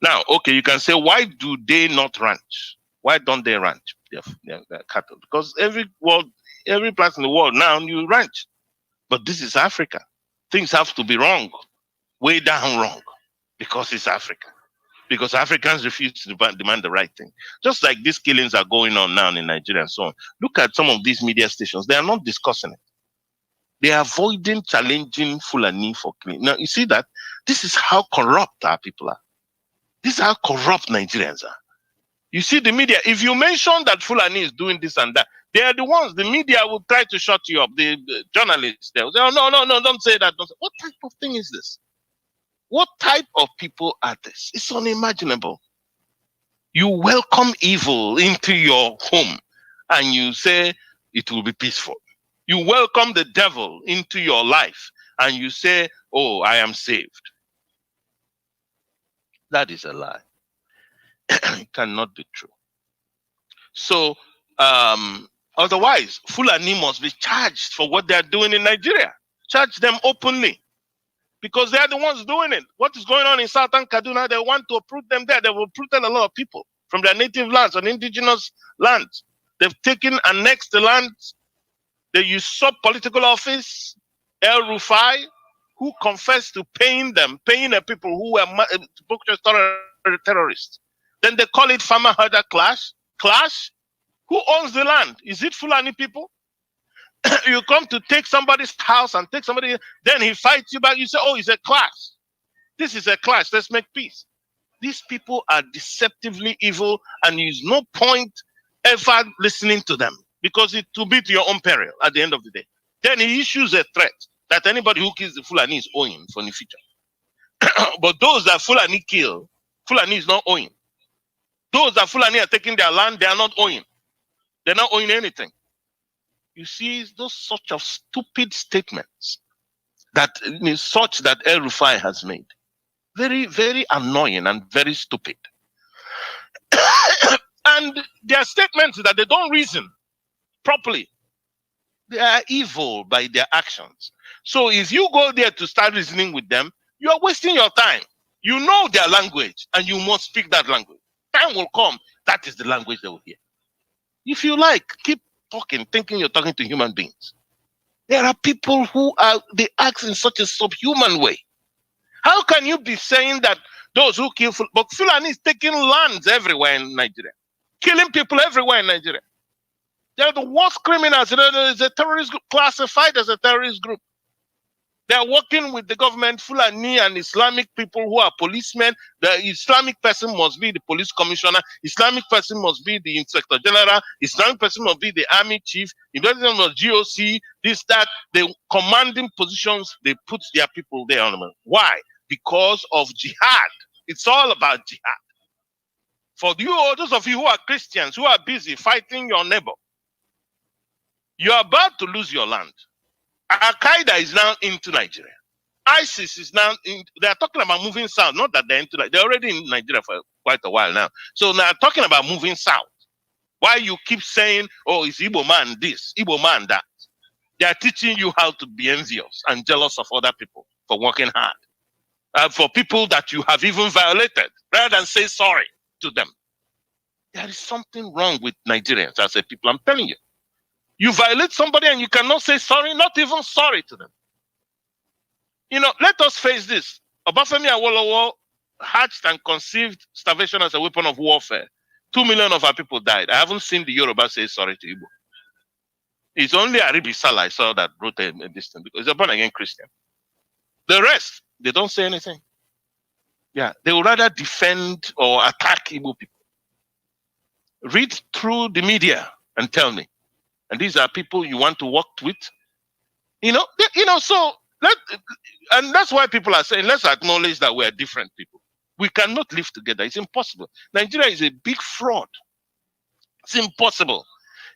Now, okay, you can say, why do they not ranch? Why don't they ranch their cattle? Because every place in the world now you ranch. But this is Africa. Things have to be wrong, way down wrong, because it's Africa. Because Africans refuse to demand the right thing. Just like these killings are going on now in Nigeria and so on. Look at some of these media stations. They are not discussing it. They are avoiding challenging Fulani for killing. Now, you see that? This is how corrupt our people are. This is how corrupt Nigerians are. You see the media, if you mention that Fulani is doing this and that, they are the ones, the media will try to shut you up. The journalists, they will say, oh, no, don't say that. Don't say. What type of thing is this? What type of people are this? It's unimaginable. You welcome evil into your home and you say it will be peaceful. You welcome the devil into your life and you say, oh, I am saved. That is a lie. It cannot be true. So, otherwise, Fulani must be charged for what they are doing in Nigeria. Charge them openly. Because they are the ones doing it. What is going on in Southern Kaduna, they want to uproot them there. They've uprooted a lot of people from their native lands and indigenous lands. They've annexed the lands. They usurp political office. El Rufai, who confessed to paying the people who were terrorists. Then they call it farmer-herder clash. Clash? Who owns the land? Is it Fulani people? You come to take somebody's house and take somebody, then he fights you back. You say, oh, it's a clash. This is a clash. Let's make peace. These people are deceptively evil, and there's no point ever listening to them because it will be to your own peril at the end of the day. Then he issues a threat that anybody who kills the Fulani is owing for the future. But those that Fulani kill, Fulani is not owing. Those that Fulani are taking their land, they are not owing. They're not owing anything. You see, those such of stupid statements that such that El Rufai has made. Very, very annoying and very stupid. And their statements that they don't reason properly. They are evil by their actions. So if you go there to start reasoning with them, you are wasting your time. You know their language and you must speak that language. Time will come, that is the language they will hear. If you like, keep talking, thinking you're talking to human beings. There are people who they act in such a subhuman way. How can you be saying that those who kill, but Fulani is taking lands everywhere in Nigeria, killing people everywhere in Nigeria. They're the worst criminals. It's a terrorist group, classified as a terrorist group. They're working with the government, Fulani and Islamic people who are policemen. The Islamic person must be the police commissioner. Islamic person must be the inspector general. Islamic person must be the army chief. Islamic must GOC, this, that. The commanding positions, they put their people there. Why? Because of jihad. It's all about jihad. For you, those of you who are Christians, who are busy fighting your neighbor, you're about to lose your land. Al-Qaeda is now into Nigeria. ISIS is now in, they're talking about moving south. Not that they're into, they're already in Nigeria for quite a while now. So now talking about moving south. Why you keep saying, oh, it's Igbo man this, Igbo man that. They are teaching you how to be envious and jealous of other people for working hard. For people that you have even violated, rather than say sorry to them. There is something wrong with Nigerians as a people, I'm telling you. You violate somebody and you cannot say sorry, not even sorry to them. You know, let us face this. Obafemi Awolowo hatched and conceived starvation as a weapon of warfare. 2 million of our people died. I haven't seen the Yoruba say sorry to Igbo. It's only Aribi Salah I saw that wrote a distance because he's a born-again Christian. The rest, they don't say anything. Yeah, they would rather defend or attack Igbo people. Read through the media and tell me. And these are people you want to work with, so and that's why people are saying, let's acknowledge that we are different people. We cannot live together. It's impossible. Nigeria is a big fraud. It's impossible.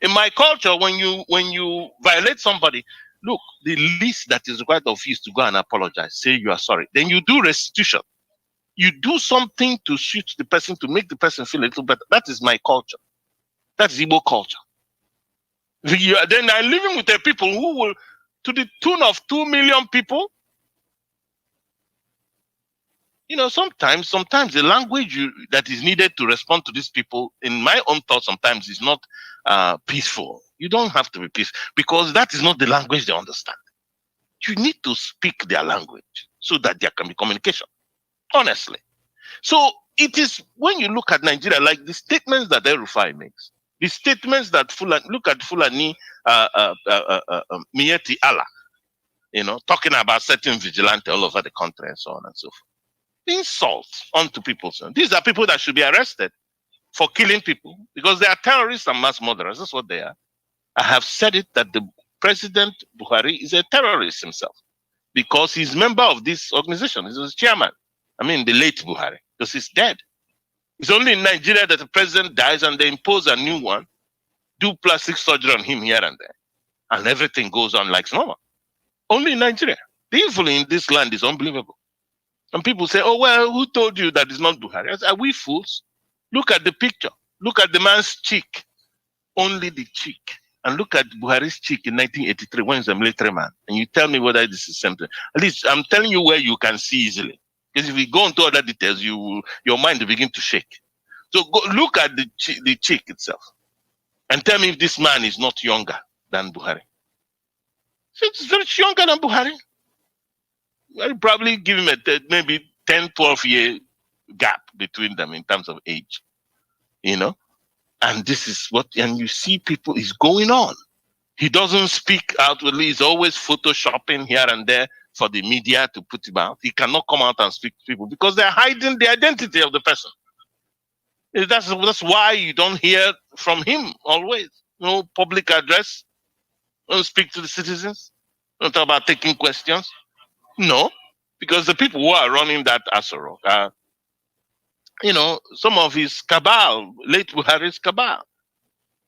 In my culture, when you violate somebody, look, the least that is required of you is to go and apologize, say you are sorry. Then you do restitution. You do something to suit the person, to make the person feel a little better. That is my culture. That's Igbo culture. Then I'm living with the people who will, to the tune of 2 million people. You know, sometimes the language that is needed to respond to these people, in my own thought, sometimes is not peaceful. You don't have to be peaceful because that is not the language they understand. You need to speak their language so that there can be communication, honestly. So it is, when you look at Nigeria, like the statements that El-Rufai makes, the statements that look at Fulani Mieti Allah, you know, talking about certain vigilante all over the country and so on and so forth. Insult onto people. These are people that should be arrested for killing people because they are terrorists and mass murderers. That's what they are. I have said it that the President Buhari is a terrorist himself because he's a member of this organization. He's his chairman. I mean, the late Buhari, because he's dead. It's only in Nigeria that the president dies and they impose a new one, do plastic surgery on him here and there, and everything goes on like normal. Only in Nigeria. The evil in this land is unbelievable. And people say, oh, well, who told you that it's not Buhari? I say, are we fools? Look at the picture. Look at the man's cheek. Only the cheek. And look at Buhari's cheek in 1983 when he's a military man. And you tell me whether this is something. At least I'm telling you where you can see easily. Because if we go into other details, your mind will begin to shake. So go look at the cheek itself. And tell me if this man is not younger than Buhari. So it's very younger than Buhari. I'll probably give him a maybe 10, 12-year gap between them in terms of age, you know? And this is what, and you see people is going on. He doesn't speak outwardly. He's always photoshopping here and there for the media to put him out. He cannot come out and speak to people because they're hiding the identity of the person. That's why you don't hear from him always. No public address. Don't speak to the citizens. Don't talk about taking questions. No, because the people who are running that Asoro are, you know, some of his cabal, late Buhari's cabal.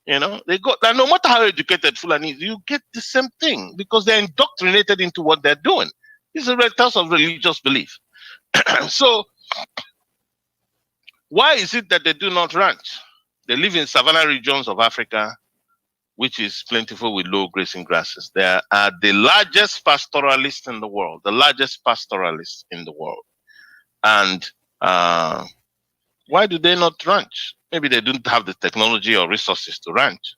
You know, they got that. No matter how educated Fulani is, you get the same thing because they're indoctrinated into what they're doing. It's a test of religious belief. So, why is it that they do not ranch? They live in savanna regions of Africa, which is plentiful with low grazing grasses. They are the largest pastoralists in the world, And why do they not ranch? Maybe they don't have the technology or resources to ranch.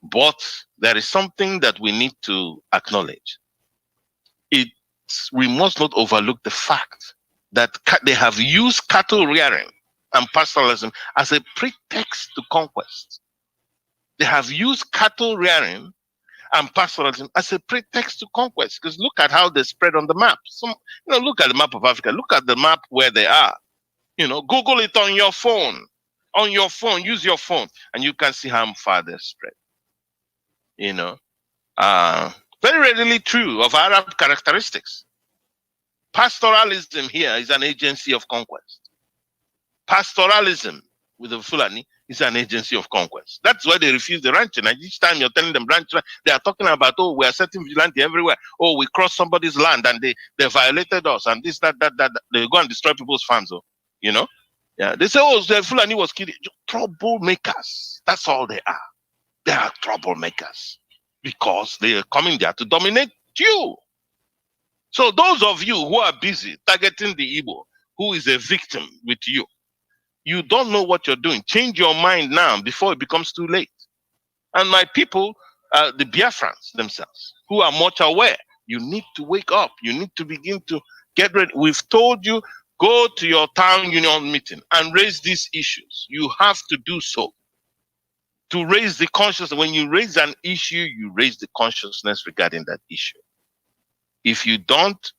But there is something that we need to acknowledge. We must not overlook the fact that they have used cattle rearing and pastoralism as a pretext to conquest. They have used cattle rearing and pastoralism as a pretext to conquest. Because look at how they spread on the map. Look at the map of Africa. Look at the map where they are. You know, Google it on your phone. On your phone, use your phone, and you can see how far they spread. You know, very readily true of Arab characteristics. Pastoralism here is an agency of conquest. Pastoralism with the Fulani is an agency of conquest. That's why they refuse the ranching. And each time you're telling them ranch, they are talking about, oh, we are setting vigilante everywhere. Oh, we crossed somebody's land and they violated us and this, that. They go and destroy people's farms. Oh, you know? Yeah. They say, oh, the Fulani was killing. Troublemakers. That's all they are. They are troublemakers because they are coming there to dominate you. So those of you who are busy targeting the Igbo, who is a victim with you, you don't know what you're doing. Change your mind now before it becomes too late. And my people, the Biafrans themselves, who are much aware, you need to wake up. You need to begin to get ready. We've told you, go to your town union meeting and raise these issues. You have to do so. To raise the consciousness. When you raise an issue, you raise the consciousness regarding that issue. If you don't,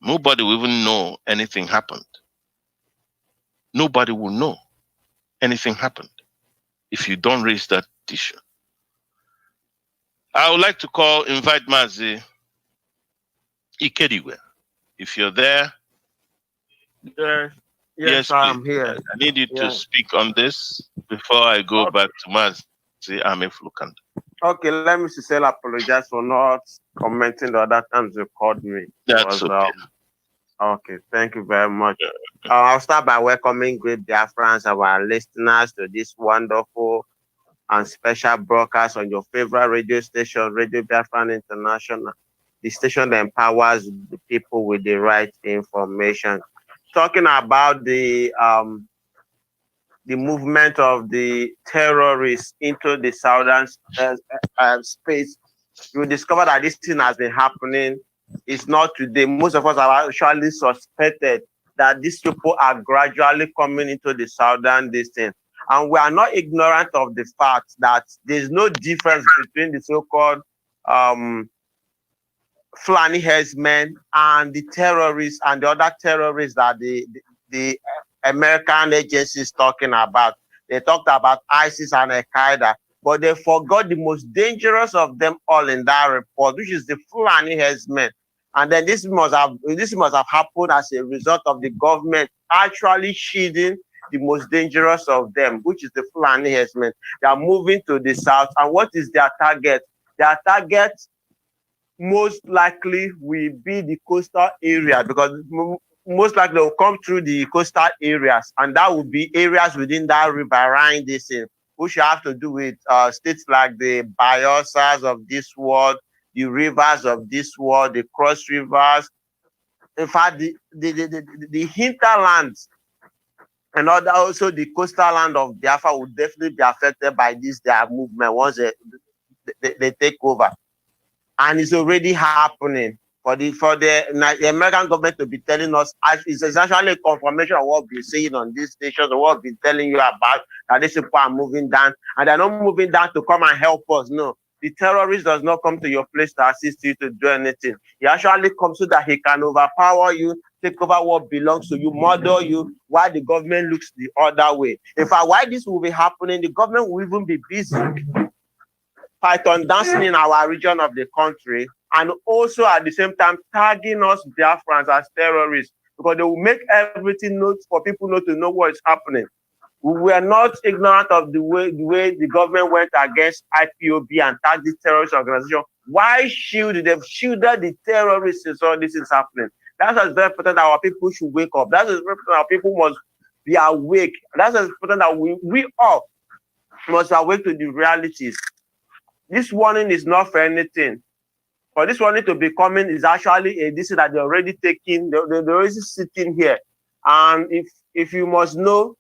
nobody will even know anything happened. Nobody will know anything happened if you don't raise that issue. I would like to invite Mazi Ikediwe. If you're there. Yes, I'm here. I need you to speak on this before I go back to Mazi Ameflukand. Okay, let me sincerely apologize for not commenting the other times you called me. That's okay. Okay, thank you very much. I'll start by welcoming great Biafrans, our listeners, to this wonderful and special broadcast on your favorite radio station, Radio Biafran International, the station that empowers the people with the right information. Talking about the movement of the terrorists into the southern space, you will discover that this thing has been happening. It's not today. Most of us have actually suspected that these people are gradually coming into the southern distance. And we are not ignorant of the fact that there's no difference between the so-called Fulani herdsmen and the terrorists and the other terrorists that the American agencies talking about. They talked about ISIS and Al-Qaeda, but they forgot the most dangerous of them all in that report, which is the Fulani herdsmen. And then this must have happened as a result of the government actually shielding the most dangerous of them, which is the Fulani herdsmen. They are moving to the south. And what is their target? Their target most likely will be the coastal area, because most likely they'll come through the coastal areas, and that would be areas within that riverine basin, which have to do with states like the Bayelsas of this world, the rivers of this world, the cross rivers. In fact, the hinterlands and also the coastal land of Biafra will definitely be affected by their movement once they take over. And it's already happening. For the American government to be telling us, it's essentially a confirmation of what we've been saying on these stations, or what we've been telling you about, that these people are moving down, and they're not moving down to come and help us. No, the terrorist does not come to your place to assist you to do anything. He actually comes so that he can overpower you, take over what belongs to you, murder you, while the government looks the other way. In fact, while this will be happening, the government will even be busy python dancing in our region of the country, and also at the same time tagging us Biafrans as terrorists, because they will make everything for people not to know what is happening. We were not ignorant of the way the government went against IPOB and tagged the terrorist organization. Why they've shielded the terrorists since all this is happening? That's why it's very important that our people should wake up. That's why it's very important that our people must be awake. That's why it's important that we all must awake to the realities. This warning is not for anything. For this warning to be coming is actually a decision that they're already taking. They're already sitting here. And if you must know,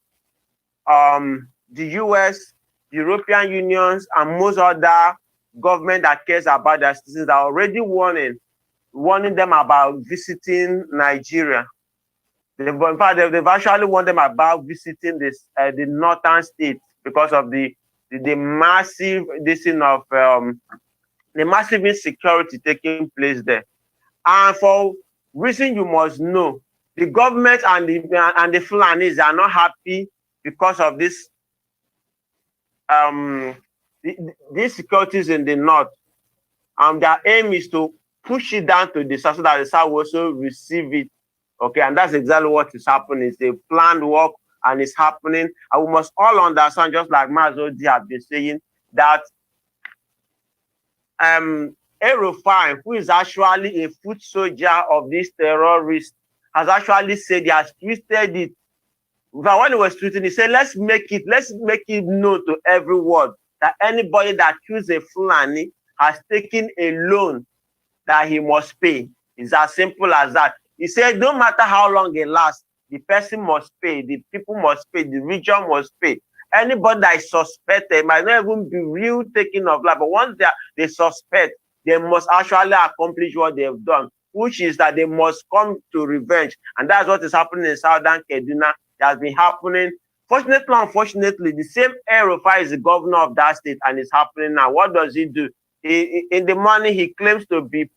the US, European unions, and most other government that cares about their citizens are already warning them about visiting Nigeria. In fact, they've actually warned them about visiting the northern states because of the massive the massive insecurity taking place there. And for reason you must know, the government and the Fulanis are not happy because of this these securities in the north. Their aim is to push it down to the south so that the south will also receive it. Okay, and that's exactly what is happening. It's a planned work, and it's happening. And we must all understand, just like Mazodi have been saying, that Erufai, who is actually a foot soldier of these terrorists, has actually said he has twisted it. But when he was tweeting, he said, let's make it known to everyone that anybody that kills a Fulani has taken a loan that he must pay. It's as simple as that. He said, no matter how long it lasts, the person must pay, the people must pay, the region must pay. Anybody that is suspected might not even be real taking of life, but once they suspect, they must actually accomplish what they have done, which is that they must come to revenge. And that's what is happening in southern Kaduna. It has been happening. Fortunately, unfortunately, the same Erufai is the governor of that state, and it's happening now. What does he do? In the morning, he claims to be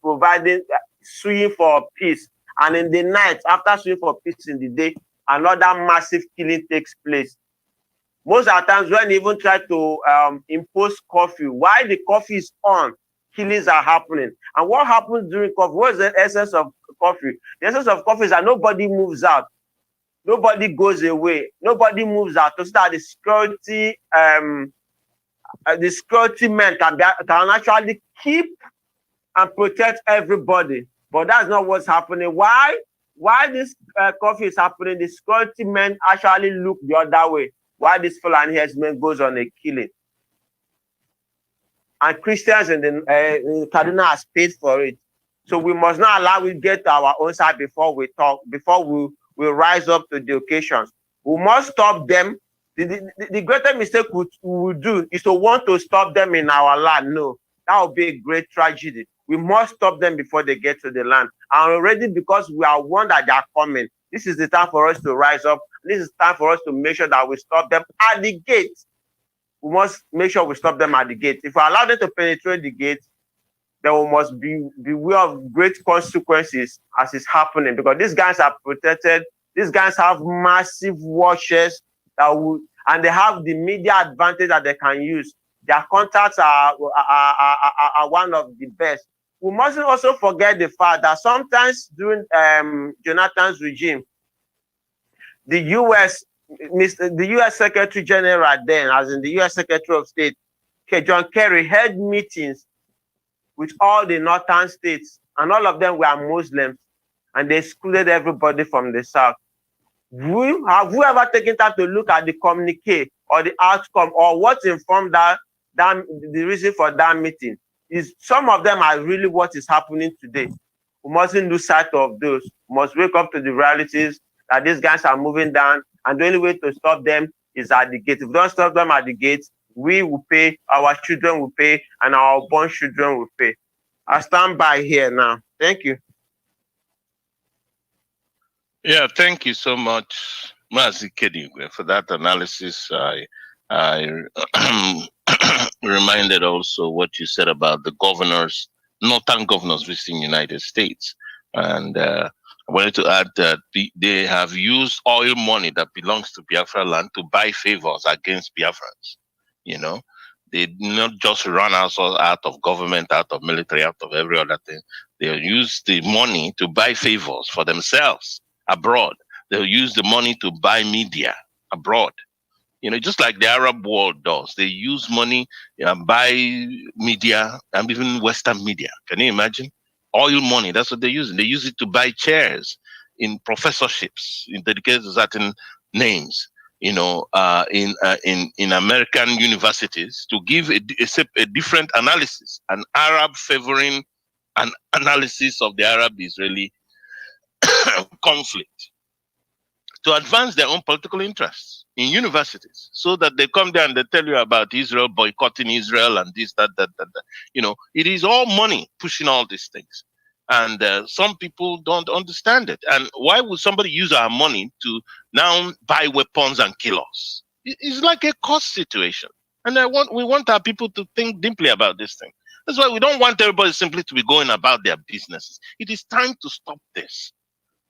suing for peace. And in the night, after suing for peace in the day, another massive killing takes place. Most of the times when they even try to impose curfew, while the curfew is on, killings are happening. And what happens during curfew? What is the essence of curfew? The essence of curfew is that nobody moves out. Nobody goes away. Nobody moves out. So that the security the security men can actually keep and protect everybody. But that's not what's happening. Why this curfew is happening? The security men actually look the other way. Why this Fulani herdsmen goes on a killing? And Christians in the Kaduna has paid for it. So we must not allow it get to our own side before we talk, before we rise up to the occasions. We must stop them. The greatest mistake we will do is to want to stop them in our land. No, that would be a great tragedy. We must stop them before they get to the land. And already, because we are warned that they are coming, this is the time for us to rise up. This is time for us to make sure that we stop them at the gate. We must make sure we stop them at the gate. If we allow them to penetrate the gate, then we must beware of great consequences as it's happening, because these guys are protected. These guys have massive watches and they have the media advantage that they can use. Their contacts are one of the best. We mustn't also forget the fact that sometimes during Jonathan's regime, the U.S. Secretary General then, as in the U.S. Secretary of State, John Kerry, held meetings with all the northern states, and all of them were Muslims, and they excluded everybody from the South. Have we ever taken time to look at the communique or the outcome or what informed the reason for that meeting? Is some of them are really what is happening today. We mustn't lose sight of those. We must wake up to the realities that these guys are moving down, and the only way to stop them is at the gate. If we don't stop them at the gate, we will pay, our children will pay, and our born children will pay. I stand by here now. Thank you. Yeah, thank you so much, Mazi Kedigwe, for that analysis. I reminded also what you said about the governors, northern governors visiting United States. And I wanted to add that they have used oil money that belongs to Biafra land to buy favors against Biafrans. You know, they not just run out of government, out of military, out of every other thing. They use the money to buy favors for themselves abroad. They'll use the money to buy media abroad. You know, just like the Arab world does. They use money, buy media, and even Western media. Can you imagine? Oil money, that's what they're using. They use it to buy chairs in professorships, in dedicated to certain names, you know, in American universities, to give a different analysis, an Arab favoring an analysis of the Arab-Israeli conflict, to advance their own political interests in universities, so that they come there and they tell you about Israel, boycotting Israel and this, that. You know, it is all money pushing all these things. And some people don't understand it. And why would somebody use our money to now buy weapons and kill us? It's like a cost situation. And we want our people to think deeply about this thing. That's why we don't want everybody simply to be going about their businesses. It is time to stop this.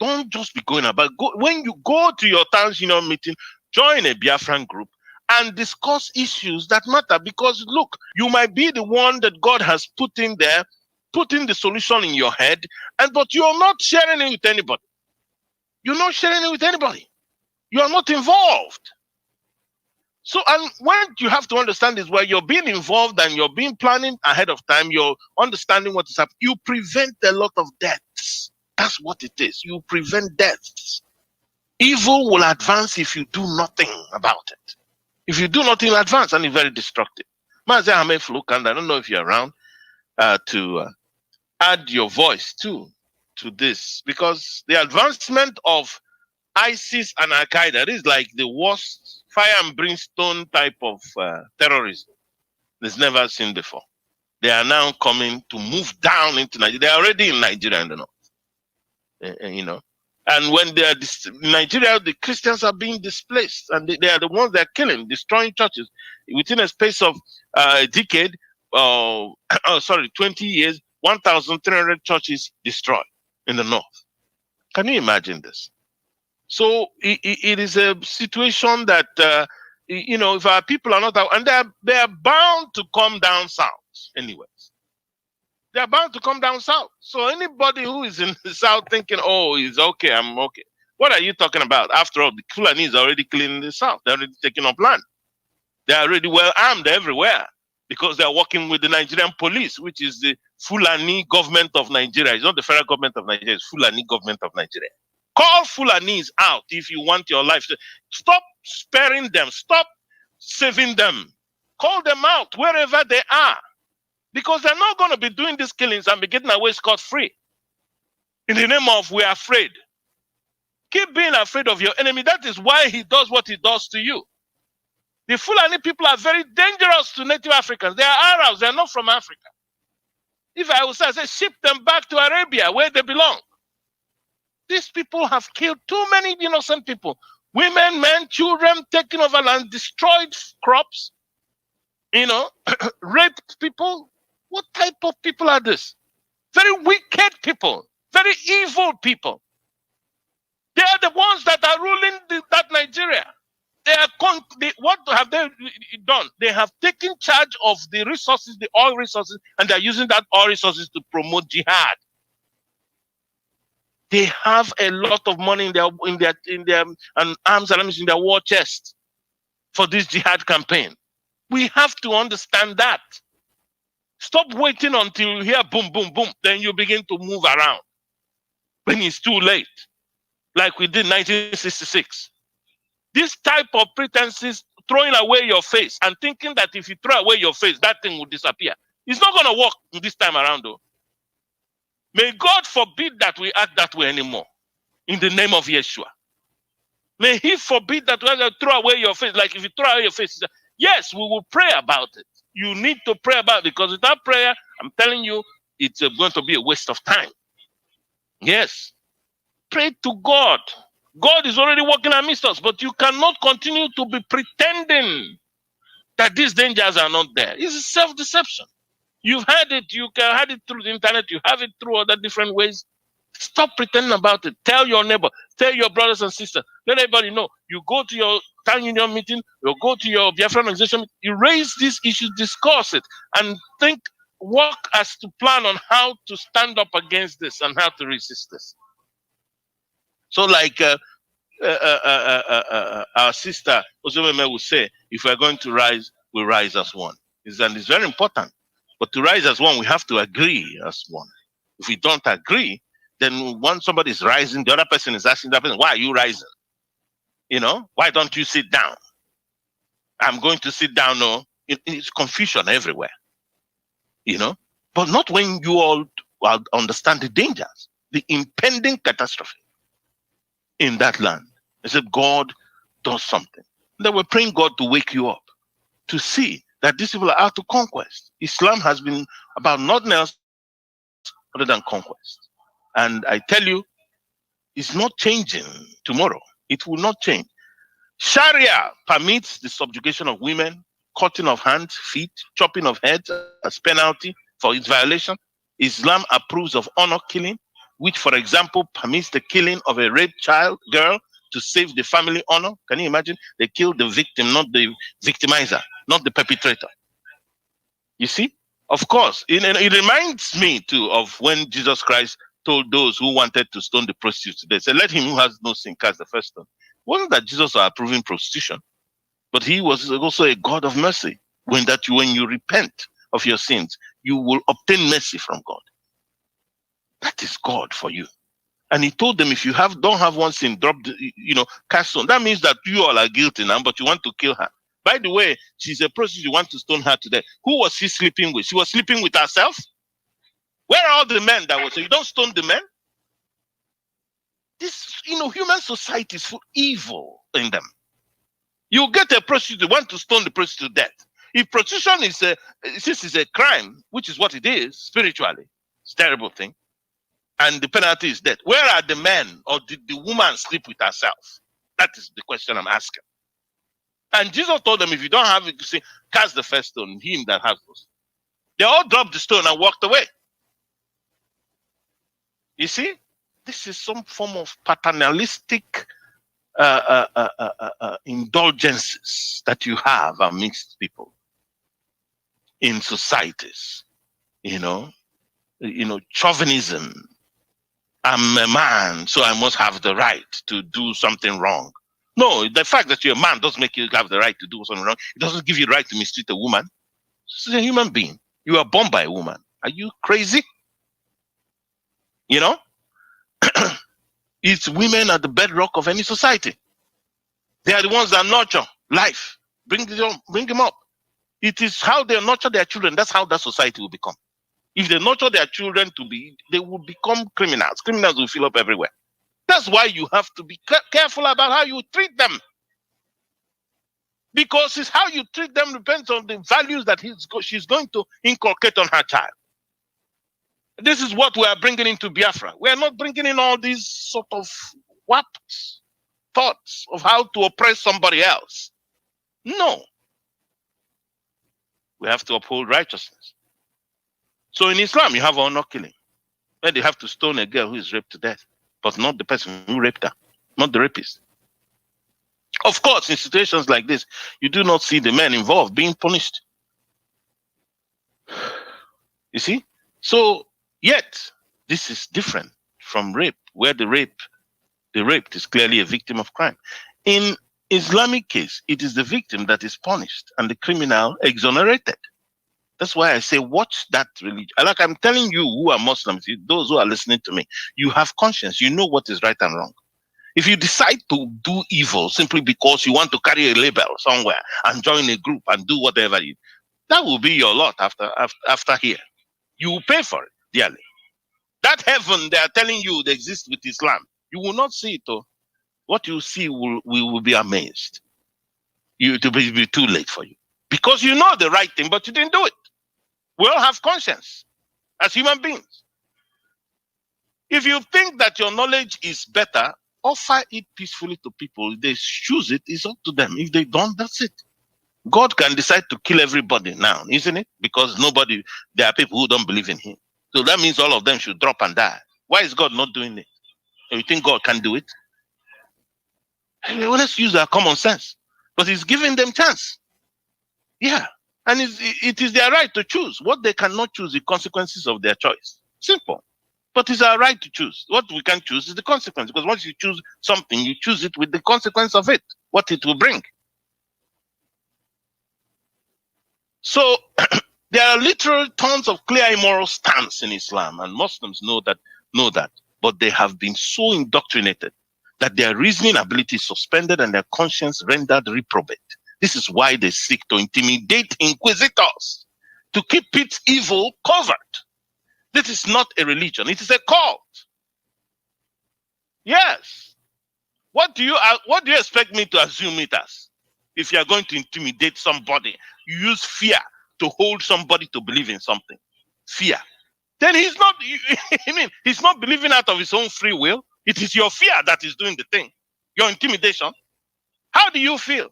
Don't just be going about. When you go to your town's union meeting, join a Biafran group and discuss issues that matter. Because look, you might be the one that God has put in there, putting the solution in your head, but you're not sharing it with anybody. You're not sharing it with anybody. You are not involved. So, and what you have to understand is where you're being involved and you're being planning ahead of time, you're understanding what is happening, you prevent a lot of deaths. That's what it is. You prevent deaths. Evil will advance if you do nothing about it. If you do nothing in advance, and it's very destructive. Mazi Ahmed Flukand, I don't know if you're around to add your voice to this, because the advancement of ISIS and Al-Qaeda is like the worst fire and brimstone type of terrorism that's never seen before. They are now coming to move down into Nigeria. They're already in Nigeria in the north. You know, and when they are in Nigeria, the Christians are being displaced, and they are the ones that are killing, destroying churches. Within a space of a decade, 20 years, 1,300 churches destroyed in the north. Can you imagine this? So it is a situation that you know, if our people are not, and they are bound to come down south anyways. They are bound to come down south. So anybody who is in the south thinking, oh, it's okay, I'm okay. What are you talking about? After all, the Fulani is already cleaning the south. They're already taking up land. They're already well armed everywhere. because they are working with the Nigerian police, which is the Fulani government of Nigeria. It's not the federal government of Nigeria, it's Fulani government of Nigeria. Call Fulanis out if you want your life. Stop sparing them. Stop saving them. Call them out wherever they are. Because they're not going to be doing these killings and be getting away scot-free. In the name of we're afraid. Keep being afraid of your enemy. That is why he does what he does to you. The Fulani people are very dangerous to native Africans. They are Arabs. They are not from Africa. If I would say, ship them back to Arabia where they belong. These people have killed too many innocent people. Women, men, children, taken over land, destroyed crops, raped people. What type of people are this? Very wicked people, very evil people. They are the ones that are ruling that Nigeria. What have they done? They have taken charge of the resources, the oil resources, and they're using that oil resources to promote jihad. They have a lot of money in their arms and in their war chest for this jihad campaign. We have to understand that. Stop waiting until you hear boom, boom, boom. Then you begin to move around when it's too late, like we did in 1966. This type of pretenses, throwing away your face and thinking that if you throw away your face, that thing will disappear. It's not going to work this time around, though. May God forbid that we act that way anymore. In the name of Yeshua. May He forbid that we throw away your face. Like if you throw away your face, yes, we will pray about it. You need to pray about it, because without prayer, I'm telling you, it's going to be a waste of time. Yes. Pray to God. God is already working amidst us, but you cannot continue to be pretending that these dangers are not there. It's self-deception. You've had it. You can have it through the internet. You have it through other different ways. Stop pretending about it. Tell your neighbor. Tell your brothers and sisters. Let everybody know. You go to your town union meeting. You go to your Biafran organization. You raise these issues, discuss it, and work as to plan on how to stand up against this and how to resist this. So like our sister Ozomeme will say, if we're going to rise, we rise as one. And it's very important. But to rise as one, we have to agree as one. If we don't agree, then when somebody is rising, the other person is asking that person, why are you rising? Why don't you sit down? I'm going to sit down. No, it's confusion everywhere. But not when you all understand the dangers, the impending catastrophe in that land. Except God does something. They were praying God to wake you up, to see that these people are out to conquest. Islam has been about nothing else other than conquest. And I tell you, it's not changing tomorrow. It will not change. Sharia permits the subjugation of women, cutting of hands, feet, chopping of heads as penalty for its violation. Islam approves of honor killing, which, for example, permits the killing of a raped girl to save the family honor. Can you imagine? They kill the victim, not the victimizer, not the perpetrator. You see? Of course, it reminds me too of when Jesus Christ told those who wanted to stone the prostitute to death, said, let him who has no sin cast the first stone. It wasn't that Jesus was approving prostitution, but he was also a God of mercy. When you repent of your sins, you will obtain mercy from God. That is God for you. And he told them, if you don't have one sin, cast stone. That means that you all are guilty now, but you want to kill her. By the way, she's a prostitute, you want to stone her to death. Who was she sleeping with? She was sleeping with herself? Where are all the men that were? So you don't stone the men? This, human society is full of evil in them. You get a prostitute, you want to stone the prostitute to death. If prostitution is a crime, which is what it is, spiritually, it's a terrible thing, and the penalty is death, where are the men? Or did the woman sleep with herself? That is the question I'm asking. And Jesus told them, if you don't have it, you say, cast the first stone, him that has those. They all dropped the stone and walked away. You see, this is some form of paternalistic indulgences that you have amidst people in societies. Chauvinism. I'm a man, so I must have the right to do something wrong. No, the fact that you're a man doesn't make you have the right to do something wrong. It doesn't give you the right to mistreat a woman. She's a human being. You are born by a woman. Are you crazy? You know? It's women at the bedrock of any society. They are the ones that nurture life. Bring them up. It is how they nurture their children. That's how that society will become. If they nurture their children they will become criminals. Criminals will fill up everywhere. That's why you have to be careful about how you treat them. Because it's how you treat them depends on the values that she's going to inculcate on her child. This is what we are bringing into Biafra. We are not bringing in all these sort of warped thoughts of how to oppress somebody else. No. We have to uphold righteousness. So in Islam, you have honor killing, where they have to stone a girl who is raped to death, but not the person who raped her, not the rapist. Of course, in situations like this, you do not see the men involved being punished. You see? So, yet, this is different from rape, where the raped is clearly a victim of crime. In Islamic case, it is the victim that is punished and the criminal exonerated. That's why I say, watch that religion. Like I'm telling you who are Muslims, those who are listening to me, you have conscience. You know what is right and wrong. If you decide to do evil simply because you want to carry a label somewhere and join a group and do whatever, that will be your lot after here. You will pay for it dearly. That heaven they are telling you they exist with Islam, you will not see it. Though. What you see will be amazed. It will be too late for you. Because you know the right thing, but you didn't do it. We all have conscience as human beings. If you think that your knowledge is better, offer it peacefully to people. If they choose it, it's up to them. If they don't, that's it. God can decide to kill everybody now, isn't it? Because there are people who don't believe in him. So that means all of them should drop and die. Why is God not doing it? You think God can do it? Well, let's use our common sense. But he's giving them chance. Yeah. And it is their right to choose. What they cannot choose is the consequences of their choice. Simple. But it's our right to choose. What we can choose is the consequence. Because once you choose something, you choose it with the consequence of it, what it will bring. So there are literal tons of clear immoral stance in Islam, and Muslims know that. But they have been so indoctrinated that their reasoning ability is suspended and their conscience rendered reprobate. This is why they seek to intimidate inquisitors, to keep its evil covered. This is not a religion, it is a cult. Yes. What do you expect me to assume it as? If you are going to intimidate somebody, you use fear to hold somebody to believe in something. Fear. Then he's not believing out of his own free will. It is your fear that is doing the thing. Your intimidation. How do you feel?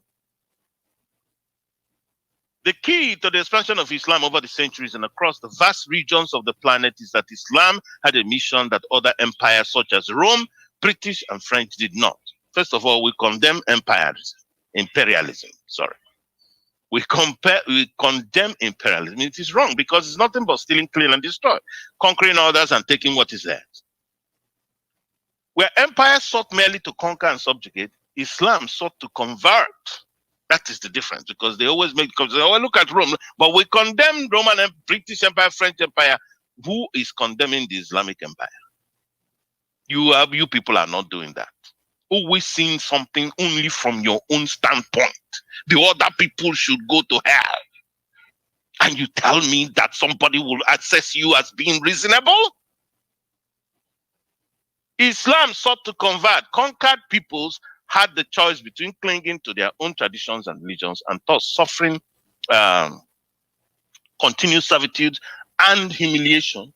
The key to the expansion of Islam over the centuries and across the vast regions of the planet is that Islam had a mission that other empires such as Rome, British, and French did not. First of all, we condemn imperialism. We condemn imperialism. It is wrong because it's nothing but stealing, killing, and destroy, conquering others and taking what is theirs. Where empires sought merely to conquer and subjugate, Islam sought to convert. That is the difference, because they always make look at Rome, but we condemn Roman and British Empire, French Empire. Who is condemning the Islamic Empire? You people are not doing that. Always seeing something only from your own standpoint. The other people should go to hell. And you tell me that somebody will assess you as being reasonable? Islam sought to convert. Conquered peoples had the choice between clinging to their own traditions and religions and thus suffering continued servitude and humiliation,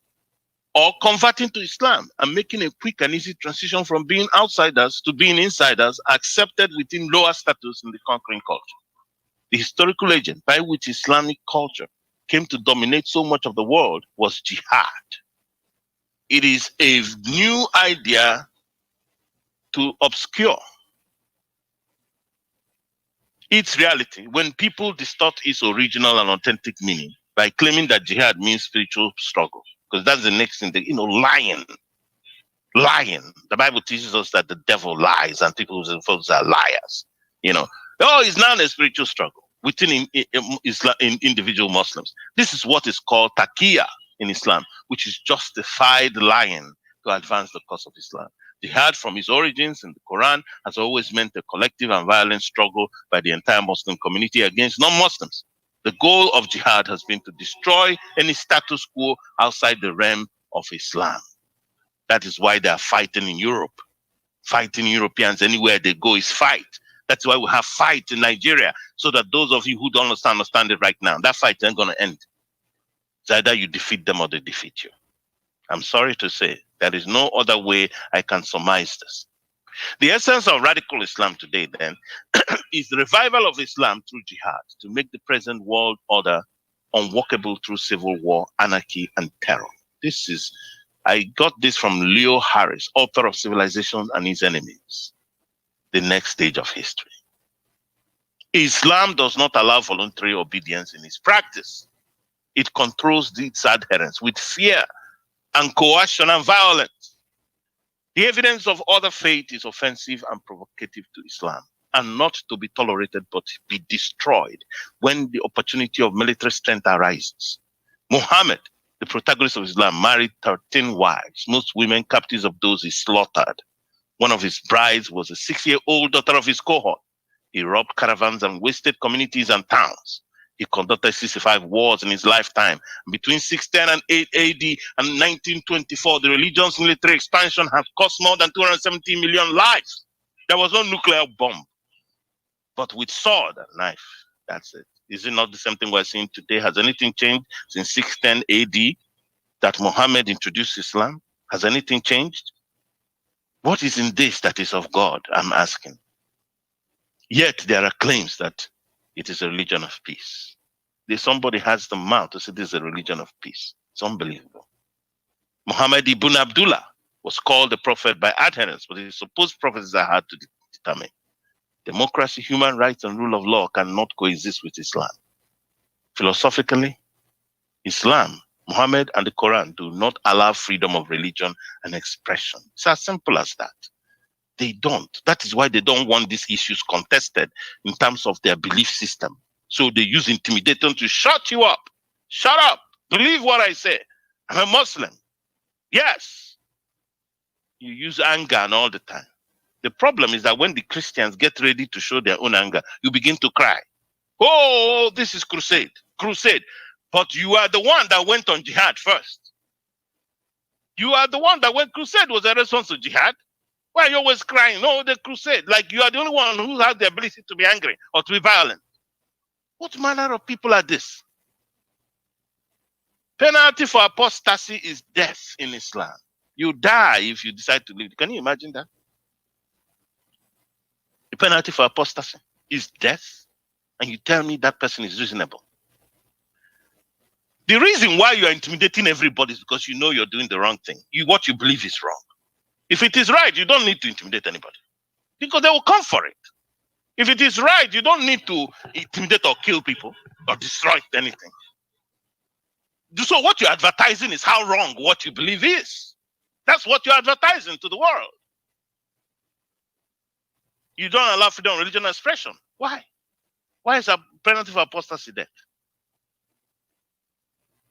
or converting to Islam and making a quick and easy transition from being outsiders to being insiders, accepted within lower status in the conquering culture. The historical agent by which Islamic culture came to dominate so much of the world was jihad. It is a new idea to obscure its reality when people distort its original and authentic meaning by claiming that jihad means spiritual struggle. Because that's the next thing, lying. The Bible teaches us that the devil lies and people are liars. Oh, it's not a spiritual struggle. within Islam, in individual Muslims. This is what is called taqiyya in Islam, which is justified lying to advance the cause of Islam. Jihad from its origins in the Quran has always meant a collective and violent struggle by the entire Muslim community against non-Muslims. The goal of jihad has been to destroy any status quo outside the realm of Islam. That is why they are fighting in Europe. Fighting Europeans anywhere they go is fight. That's why we have fight in Nigeria, so that those of you who don't understand it right now, that fight ain't going to end. It's either you defeat them or they defeat you. I'm sorry to say, there is no other way I can surmise this. The essence of radical Islam today, then, is the revival of Islam through jihad to make the present world order unworkable through civil war, anarchy, and terror. I got this from Leo Harris, author of Civilization and Its Enemies, The Next Stage of History. Islam does not allow voluntary obedience in its practice. It controls its adherents with fear and coercion and violence. The evidence of other faith is offensive and provocative to Islam, and not to be tolerated but be destroyed when the opportunity of military strength arises. Muhammad, the protagonist of Islam, married 13 wives, most women captives of those he slaughtered. One of his brides was a 6-year-old daughter of his cohort. He robbed caravans and wasted communities and towns. He conducted 65 wars in his lifetime. Between 610 and 8 AD and 1924, the religion's military expansion has cost more than 270 million lives. There was no nuclear bomb, but with sword and knife, that's it. Is it not the same thing we're seeing today? Has anything changed since 610 AD that Muhammad introduced Islam? Has anything changed? What is in this that is of God? I'm asking. Yet there are claims that it is a religion of peace. Somebody has the mouth to say this is a religion of peace. It's unbelievable. Muhammad ibn Abdullah was called the prophet by adherents, but his supposed prophecies are hard to determine. Democracy, human rights, and rule of law cannot coexist with Islam. Philosophically, Islam, Muhammad, and the Quran do not allow freedom of religion and expression. It's as simple as that. They don't. That is why they don't want these issues contested in terms of their belief system. So they use intimidation to shut you up. Shut up. Believe what I say. I'm a Muslim. Yes. You use anger and all the time. The problem is that when the Christians get ready to show their own anger, you begin to cry. Oh, this is crusade. Crusade. But you are the one that went on jihad first. You are the one that went crusade was a response to jihad. Why are you always crying? No, the crusade. Like you are the only one who has the ability to be angry or to be violent. What manner of people are this? Penalty for apostasy is death in Islam. You die if you decide to leave. Can you imagine that? The penalty for apostasy is death, and you tell me that person is reasonable. The reason why you are intimidating everybody is because you know you're doing the wrong thing. What you believe is wrong. If it is right, you don't need to intimidate anybody because they will come for it. If it is right, you don't need to intimidate or kill people or destroy anything. So what you're advertising is how wrong what you believe is. That's what you're advertising to the world. You don't allow freedom of religion and expression. Why? Why is a penalty for apostasy death?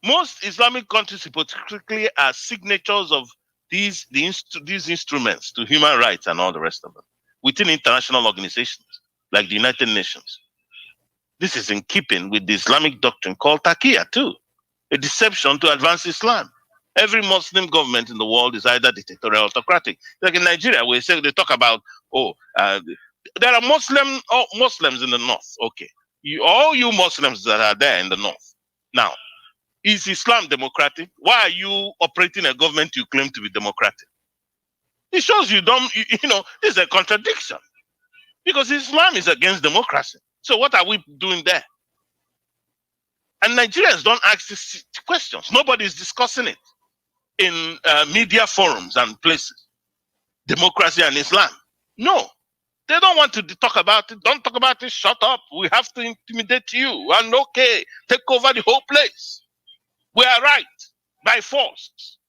Most Islamic countries hypocritically are signatures of these instruments to human rights and all the rest of them within international organizations like the United Nations. This is in keeping with the Islamic doctrine called taqiyya too, a deception to advance Islam. Every Muslim government in the world is either dictatorial or autocratic. Like in Nigeria, they talk about, there are Muslims in the north. Okay, all you Muslims that are there in the north. Now, is Islam democratic? Why are you operating a government you claim to be democratic? It shows you don't, this is a contradiction. Because Islam is against democracy. So what are we doing there? And Nigerians don't ask these questions. Nobody is discussing it in media forums and places. Democracy and Islam. No. They don't want to talk about it. Don't talk about it. Shut up. We have to intimidate you. And okay, take over the whole place. We are right by force.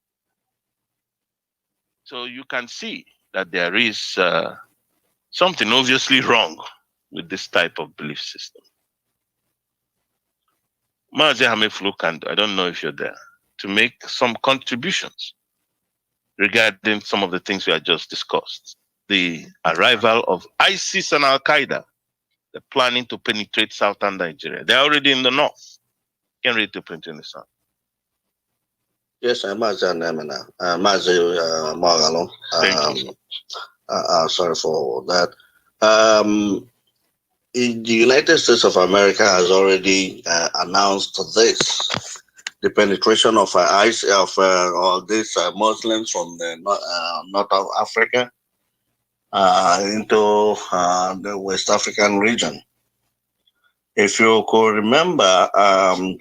So you can see that there is something obviously wrong with this type of belief system. Mazi Hameflukand, I don't know if you're there, to make some contributions regarding some of the things we have just discussed. The arrival of ISIS and Al-Qaeda. They're planning to penetrate southern Nigeria. They're already in the north. Can read to print in the south. Yes, Mazi Nemena. Mazi Mogalo. Thank you. Sorry for that. The United States of America has already announced this, the penetration of all these Muslims from the north of Africa into the West African region. If you could remember,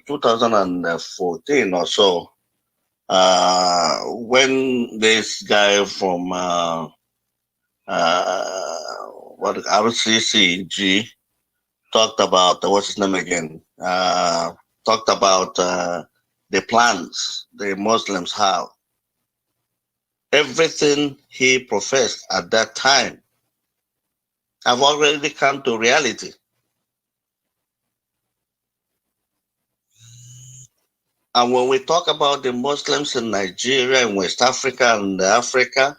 2014 or so, when this guy from RCCG talked about what's his name again? Talked about the plans the Muslims have. Everything he professed at that time have already come to reality. And when we talk about the Muslims in Nigeria and West Africa and Africa,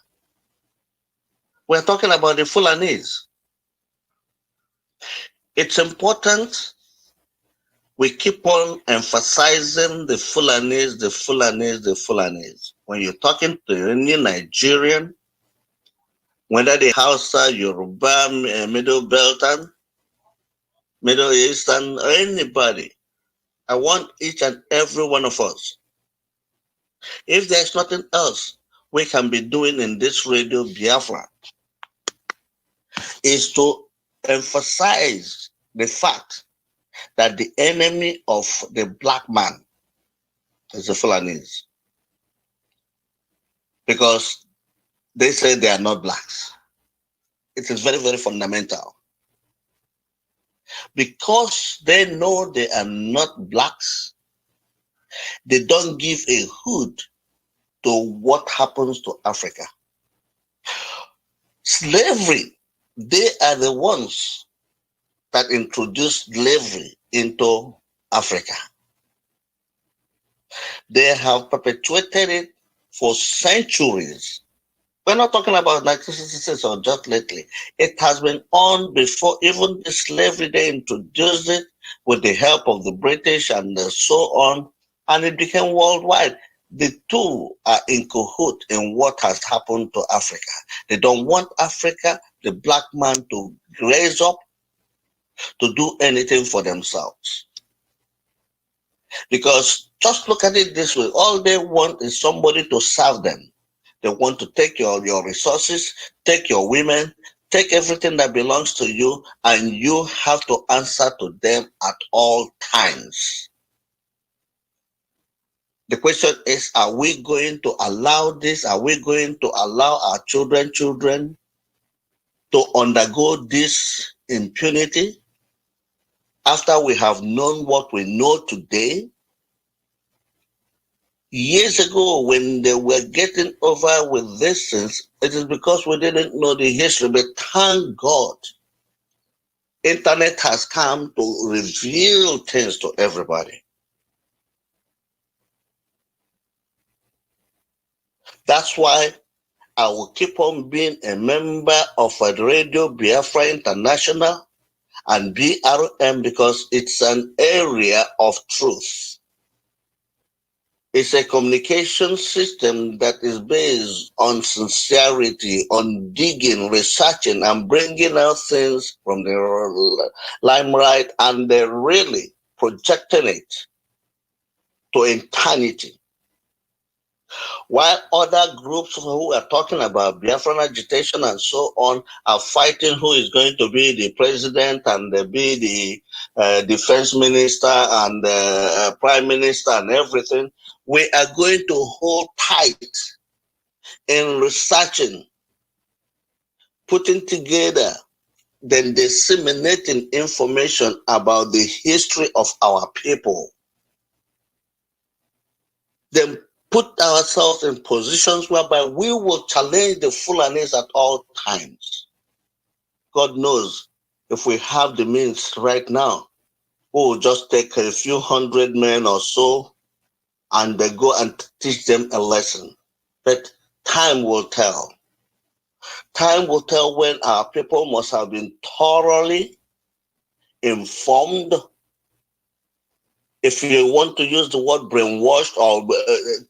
we're talking about the Fulanese. It's important we keep on emphasizing the Fulanese, the Fulanese, the Fulanese. When you're talking to any Nigerian, whether the Hausa, Yoruba, Middle Belton, Middle Eastern, or anybody, I want each and every one of us, if there's nothing else we can be doing in this Radio Biafra, is to emphasize the fact that the enemy of the black man is the Fulanese. Because they say they are not blacks. It is very, very fundamental. Because they know they are not blacks, they don't give a hoot to what happens to Africa. Slavery, they are the ones that introduced slavery into Africa. They have perpetuated it for centuries. We're not talking about 1966 or just lately. It has been on before even the slavery. They introduced it with the help of the British and so on, and it became worldwide. The two are in cahoot in what has happened to Africa. They don't want Africa, the black man, to raise up to do anything for themselves. Because just look at it this way, all they want is somebody to serve them. They want to take your resources, take your women, take everything that belongs to you, and you have to answer to them at all times. The question is, are we going to allow this? Are we going to allow our children to undergo this impunity after we have known what we know today? Years ago, when they were getting over with these things, it is because we didn't know the history. But thank God, internet has come to reveal things to everybody. That's why I will keep on being a member of Radio Biafra International and BRM, because it's an area of truth. It's a communication system that is based on sincerity, on digging, researching, and bringing out things from the limelight, and they're really projecting it to eternity. While other groups who are talking about Biafran agitation and so on are fighting who is going to be the president and be the defense minister and prime minister and everything, we are going to hold tight in researching, putting together, then disseminating information about the history of our people. Then put ourselves in positions whereby we will challenge the Fulanese at all times. God knows, if we have the means right now, who will just take a few hundred men or so and they go and teach them a lesson. But time will tell. Time will tell when our people must have been thoroughly informed. If you want to use the word brainwashed or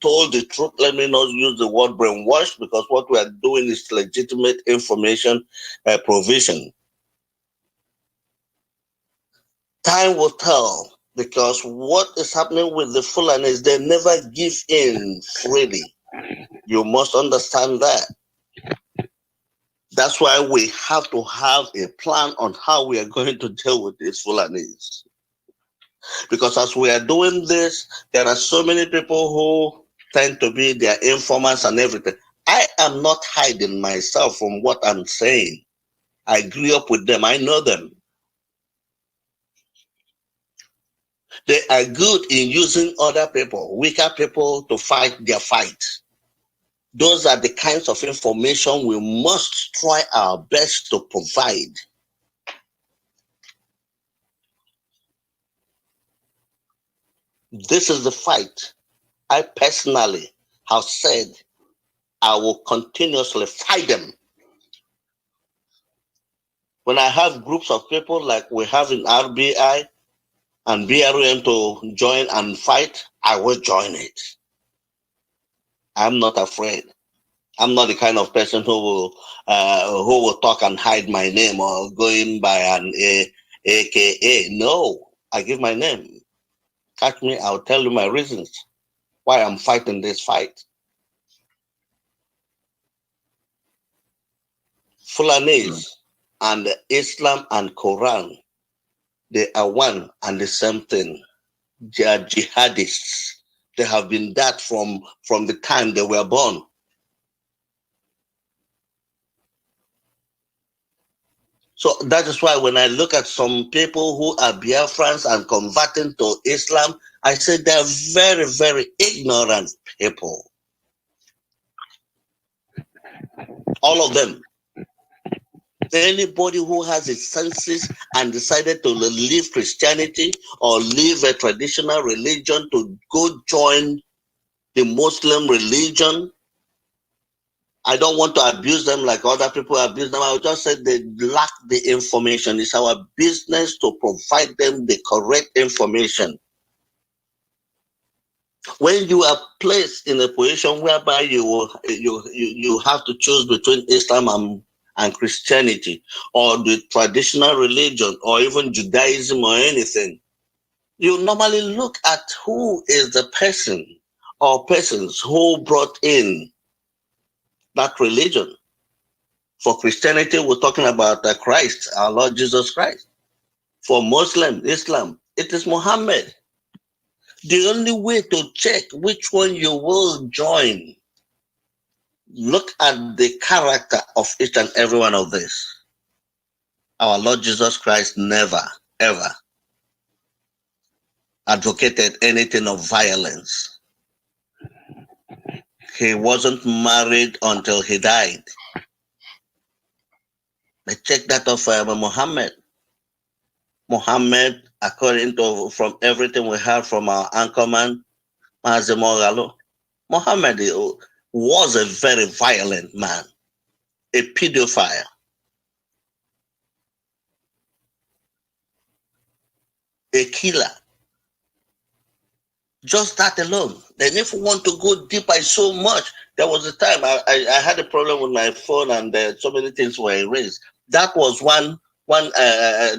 told the truth, let me not use the word brainwashed, because what we are doing is legitimate information provision. Time will tell, because what is happening with the Fulani is they never give in freely. You must understand that. That's why we have to have a plan on how we are going to deal with these Fulanis. Because as we are doing this, there are so many people who tend to be their informants and everything. I am not hiding myself from what I'm saying. I grew up with them. I know them. They are good in using other people, weaker people, to fight their fight. Those are the kinds of information we must try our best to provide. This is the fight I personally have said I will continuously fight them. When I have groups of people like we have in RBI and BRM to join and fight, I will join it. I'm not afraid. I'm not the kind of person who will talk and hide my name or going by an AKA. No, I give my name. Catch me, I'll tell you my reasons why I'm fighting this fight. Fulanese and Islam and Quran, they are one and the same thing. They are jihadists. They have been that from the time they were born. So that is why when I look at some people who are Biafrans and converting to Islam, I say they're very, very ignorant people. All of them. Anybody who has his senses and decided to leave Christianity or leave a traditional religion to go join the Muslim religion, I don't want to abuse them like other people abuse them. I would just say they lack the information. It's our business to provide them the correct information. When you are placed in a position whereby you have to choose between Islam and Christianity, or the traditional religion, or even Judaism or anything, you normally look at who is the person or persons who brought in that religion. For Christianity, we're talking about Christ, our Lord Jesus Christ. For Muslim, Islam, it is Muhammad. The only way to check which one you will join, look at the character of each and every one of these. Our Lord Jesus Christ never, ever advocated anything of violence. He wasn't married until he died. But check that of Muhammad. Muhammad, according to from everything we heard from our anchorman, Mazi Moghalu, Muhammad was a very violent man, a pedophile. A killer. Just that alone. Then if we want to go deeper so much, there was a time I had a problem with my phone and so many things were erased. That was one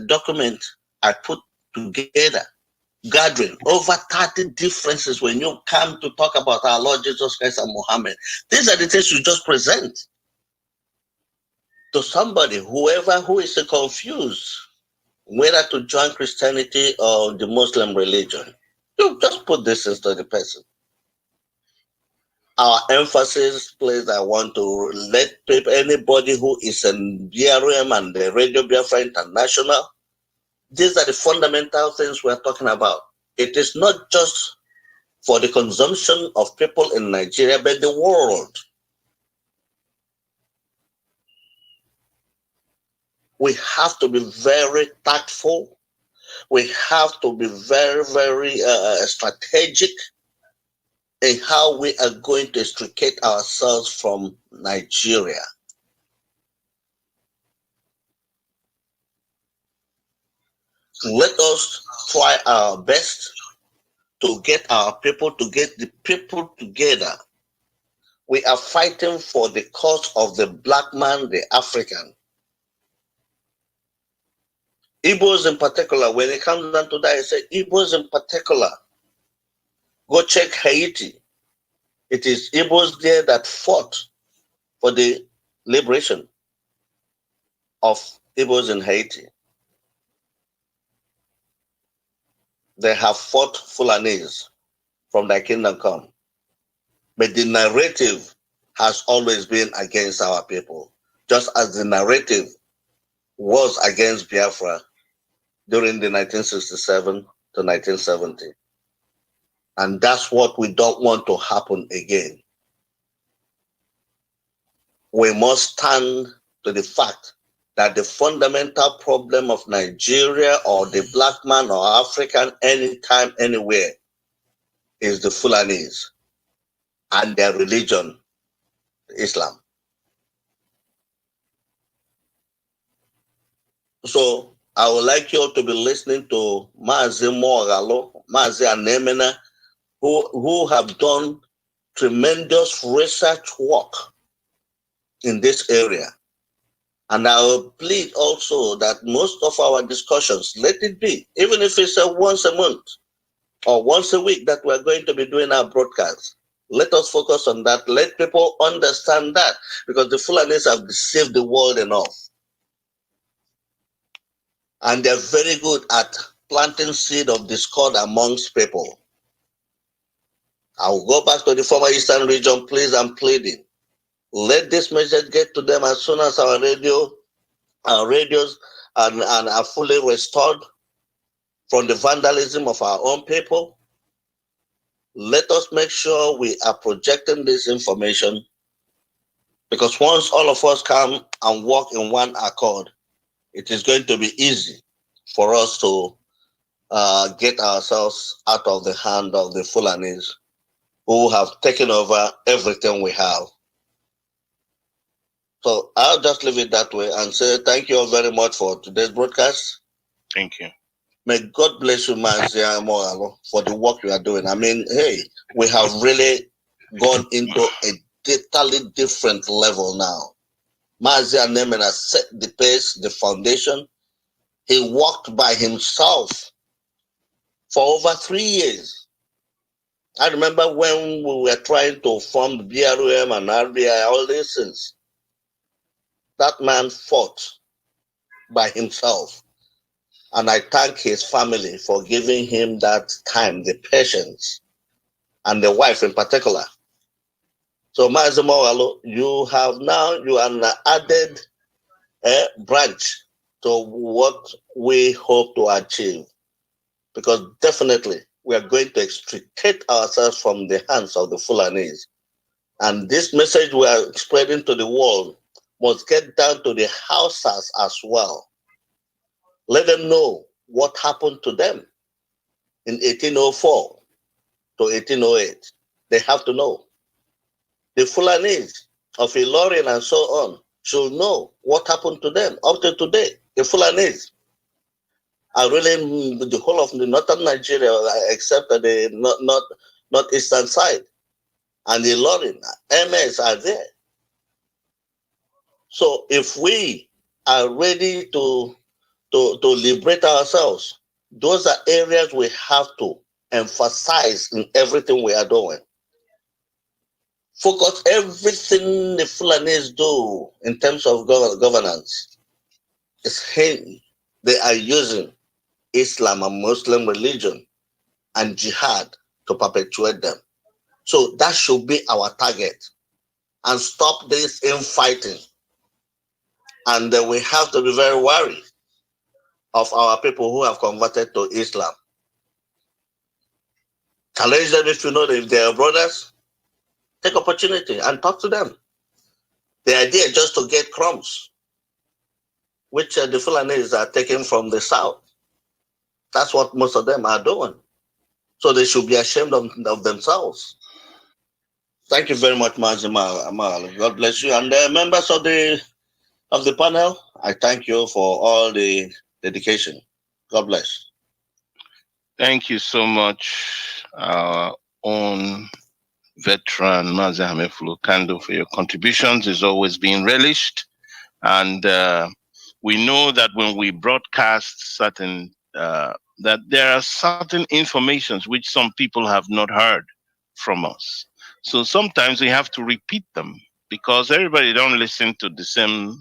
document I put together, gathering over 30 differences when you come to talk about our Lord Jesus Christ and Muhammad. These are the things you just present to somebody, whoever who is confused whether to join Christianity or the Muslim religion. You just put this into the person. Our emphasis, please, I want to let people, anybody who is in BRM and the Radio Biafra International, these are the fundamental things we're talking about. It is not just for the consumption of people in Nigeria, but the world. We have to be very tactful, We have to be very, very strategic in how we are going to extricate ourselves from Nigeria. Let us try our best to get our people, to get the people together. We are fighting for the cause of the black man, the African. Igbos in particular, when it comes down to that, I say Igbos in particular. Go check Haiti. It is Igbos there that fought for the liberation of Igbos in Haiti. They have fought Fulanese from their kingdom come. But the narrative has always been against our people, just as the narrative was against Biafra during the 1967 to 1970. And that's what we don't want to happen again. We must stand to the fact that the fundamental problem of Nigeria or the black man or African anytime, anywhere is the Fulanese and their religion, Islam. So I would like you all to be listening to Mazi Mogalo, Mazi Anemena, who have done tremendous research work in this area. And I will plead also that most of our discussions, let it be, even if it's once a month or once a week that we're going to be doing our broadcasts, let us focus on that. Let people understand that, because the Fulanis have deceived the world enough. And they're very good at planting seed of discord amongst people. I'll go back to the former Eastern region, please, I'm pleading. Let this message get to them as soon as our radios are fully restored from the vandalism of our own people. Let us make sure we are projecting this information, because once all of us come and work in one accord, it is going to be easy for us to get ourselves out of the hand of the Fulanis who have taken over everything we have. So I'll just leave it that way and say thank you all very much for today's broadcast. Thank you. May God bless you, Mazia Moralo, for the work you are doing. I mean, hey, we have really gone into a totally different level now. Mazia Nemen has set the pace, the foundation. He worked by himself for over 3 years. I remember when we were trying to form the BRUM and RBI, all these things. That man fought by himself. And I thank his family for giving him that time, the patience, and the wife in particular. So, Mazimo, you are an added branch to what we hope to achieve. Because definitely we are going to extricate ourselves from the hands of the Fulanese. And this message we are spreading to the world must get down to the houses as well. Let them know what happened to them in 1804 to 1808. They have to know. The Fulanese of Ilorin and so on should know what happened to them up to today. The Fulanese are really the whole of the northern Nigeria, except the northeastern side. And the Ilorin, MS are there. So if we are ready to liberate ourselves, those are areas we have to emphasize in everything we are doing. Focus everything the Fulanis do in terms of governance. They are using Islam and Muslim religion and jihad to perpetuate them. So that should be our target. And stop this infighting. And we have to be very wary of our people who have converted to Islam. Challenge them if you know that if they are brothers, take opportunity and talk to them. The idea is just to get crumbs, which the Fulanese are taking from the south. That's what most of them are doing. So they should be ashamed of themselves. Thank you very much, Mazimal. God bless you. And members of the panel, I thank you for all the dedication. God bless. Thank you so much, our own veteran Mazi Hamefulu Kando, for your contributions. It's always been relished. And we know that when we broadcast certain, that there are certain informations which some people have not heard from us. So sometimes we have to repeat them because everybody don't listen to the same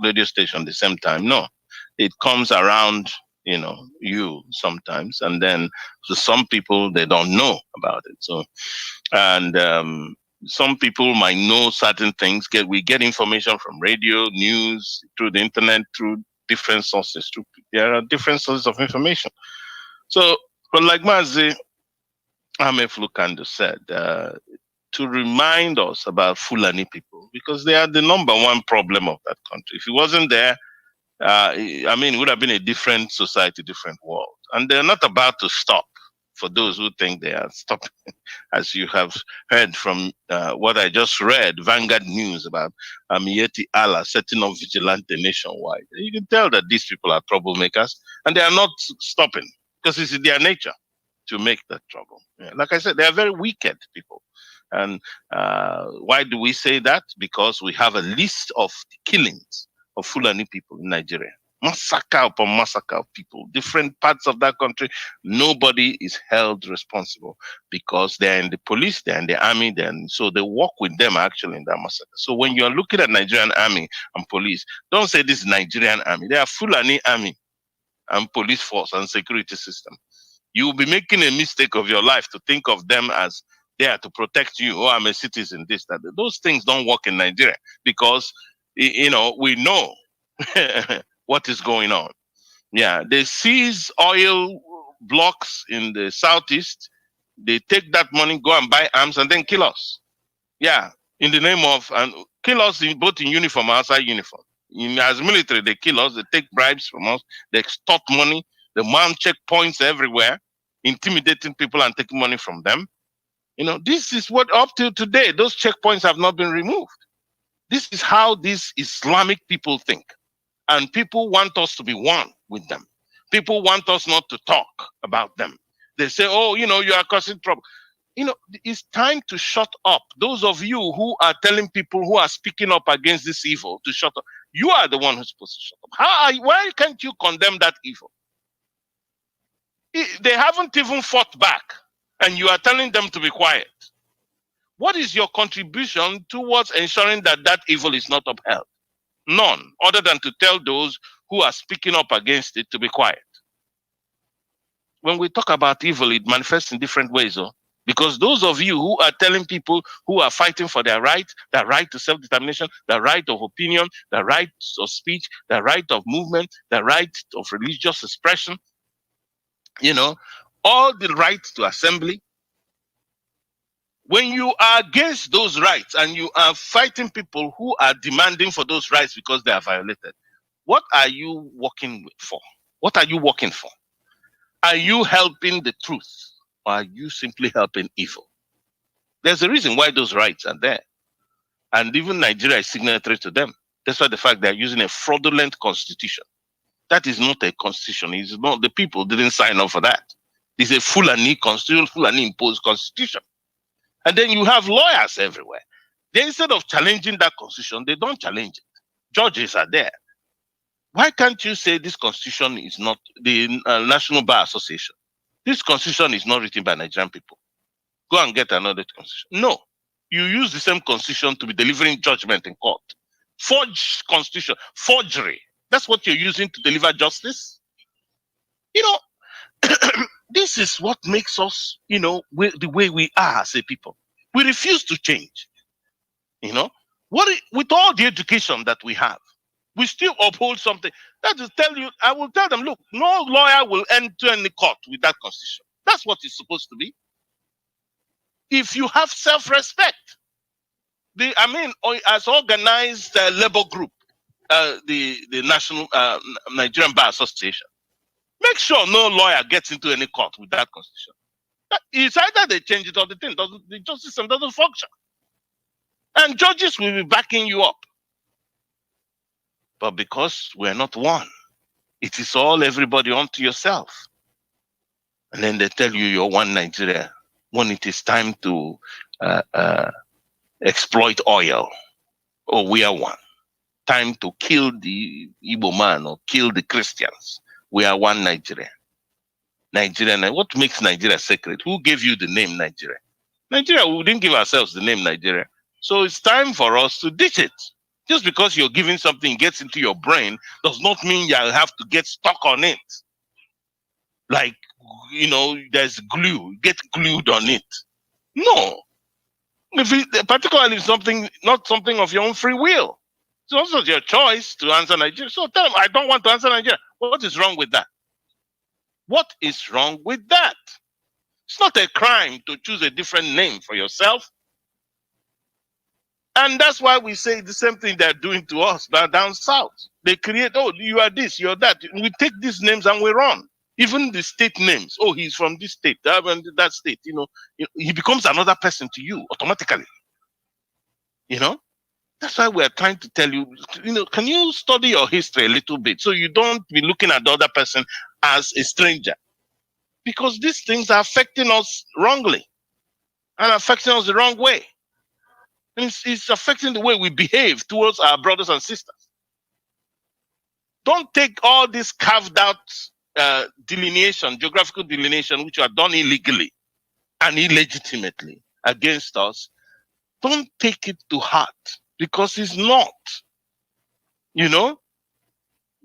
radio station at the same time. No, it comes around, you sometimes, and then to some people they don't know about it. So, and some people might know certain things. We get information from radio, news, through the internet, through different sources. There are different sources of information. So, but like Mazi Hamefulu Kando said, to remind us about Fulani people, because they are the number one problem of that country. If it wasn't there, it would have been a different society, different world. And they're not about to stop, for those who think they are stopping. As you have heard from what I just read, Vanguard News about Miyetti Allah setting up vigilante nationwide. You can tell that these people are troublemakers, and they are not stopping, because it's in their nature to make that trouble. Yeah. Like I said, they are very wicked people. And why do we say that? Because we have a list of killings of Fulani people in Nigeria. Massacre upon massacre of people, different parts of that country. Nobody is held responsible because they're in the police, they're in the army, so they work with them actually in that massacre. So when you're looking at Nigerian army and police, don't say this is Nigerian army. They are Fulani army and police force and security system. You will be making a mistake of your life to think of them as there to protect you. Oh, I'm a citizen, this, that. Those things don't work in Nigeria because, we know what is going on. Yeah, they seize oil blocks in the southeast. They take that money, go and buy arms, and then kill us. Yeah, in the name of, and kill us both in uniform and outside uniform. As military, they kill us, they take bribes from us, they extort money, they mount checkpoints everywhere, intimidating people and taking money from them. This is what up till today, those checkpoints have not been removed. This is how these Islamic people think. And people want us to be one with them. People want us not to talk about them. They say, oh, you are causing trouble. It's time to shut up. Those of you who are telling people who are speaking up against this evil to shut up, you are the one who's supposed to shut up. Why can't you condemn that evil? They haven't even fought back, and you are telling them to be quiet. What is your contribution towards ensuring that that evil is not upheld? None, other than to tell those who are speaking up against it to be quiet. When we talk about evil, it manifests in different ways, because those of you who are telling people who are fighting for their right to self-determination, the right of opinion, the right of speech, the right of movement, the right of religious expression, all the right to assembly. When you are against those rights and you are fighting people who are demanding for those rights because they are violated, what are you working for? What are you working for? Are you helping the truth, or are you simply helping evil? There's a reason why those rights are there. And even Nigeria is signatory to them. That's why the fact they're using a fraudulent constitution. That is not a constitution. It's not, the people didn't sign up for that. It's a Fulani constitution, Fulani imposed constitution. And then you have lawyers everywhere. Instead of challenging that constitution, they don't challenge it. Judges are there. Why can't you say this constitution is not the National Bar Association? This constitution is not written by Nigerian people. Go and get another constitution. No. You use the same constitution to be delivering judgment in court. Forged constitution, forgery. That's what you're using to deliver justice. This is what makes us, the way we are as a people. We refuse to change. With all the education that we have, we still uphold something. That is I will tell them, look, no lawyer will enter any court with that constitution. That's what it's supposed to be. If you have self-respect, as organized labor group, the National Nigerian Bar Association, Make sure no lawyer gets into any court with that constitution. It's either they change it or the justice system doesn't function. And judges will be backing you up. But because we're not one, it is all everybody onto yourself. And then they tell you you're one Nigeria when it is time to exploit oil. Oh, we are one. Time to kill the Igbo man or kill the Christians. We are one Nigeria. Nigeria. What makes Nigeria sacred? Who gave you the name Nigeria? Nigeria, we didn't give ourselves the name Nigeria. So it's time for us to ditch it. Just because you're giving something gets into your brain does not mean you have to get stuck on it. Like, there's glue, get glued on it. No. Particularly not something of your own free will. It's also your choice to answer Nigeria. So tell them, I don't want to answer Nigeria. What is wrong with that? What is wrong with that? It's not a crime to choose a different name for yourself. And that's why we say the same thing they're doing to us down south. They create, oh, you are this, you're that. We take these names and we run. Even the state names. Oh, he's from this state, that state. He becomes another person to you automatically. That's why we're trying to tell you, can you study your history a little bit so you don't be looking at the other person as a stranger? Because these things are affecting us wrongly and affecting us the wrong way. And it's affecting the way we behave towards our brothers and sisters. Don't take all this carved out geographical delineation, which are done illegally and illegitimately against us. Don't take it to heart, because it's not.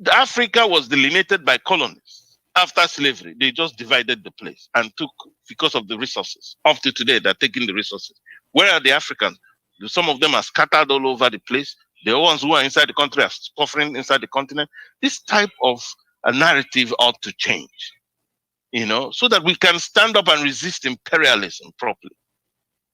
Africa was delineated by colonists after slavery. They just divided the place and took, because of the resources. Up to today, they're taking the resources. Where are the Africans? Some of them are scattered all over the place. The ones who are inside the country are suffering inside the continent. This type of a narrative ought to change, so that we can stand up and resist imperialism properly.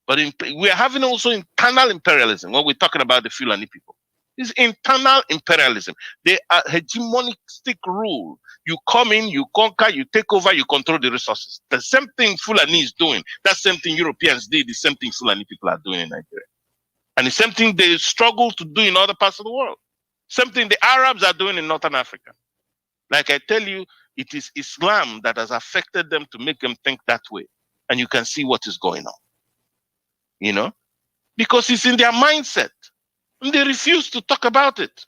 But we are having also internal imperialism when we're talking about the Fulani people. It's internal imperialism. They are hegemonistic rule. You come in, you conquer, you take over, you control the resources. The same thing Fulani is doing. That same thing Europeans did. The same thing Fulani people are doing in Nigeria. And the same thing they struggle to do in other parts of the world. Same thing the Arabs are doing in Northern Africa. Like I tell you, it is Islam that has affected them to make them think that way. And you can see what is going on. Because it's in their mindset. And they refuse to talk about it.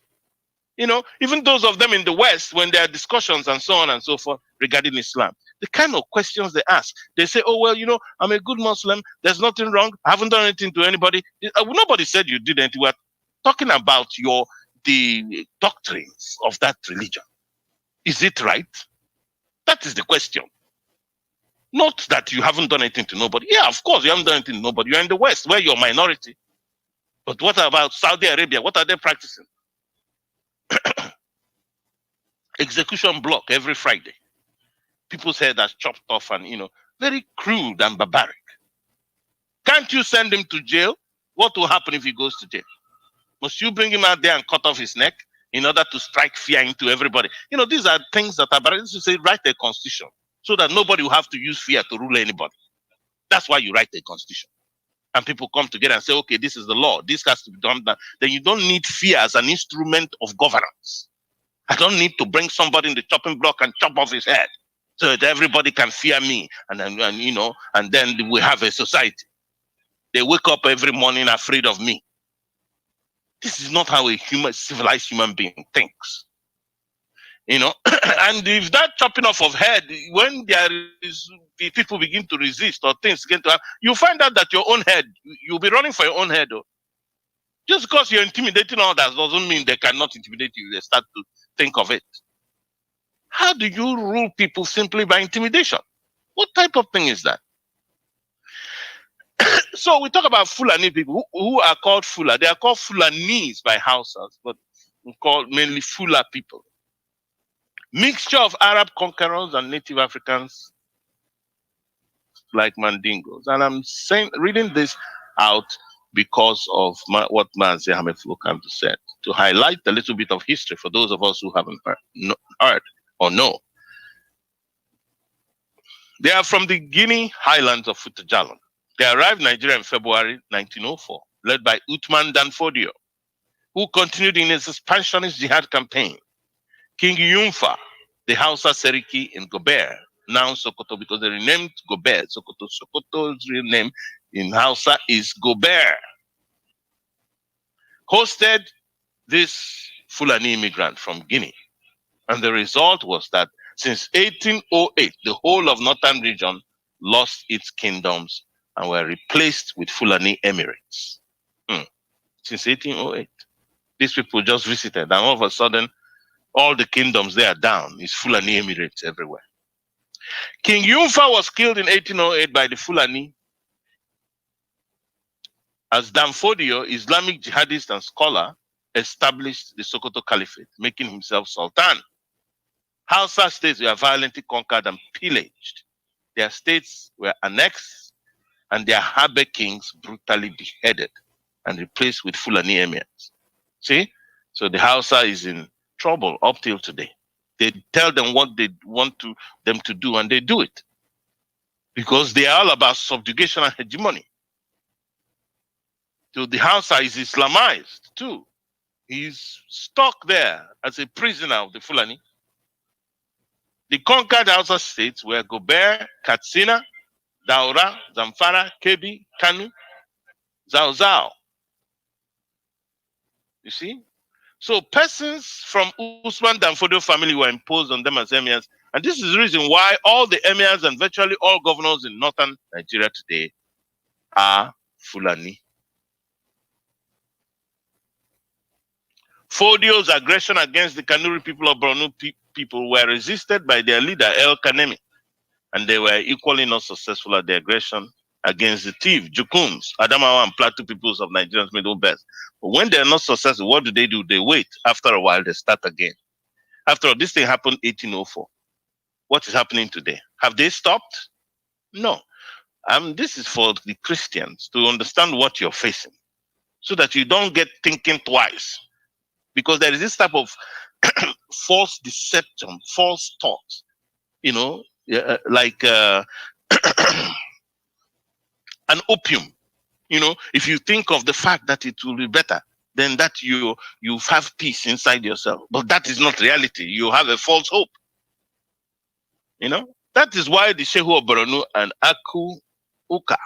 Even those of them in the West, when there are discussions and so on and so forth regarding Islam, the kind of questions they ask, they say, oh, well, I'm a good Muslim. There's nothing wrong. I haven't done anything to anybody. Nobody said you did anything. We're talking about the doctrines of that religion. Is it right? That is the question. Not that you haven't done anything to nobody. Yeah, of course, you haven't done anything to nobody. You're in the West, where you're a minority. But what about Saudi Arabia? What are they practicing? Execution block every Friday. People's head are chopped off and, very crude and barbaric. Can't you send him to jail? What will happen if he goes to jail? Must you bring him out there and cut off his neck in order to strike fear into everybody? These are things that are bad. You say, write a constitution so that nobody will have to use fear to rule anybody. That's why you write a constitution. And people come together and say, okay, this is the law. This has to be done. Then you don't need fear as an instrument of governance. I don't need to bring somebody in the chopping block and chop off his head so that everybody can fear me. And then we have a society. They wake up every morning afraid of me. This is not how a civilized human being thinks. And if that chopping off of head, when the people begin to resist or things begin to happen, you find out that your own head, you'll be running for your own head. Though. Just because you're intimidating others doesn't mean they cannot intimidate you. They start to think of it. How do you rule people simply by intimidation? What type of thing is that? So we talk about Fulani people who are called Fula. They are called Fulanese by Hausas, but we call mainly Fula people. Mixture of Arab conquerors and native Africans like Mandingos. And I'm reading this out because of what Mazi Ahmed Fulkan said, to highlight a little bit of history for those of us who haven't heard or know. They are from the Guinea highlands of Futajalon. They arrived in Nigeria in February 1904, led by Uthman Danfodio, who continued in his expansionist jihad campaign. King Yunfa, the Hausa Seriki in Gobert, now Sokoto, because they renamed Gobert, Sokoto. Sokoto's real name in Hausa is Gobert, hosted this Fulani immigrant from Guinea. And the result was that since 1808, the whole of northern region lost its kingdoms and were replaced with Fulani emirates. Since 1808. These people just visited, and all of a sudden, all the kingdoms they are down. It's Fulani emirates everywhere. King Yunfa was killed in 1808 by the Fulani as Danfodio, Islamic jihadist and scholar, established the Sokoto Caliphate, making himself Sultan. Hausa states were violently conquered and pillaged. Their states were annexed and their Habe kings brutally beheaded and replaced with Fulani emirs. See? So the Hausa is in trouble up till today. They tell them what they want them to do, and they do it. Because they are all about subjugation and hegemony. So the Hausa is Islamized too. He's stuck there as a prisoner of the Fulani. The conquered Hausa states were Gobert, Katsina, Daura, Zamfara, Kebbi, Kanu, Zauzau. You see? So persons from Usman Danfodio family were imposed on them as emirs. And this is the reason why all the emirs and virtually all governors in northern Nigeria today are Fulani. Fodio's aggression against the Kanuri people of Borno people were resisted by their leader, El Kanemi, and they were equally not successful at the aggression against the Tiv, Jukuns, Adamawa, and Plateau peoples of Nigeria's Middle Belt. But when they're not successful, what do? They wait. After a while, they start again. After all, this thing happened 1804. What is happening today? Have they stopped? No. This is for the Christians to understand what you're facing, so that you don't get thinking twice. Because there is this type of false deception, false thought, like an opium. If you think of the fact that it will be better, then that you have peace inside yourself. But that is not reality. You have a false hope. That is why the Shehu of Borno and Aku Uka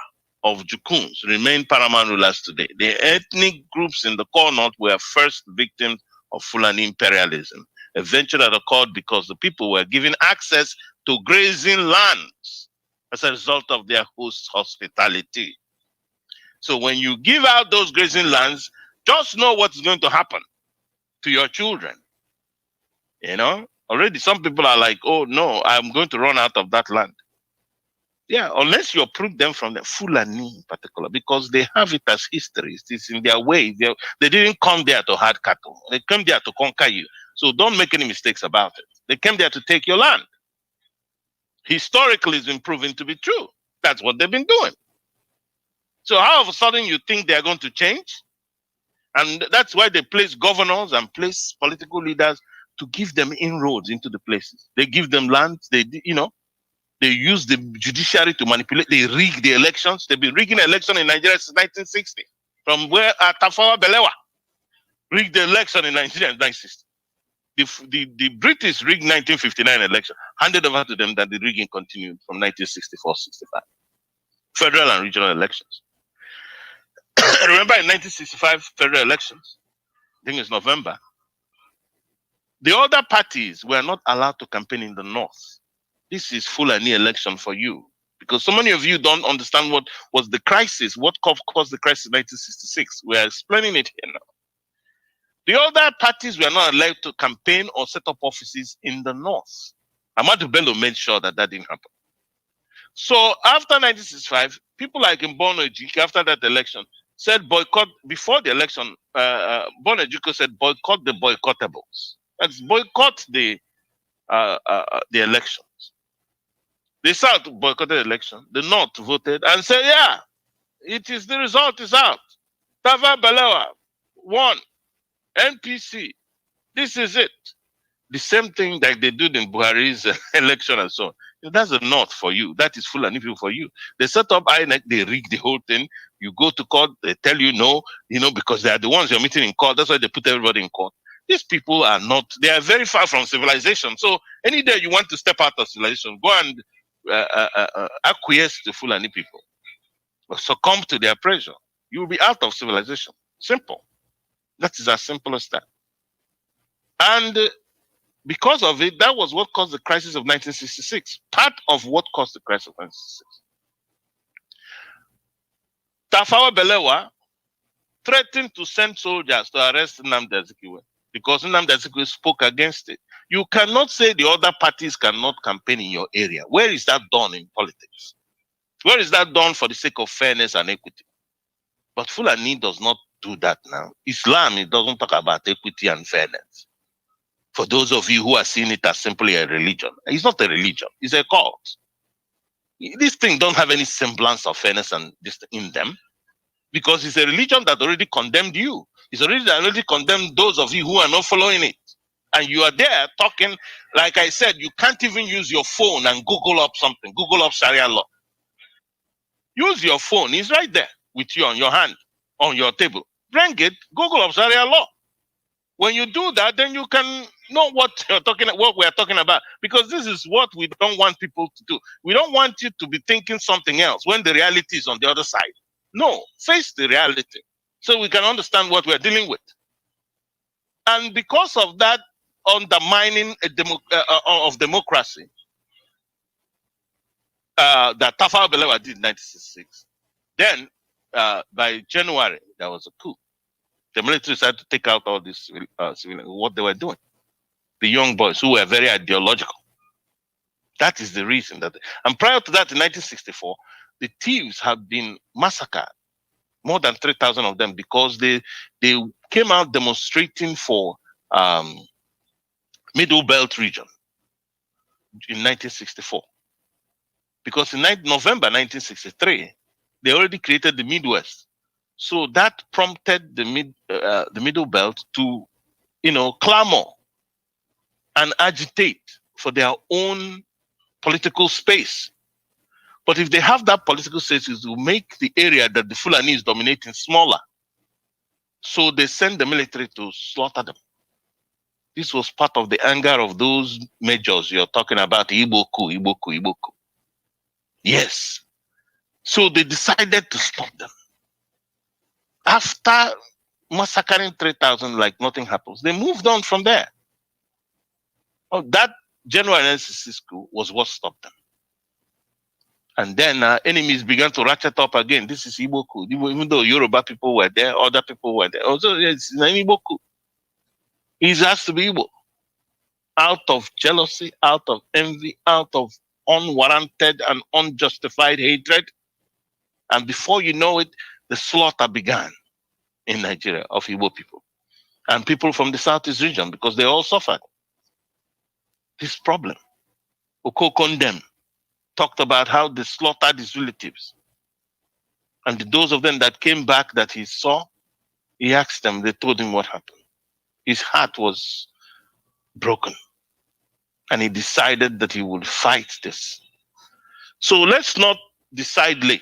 of Jukuns remain paramount rulers today. The ethnic groups in the core north were first victims of Fulani imperialism, a venture that occurred because the people were given access to grazing lands as a result of their host's hospitality. So when you give out those grazing lands, just know what's going to happen to your children. Already some people are like, oh no, I'm going to run out of that land. Yeah, unless you uproot them from the Fulani in particular, because they have it as history. It's in their way. They didn't come there to herd cattle. They came there to conquer you. So don't make any mistakes about it. They came there to take your land. Historically, it's been proven to be true. That's what they've been doing. So how of a sudden you think they're going to change? And that's why they place governors and place political leaders to give them inroads into the places. They give them land. They use the judiciary to manipulate. They rig the elections. They've been rigging election in Nigeria since 1960. From where Tafawa Balewa rigged the election in Nigeria in 1960. The British rigged 1959 election, handed over to them that the rigging continued from 1964-65. Federal and regional elections. Remember in 1965 federal elections, I think it's November, the other parties were not allowed to campaign in the north. This is Fulani election for you. Because so many of you don't understand what was the crisis, what caused the crisis in 1966. We're explaining it here now. The other parties were not allowed to campaign or set up offices in the north. Ahmadu Bello made sure that didn't happen. So after 1965, people like Mbono Ejike, after that election, said boycott, before the election, Mbono Ejike said boycott the boycottables. That's boycott the elections. The South boycotted the election. The North voted and said, yeah, the result is out. Tafawa Balewa won. NPC. This is it. The same thing that they did in Buhari's election and so on. That's the North for you. That is Fulani people for you. They set up INEC, they rig the whole thing. You go to court, they tell you no, because they are the ones you're meeting in court. That's why they put everybody in court. These people are not, they are very far from civilization. So any day you want to step out of civilization, go and acquiesce to Fulani people. Succumb to their pressure. You will be out of civilization. Simple. That is as simple as that. And because of it, that was what caused the crisis of 1966. Part of what caused the crisis of 1966. Tafawa Balewa threatened to send soldiers to arrest Nnamdi Azikiwe because Nnamdi Azikiwe spoke against it. You cannot say the other parties cannot campaign in your area. Where is that done in politics? Where is that done for the sake of fairness and equity? But Fulani does not do that now. Islam, it doesn't talk about equity and fairness. For those of you who are seeing it as simply a religion, it's not a religion, it's a cult. These things don't have any semblance of fairness and this in them because it's a religion that already condemned you. It's already condemned those of you who are not following it. And you are there talking, like I said, you can't even use your phone and Google up something, Google up Sharia law. Use your phone, it's right there with you on your hand, on your table. Bring it, Google up Sharia law. When you do that, then you can know what we're talking about. Because this is what we don't want people to do. We don't want you to be thinking something else when the reality is on the other side. No, face the reality so we can understand what we're dealing with. And because of that undermining of democracy that Tafawa Balewa did in 1966, then by January, there was a coup. The military started to take out all these civilians, what they were doing. The young boys who were very ideological. That is the reason that. And prior to that, in 1964, the thieves have been massacred, more than 3,000 of them, because they came out demonstrating for Middle Belt region in 1964. Because in November 1963, they already created the Midwest. So that prompted the Middle Belt to, clamor and agitate for their own political space. But if they have that political space, it will make the area that the Fulani is dominating smaller. So they send the military to slaughter them. This was part of the anger of those majors you're talking about, Igbo coup. Yes. So they decided to stop them. After massacring 3,000 like nothing happens, they moved on from there. That January 1966 coup was what stopped them. And then enemies began to ratchet up again. This is Igbo coup. Even though Yoruba people were there, other people were there. Also, it's an Igbo coup. It has to be Igbo. Out of jealousy, out of envy, out of unwarranted and unjustified hatred. And before you know it, the slaughter began in Nigeria of Igbo people and people from the Southeast region because they all suffered this problem. Okokondem talked about how they slaughtered his relatives. And those of them that came back that he saw, he asked them, they told him what happened. His heart was broken. And he decided that he would fight this. So let's not decide late.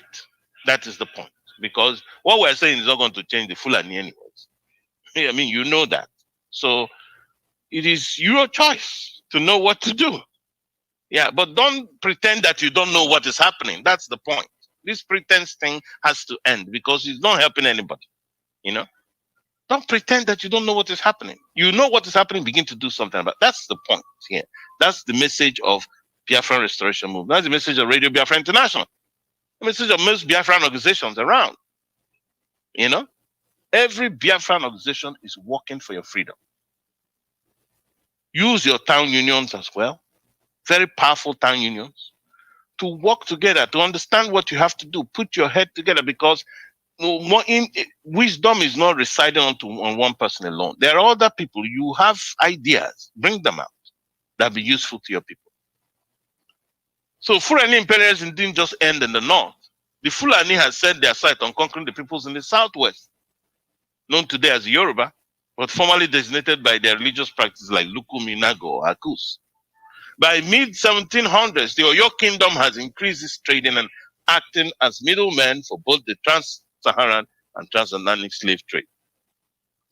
That is the point. Because what we're saying is not going to change the Fulani anyways. I mean, you know that. So it is your choice to know what to do. Yeah, but don't pretend that you don't know what is happening. That's the point. This pretense thing has to end because it's not helping anybody. Don't pretend that you don't know what is happening. You know what is happening, begin to do something about it. That's the point here. That's the message of Biafran Restoration Movement. That's the message of Radio Biafra International. The message of most Biafran organizations around. Every Biafran organization is working for your freedom. Use your town unions as well. Very powerful town unions. To work together, to understand what you have to do. Put your head together because wisdom is not residing on one person alone. There are other people. You have ideas. Bring them out. That'll be useful to your people. So Fulani imperialism didn't just end in the north. The Fulani has set their sight on conquering the peoples in the southwest, known today as Yoruba, but formerly designated by their religious practices like Lukumi, Nago, or Akus. By mid-1700s, the Oyo Kingdom has increased its trading and acting as middlemen for both the trans-Saharan and transatlantic slave trade.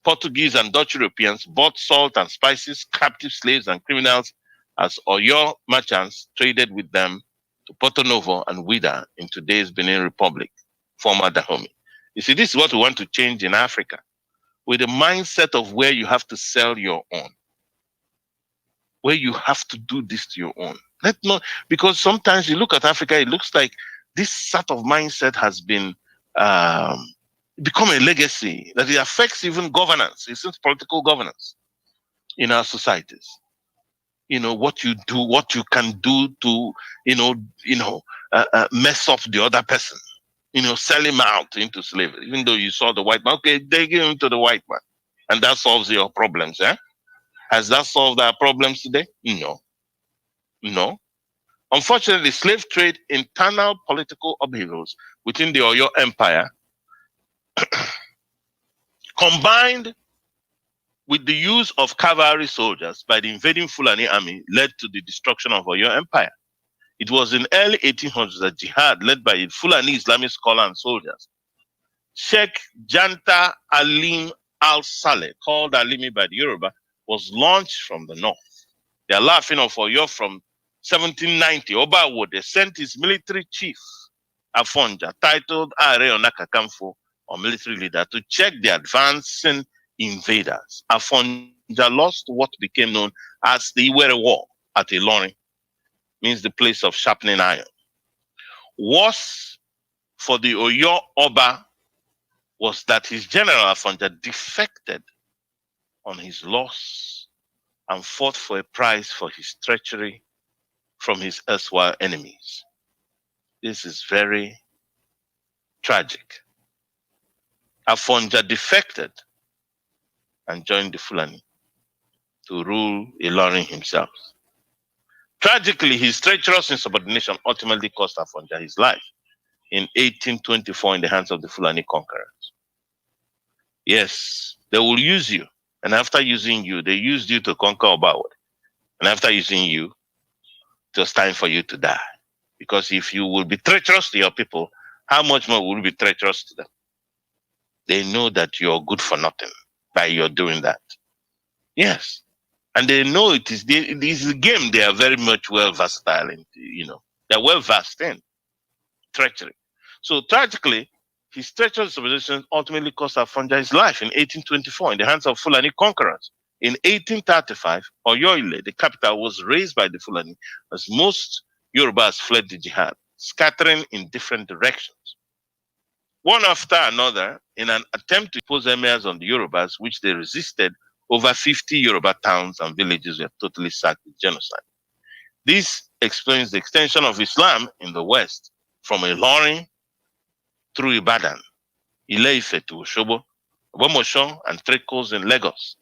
Portuguese and Dutch Europeans bought salt and spices, captive slaves and criminals as Oyo merchants traded with them to Porto Novo and Ouidah in today's Benin Republic, former Dahomey. You see, this is what we want to change in Africa, with the mindset of where you have to sell your own, where you have to do this to your own. Because sometimes you look at Africa, it looks like this sort of mindset has been become a legacy, that it affects even governance, it's political governance in our societies. What you do, what you can do to, mess up the other person, sell him out into slavery, even though you saw the white man, okay, they give him to the white man, and that solves your problems, eh? Has that solved our problems today? No. Unfortunately, slave trade, internal political upheavals within the Oyo Empire, combined with the use of cavalry soldiers by the invading Fulani army, led to the destruction of Oyo Empire. It was in early 1800s that jihad, led by Fulani Islamic scholars and soldiers, Sheikh Janta Alim al-Saleh, called Alimi by the Yoruba, was launched from the north. They are laughing of Oyo from 1790. Obawode sent his military chief, Afonja, titled Are Onakakamfo, or military leader, to check the advancing invaders. Afonja lost what became known as the Iwere War at Ilorin, means the place of sharpening iron. Worse for the Oyo Oba was that his general Afonja defected on his loss and fought for a prize for his treachery from his erstwhile enemies. This is very tragic. Afonja defected and joined the Fulani to rule Ilorin himself. Tragically, his treacherous insubordination ultimately cost Afonja his life in 1824 in the hands of the Fulani conquerors. Yes, they will use you. And after using you, they used you to conquer Obawode. And after using you, it was time for you to die. Because if you will be treacherous to your people, how much more will you be treacherous to them? They know that you're good for nothing by your doing that. Yes. And they know it is a game they are very much well versatile in, they're well versed in treachery. So tragically, his treacherous subordination ultimately cost Afonja his life in 1824 in the hands of Fulani conquerors. In 1835, Oyo-Ile, the capital, was razed by the Fulani as most Yorubas fled the jihad, scattering in different directions. One after another, in an attempt to impose emirs on the Yorubas, which they resisted, over 50 Yoruba towns and villages were totally sacked with genocide. This explains the extension of Islam in the West from Ilorin through Ibadan, Ile-Ife to Osogbo, Ogbomosho, and Trekos in Lagos.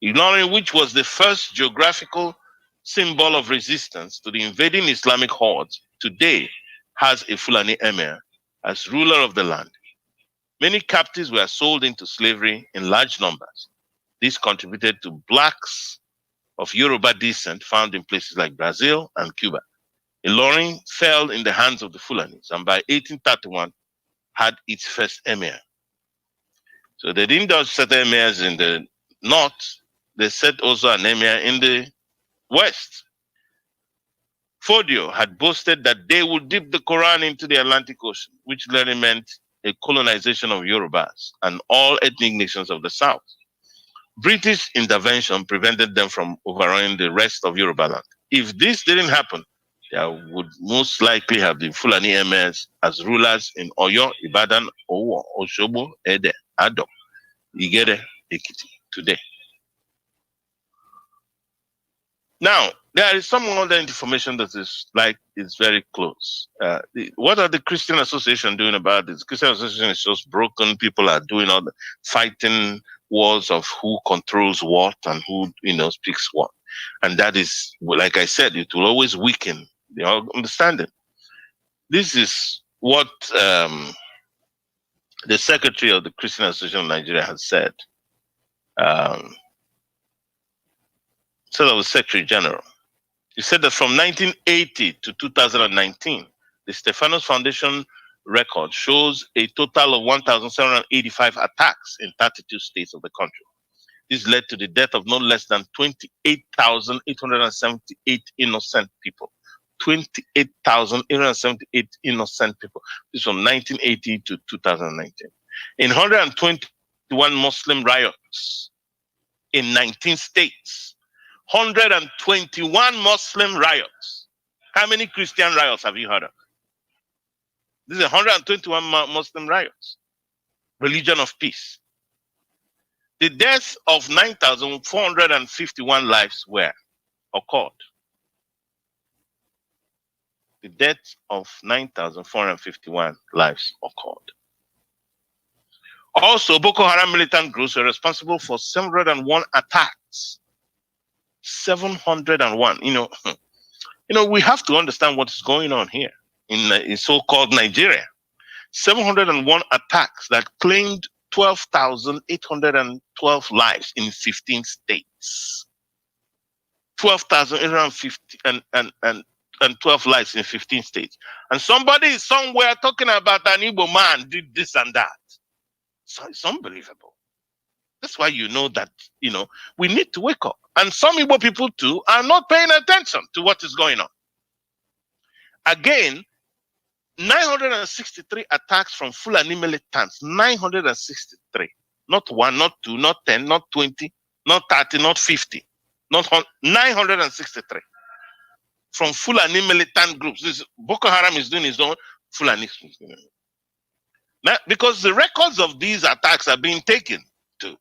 Ilorin, which was the first geographical symbol of resistance to the invading Islamic hordes, today has a Fulani emir as ruler of the land. Many captives were sold into slavery in large numbers. This contributed to blacks of Yoruba descent found in places like Brazil and Cuba. Ilorin fell in the hands of the Fulanis, and by 1831 had its first emir. So they didn't just set emirs in the north, they set also an emir in the west. Fodio had boasted that they would dip the Quran into the Atlantic Ocean, which literally meant a colonization of Yorubas and all ethnic nations of the south. British intervention prevented them from overrunning the rest of Yoruba land. If this didn't happen, there would most likely have been Fulani emirs as rulers in Oyo, Ibadan, Owo, Osogbo, Ede, Ado, Igede, Ekiti today. Now, there is some other information that is very close. What are the Christian Association doing about this? Christian Association is just broken. People are doing all the fighting wars of who controls what and who speaks what. And that is, like I said, it will always weaken the understanding. This is what the Secretary of the Christian Association of Nigeria has said. Instead of the Secretary General. He said that from 1980 to 2019, the Stephanos Foundation record shows a total of 1,785 attacks in 32 states of the country. This led to the death of no less than 28,878 innocent people. 28,878 innocent people. This is from 1980 to 2019. In 121 Muslim riots in 19 states. 121 Muslim riots. How many Christian riots have you heard of? This is 121 Muslim riots. Religion of peace. The deaths of 9,451 lives were occurred. The death of 9,451 lives occurred. Also, Boko Haram militant groups were responsible for 701 attacks. 701. You know, we have to understand what is going on here in so-called Nigeria. 701 attacks that claimed 12,812 lives in 15 states. 12,850 and 12 lives in 15 states. And somebody is somewhere talking about an Igbo man did this and that. So it's unbelievable. That's why you know that, we need to wake up. And some Igbo people too are not paying attention to what is going on. Again, 963 attacks from Fulani militants. 963. Not 1, not 2, not 10, not 20, not 30, not 50. Not 963. From Fulani militant groups. This Boko Haram is doing his own Fulani. Now, because the records of these attacks are being taken to.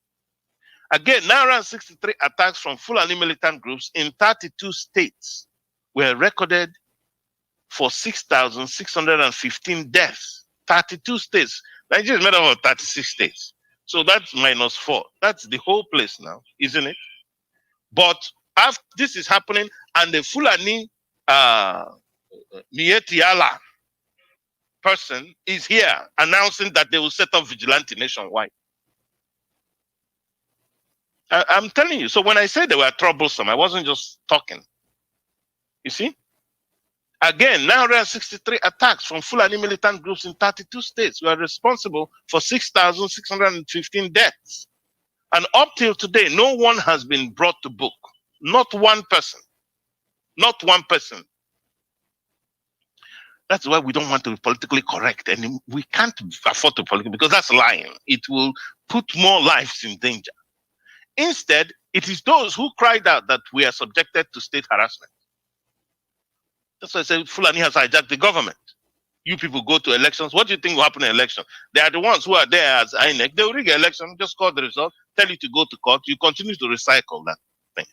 Again, 963 attacks from Fulani militant groups in 32 states were recorded for 6,615 deaths. 32 states. Nigeria is made up of 36 states. So that's -4. That's the whole place now, isn't it? But after this is happening, and the Fulani Mietiala person is here announcing that they will set up vigilante nationwide. I'm telling you. So when I say they were troublesome, I wasn't just talking. You see? Again, 963 attacks from Fulani militant groups in 32 states were responsible for 6,615 deaths. And up till today, no one has been brought to book. Not one person. Not one person. That's why we don't want to be politically correct. And we can't afford to politically, because that's lying. It will put more lives in danger. Instead, it is those who cried out that we are subjected to state harassment. That's why I say Fulani has hijacked the government. You people go to elections. What do you think will happen in election? They are the ones who are there as INEC. They will rig an election, just call the result, tell you to go to court. You continue to recycle that thing,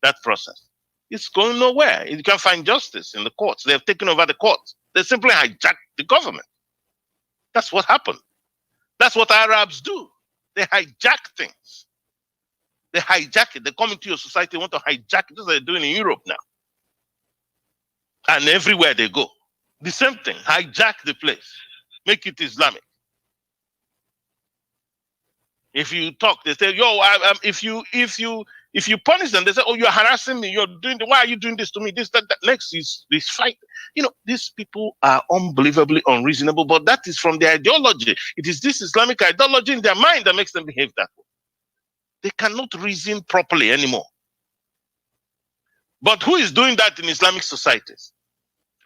that process. It's going nowhere. You can't find justice in the courts. They have taken over the courts. They simply hijacked the government. That's what happened. That's what Arabs do. They hijack things. They hijack it. They come into your society, want to hijack it. That's what they're doing in Europe now. And everywhere they go. The same thing. Hijack the place. Make it Islamic. If you talk, they say, yo, if you punish them, they say, oh, you're harassing me. You're doing, why are you doing this to me? This, that. Next is this fight. These people are unbelievably unreasonable, but that is from their ideology. It is this Islamic ideology in their mind that makes them behave that way. They cannot reason properly anymore. But who is doing that in Islamic societies?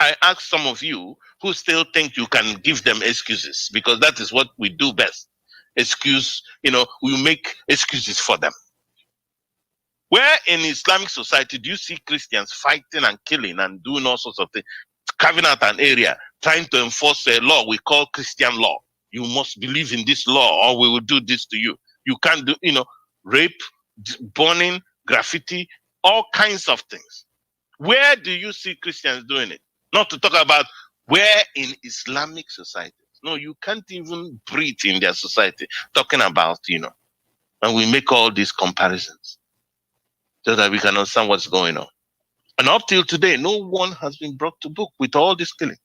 I ask some of you who still think you can give them excuses, because that is what we do best. Excuse, we make excuses for them. Where in Islamic society do you see Christians fighting and killing and doing all sorts of things, carving out an area, trying to enforce a law we call Christian law? You must believe in this law or we will do this to you. You can't do, rape, burning, graffiti, all kinds of things. Where do you see Christians doing it? Not to talk about where in Islamic society. No, you can't even breathe in their society. Talking about, and we make all these comparisons so that we can understand what's going on. And up till today, no one has been brought to book with all these killings.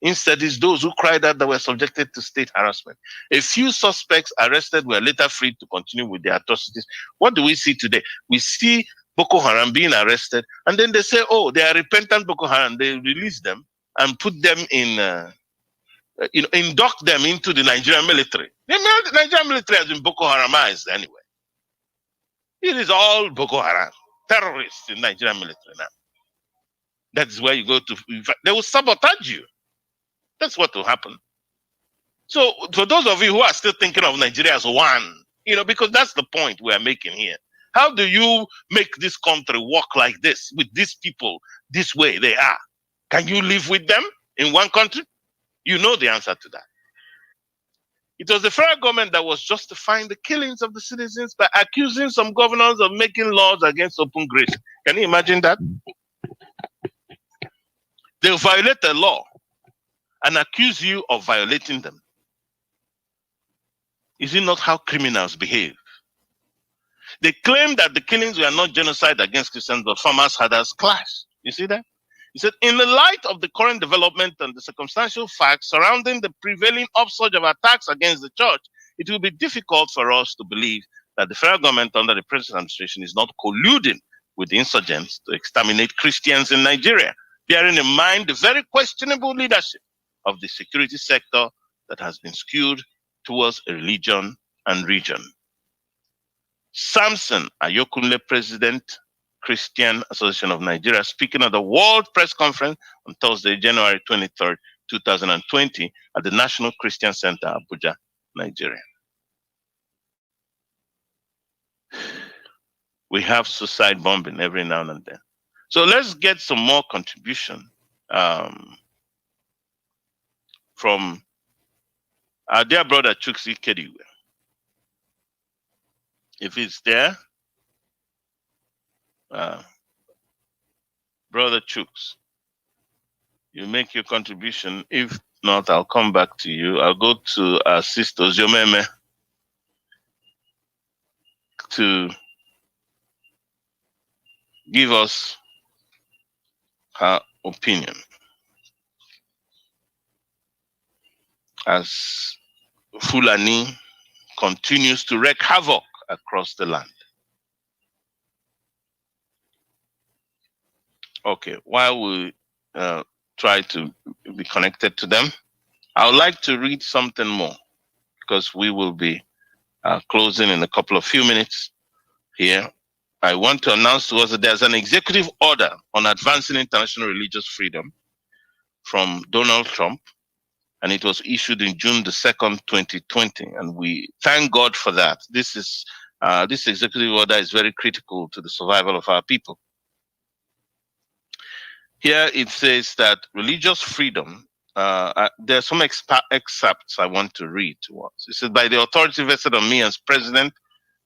Instead, it's those who cried out that were subjected to state harassment. A few suspects arrested were later freed to continue with their atrocities. What do we see today? We see Boko Haram being arrested, and then they say, oh, they are repentant Boko Haram. They release them and put them in, induct them into the Nigerian military. The Nigerian military has been Boko Haramized anyway. It is all Boko Haram, terrorists in Nigerian military now. That's where you go to, they will sabotage you. That's what will happen. So for those of you who are still thinking of Nigeria as one, because that's the point we are making here. How do you make this country work like this, with these people, this way they are? Can you live with them in one country? You know the answer to that. It was the federal government that was justifying the killings of the citizens by accusing some governors of making laws against open grazing. Can you imagine that? They violate the law and accuse you of violating them. Is it not how criminals behave? They claim that the killings were not genocide against Christians, but farmers had us clash. You see that? He said, in the light of the current development and the circumstantial facts surrounding the prevailing upsurge of attacks against the church, it will be difficult for us to believe that the federal government under the present administration is not colluding with the insurgents to exterminate Christians in Nigeria, bearing in mind the very questionable leadership of the security sector that has been skewed towards a religion and region. Samson Ayokunle, President, Christian Association of Nigeria, speaking at the World Press Conference on Thursday, January 23rd, 2020 at the National Christian Center, Abuja, Nigeria. We have suicide bombing every now and then. So let's get some more contribution from our dear brother Chuksi Kediwe. If it's there, Brother Chooks, you make your contribution. If not, I'll come back to you. I'll go to Sister Jomeme to give us her opinion as Fulani continues to wreak havoc across the land. Okay, while we try to be connected to them, I would like to read something more because we will be closing in a few minutes here. I want to announce to us that there's an executive order on advancing international religious freedom from Donald Trump, and it was issued in June the 2nd, 2020, and we thank God for that. This executive order is very critical to the survival of our people. Here it says that religious freedom, there are some excerpts I want to read to us. It says, by the authority vested on me as President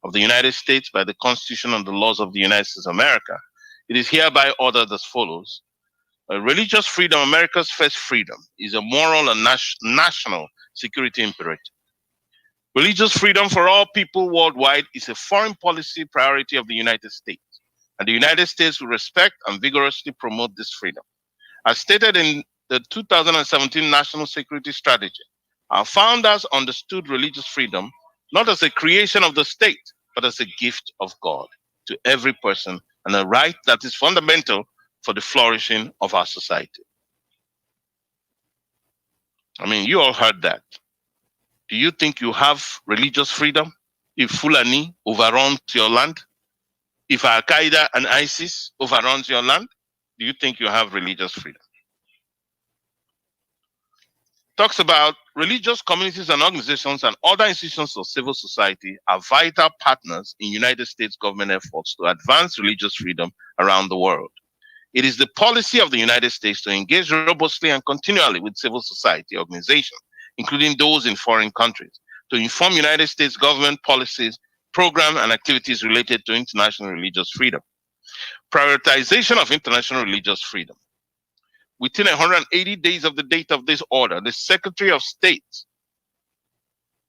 of the United States, by the Constitution and the laws of the United States of America, it is hereby ordered as follows. Religious freedom, America's first freedom, is a moral and national security imperative. Religious freedom for all people worldwide is a foreign policy priority of the United States, and the United States will respect and vigorously promote this freedom. As stated in the 2017 National Security Strategy, our founders understood religious freedom not as a creation of the state, but as a gift of God to every person, and a right that is fundamental for the flourishing of our society. I mean, you all heard that. Do you think you have religious freedom if Fulani overruns your land? If Al-Qaeda and ISIS overruns your land? Do you think you have religious freedom? Talks about religious communities and organizations and other institutions of civil society are vital partners in United States government efforts to advance religious freedom around the world. It is the policy of the United States to engage robustly and continually with civil society organizations, including those in foreign countries, to inform United States government policies, programs, and activities related to international religious freedom. Prioritization of international religious freedom. Within 180 days of the date of this order, the Secretary of State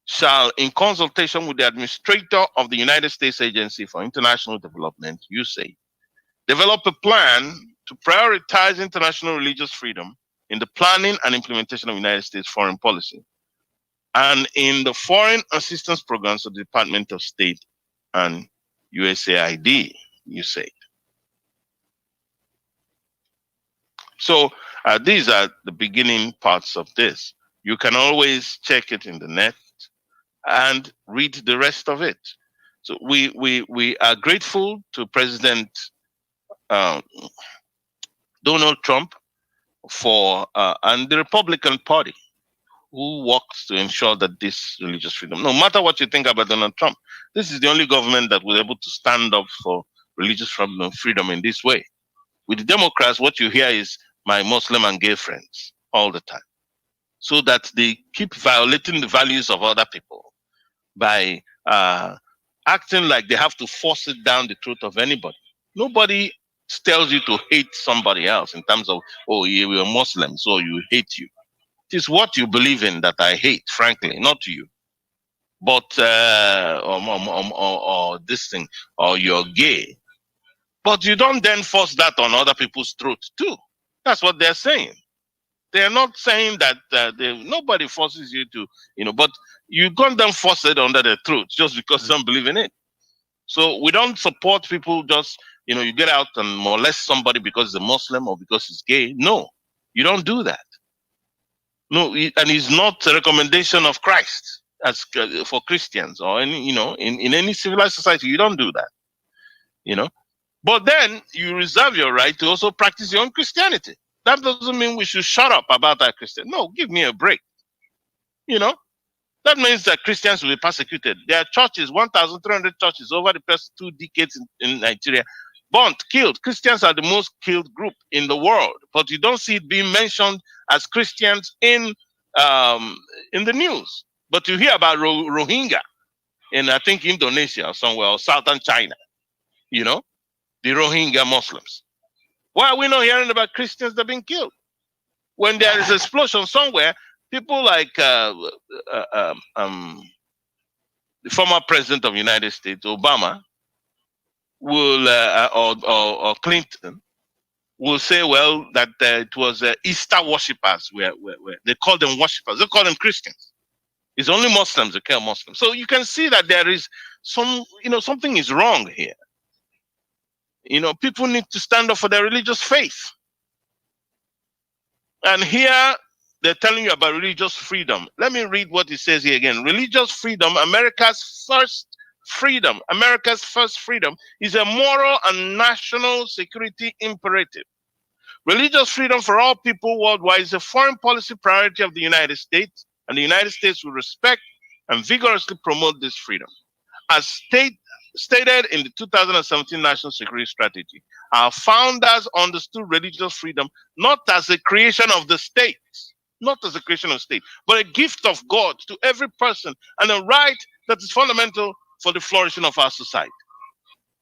shall, in consultation with the Administrator of the United States Agency for International Development, USAID, develop a plan to prioritize international religious freedom in the planning and implementation of United States foreign policy and in the foreign assistance programs of the Department of State and USAID, USAID. So these are the beginning parts of this. You can always check it in the net and read the rest of it. So we are grateful to President uh, Donald Trump for and the Republican Party who works to ensure that this religious freedom, no matter what you think about Donald Trump, this is the only government that was able to stand up for religious freedom in this way. With the Democrats, what you hear is my Muslim and gay friends all the time, so that they keep violating the values of other people by acting like they have to force it down the throat of anybody. Nobody tells you to hate somebody else in terms of, oh, you're a Muslim, so you hate you. It is what you believe in that I hate, frankly, not you. But, or this thing, or you're gay. But you don't then force that on other people's throats too. That's what they're saying. They're not saying that nobody forces you to, but you can't then force it under their throats just because they don't believe in it. So we don't support people just, you get out and molest somebody because he's a Muslim or because he's gay. No, you don't do that. No, and it's not a recommendation of Christ as for Christians or any, in any civilized society. You don't do that, But then you reserve your right to also practice your own Christianity. That doesn't mean we should shut up about our Christian. No, give me a break. That means that Christians will be persecuted. There are churches, 1,300 churches over the past 2 decades in Nigeria, burnt, killed. Christians are the most killed group in the world, but you don't see it being mentioned as Christians in the news. But you hear about Rohingya in, I think, Indonesia or somewhere, or southern China, the Rohingya Muslims. Why are we not hearing about Christians that have been killed? When there is an explosion somewhere, people like the former president of the United States, Obama, will or Clinton will say, well, that it was Easter worshippers. Where they call them worshippers. They call them Christians. It's only Muslims that kill Muslims. So you can see that there is something is wrong here. People need to stand up for their religious faith. And here they're telling you about religious freedom. Let me read what it says here again. Religious freedom, America's first freedom. America's first freedom is a moral and national security imperative. Religious freedom for all people worldwide is a foreign policy priority of the United States, and the United States will respect and vigorously promote this freedom. As stated in the 2017 National Security Strategy, our founders understood religious freedom not as a creation of the state, but a gift of God to every person and a right that is fundamental for the flourishing of our society.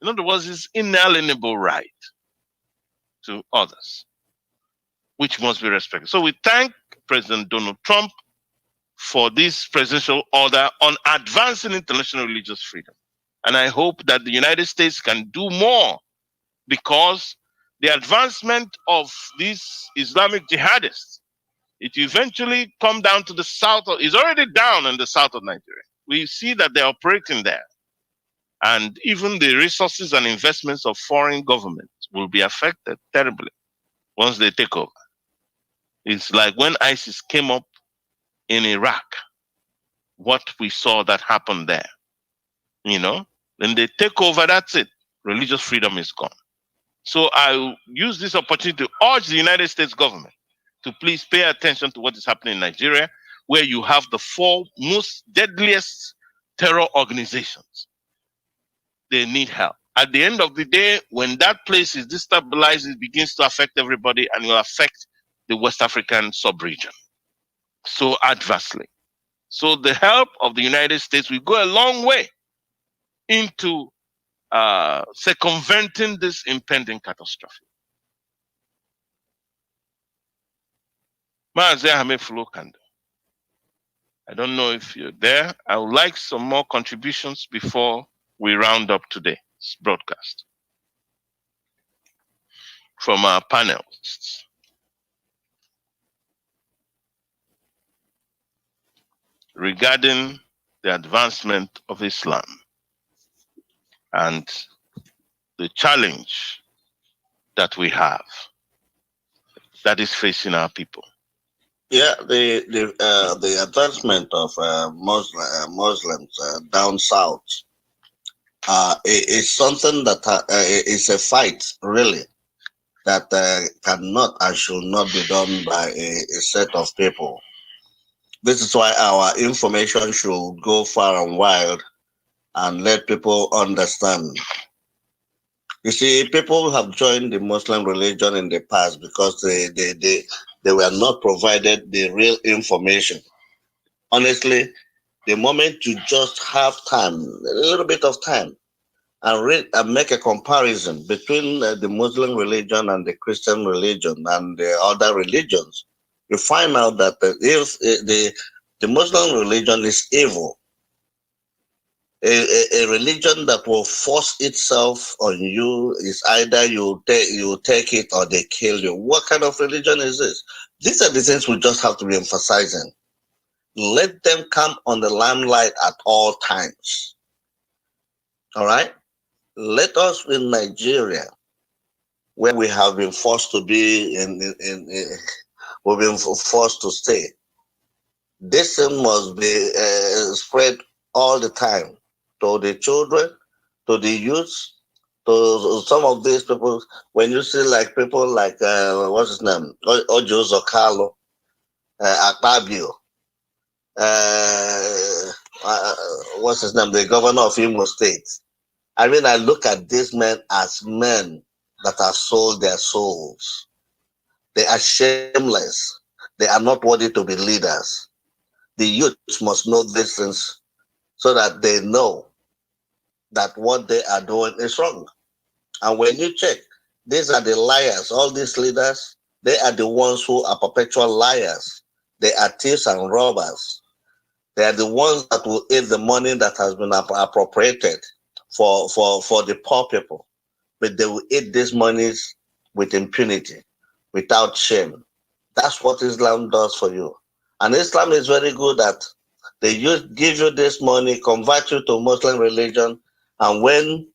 In other words, it's inalienable right to others, which must be respected. So we thank President Donald Trump for this presidential order on advancing international religious freedom. And I hope that the United States can do more, because the advancement of these Islamic jihadists, it eventually come down to the south. It's already down in the south of Nigeria. We see that they're operating there. And even the resources and investments of foreign governments will be affected terribly once they take over. It's like when ISIS came up in Iraq, what we saw that happened there. When they take over, that's it. Religious freedom is gone. So I use this opportunity to urge the United States government to please pay attention to what is happening in Nigeria, where you have the 4 most deadliest terror organizations. They need help. At the end of the day, when that place is destabilized, it begins to affect everybody, and will affect the West African sub-region so adversely. So the help of the United States will go a long way into circumventing this impending catastrophe. I don't know if you're there. I would like some more contributions before we round up today's broadcast from our panelists. Regarding the advancement of Islam and the challenge that we have. that is facing our people? Yeah, the advancement of Muslims down south is something that is a fight, really, that cannot and should not be done by a set of people. This is why our information should go far and wide and let people understand. You see, people have joined the Muslim religion in the past because they were not provided the real information. Honestly, the moment you just have time, a little bit of time, and read and make a comparison between the Muslim religion and the Christian religion and the other religions, you find out that if the Muslim religion is evil, a religion that will force itself on you is either you take it or they kill you. What kind of religion is this? These are the things we just have to be emphasizing. Let them come on the limelight at all times. All right? Let us in Nigeria, where we have been forced to be we've been forced to stay. This thing must be spread all the time to the children, to the youth, to some of these people. When you see like people like what's his name, Ojo Zokalo, Akpabio, what's his name, the governor of Imo State. I mean, I look at these men as men that have sold their souls. They are shameless. They are not worthy to be leaders. The youth must know these things so that they know that what they are doing is wrong. And when you check, these are the liars. All these leaders, they are the ones who are perpetual liars. They are thieves and robbers. They are the ones that will eat the money that has been appropriated for the poor people. But they will eat these monies with impunity, without shame. That's what Islam does for you. And Islam is very good at they give you this money, convert you to Muslim religion, and when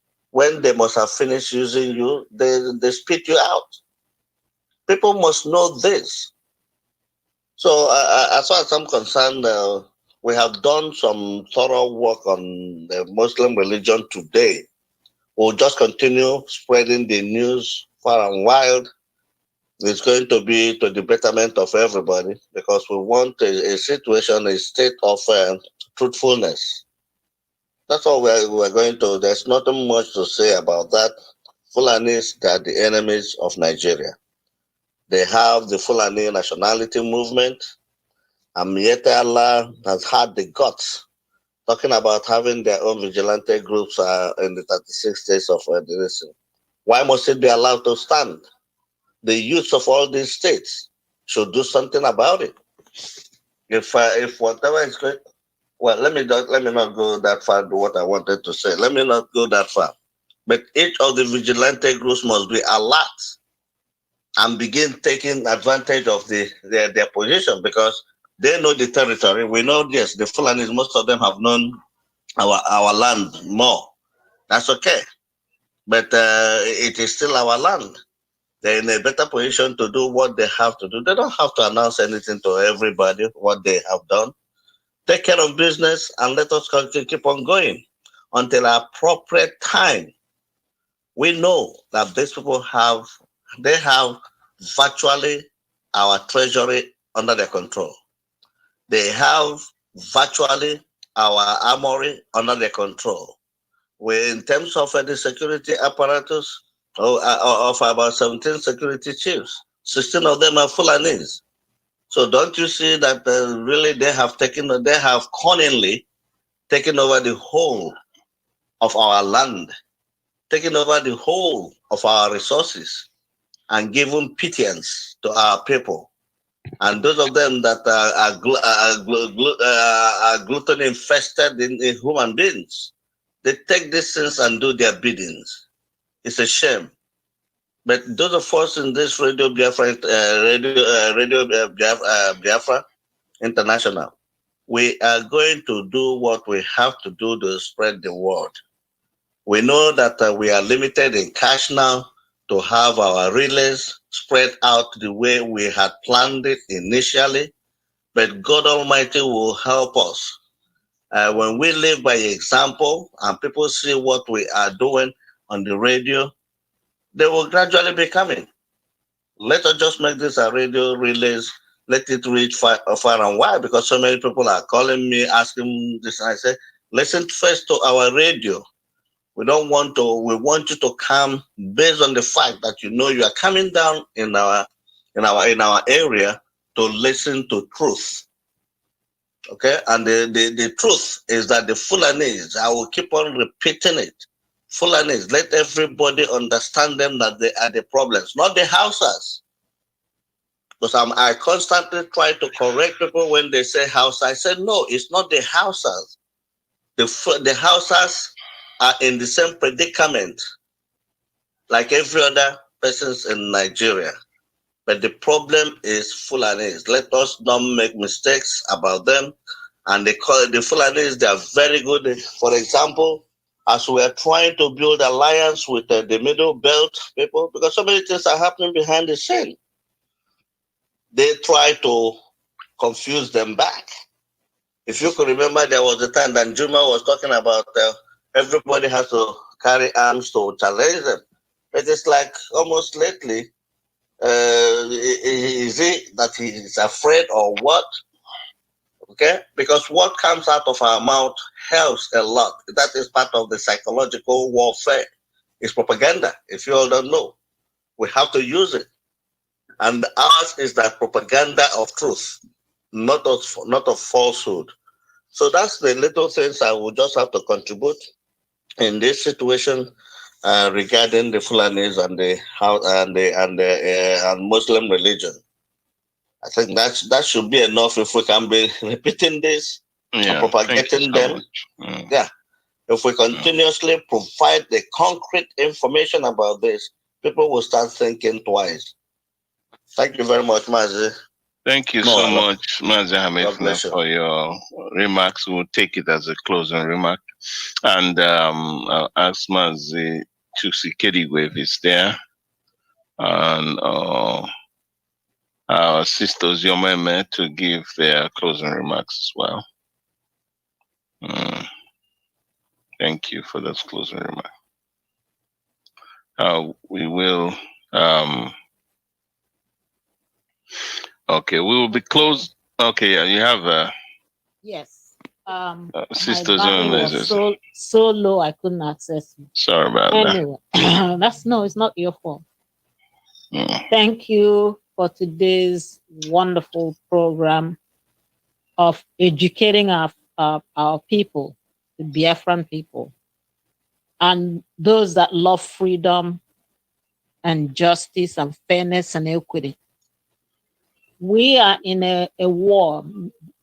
they must have finished using you, they spit you out. People must know this. So as far as I'm concerned, we have done some thorough work on the Muslim religion today. We'll just continue spreading the news far and wide. It's going to be to the betterment of everybody because we want a situation, a state of truthfulness. That's all we're going to. There's nothing much to say about that. Fulanis are the enemies of Nigeria. They have the Fulani nationality movement. And yet Allah has had the guts talking about having their own vigilante groups in the 36 states of the nation. Why must it be allowed to stand? The youth of all these states should do something about it. If whatever is going, well, let me not go that far to what I wanted to say. Let me not go that far. But each of the vigilante groups must be alert and begin taking advantage of their position because they know the territory. We know, yes, the Fulanis, most of them have known our land more. That's okay. But it is still our land. They're in a better position to do what they have to do. They don't have to announce anything to everybody, what they have done. Take care of business and let us keep on going until appropriate time. We know that these people have virtually our treasury under their control. They have virtually our armory under their control. In terms of the security apparatus, of about 17 security chiefs, 16 of them are Fulanis. So don't you see that really they have cunningly taken over the whole of our land, taken over the whole of our resources, and given pittance to our people. And those of them that are gluten infested in human beings, they take these things and do their biddings. It's a shame. But those of us in this Radio Biafra International, we are going to do what we have to do to spread the word. We know that we are limited in cash now, to have our relays spread out the way we had planned it initially, but God Almighty will help us. When we live by example and people see what we are doing on the radio, they will gradually be coming. Let us just make this a radio relays. Let it reach far and wide, because so many people are calling me, asking this. And I say, listen first to our radio. We want you to come based on the fact that you are coming down in our area to listen to truth. Okay, and the truth is that the Fulanis, I will keep on repeating it. Fulanis, let everybody understand them that they are the problems, not the Hausas. Because I constantly try to correct people when they say Hausa. I said, no, it's not the Hausas. The Hausas are in the same predicament like every other persons in Nigeria. But the problem is Fulanis. Let us not make mistakes about them. And they call it the Fulanis. They are very good. For example, as we are trying to build alliance with the Middle Belt people, because so many things are happening behind the scene, they try to confuse them back. If you could remember, there was a time that Juma was talking about everybody has to carry arms to challenge them. But it's like almost lately, is it that he is afraid or what? Okay, because what comes out of our mouth helps a lot. That is part of the psychological warfare. It's propaganda. If you all don't know, we have to use it. And ours is that propaganda of truth, not of falsehood. So that's the little things I would just have to contribute in this situation regarding the Fulanis and the Muslim religion. I think that should be enough if we can be repeating this and propagating them. Yeah. If we continuously provide the concrete information about this, people will start thinking twice. Thank you very much, Mazi. Thank you so much, Mazi Hamid, for your remarks. We'll take it as a closing remark. And I'll ask Mazi Chukwusikediwe if he's there. And our sisters Yomeme to give their closing remarks as well. Thank you for those closing remarks. We will okay, we will be closed. Okay, yeah, you have yes. sisters was so low I couldn't access you. Sorry about that. It's not your fault. Thank you for today's wonderful program of educating our people, the Biafran people, and those that love freedom and justice and fairness and equity. We are in a war.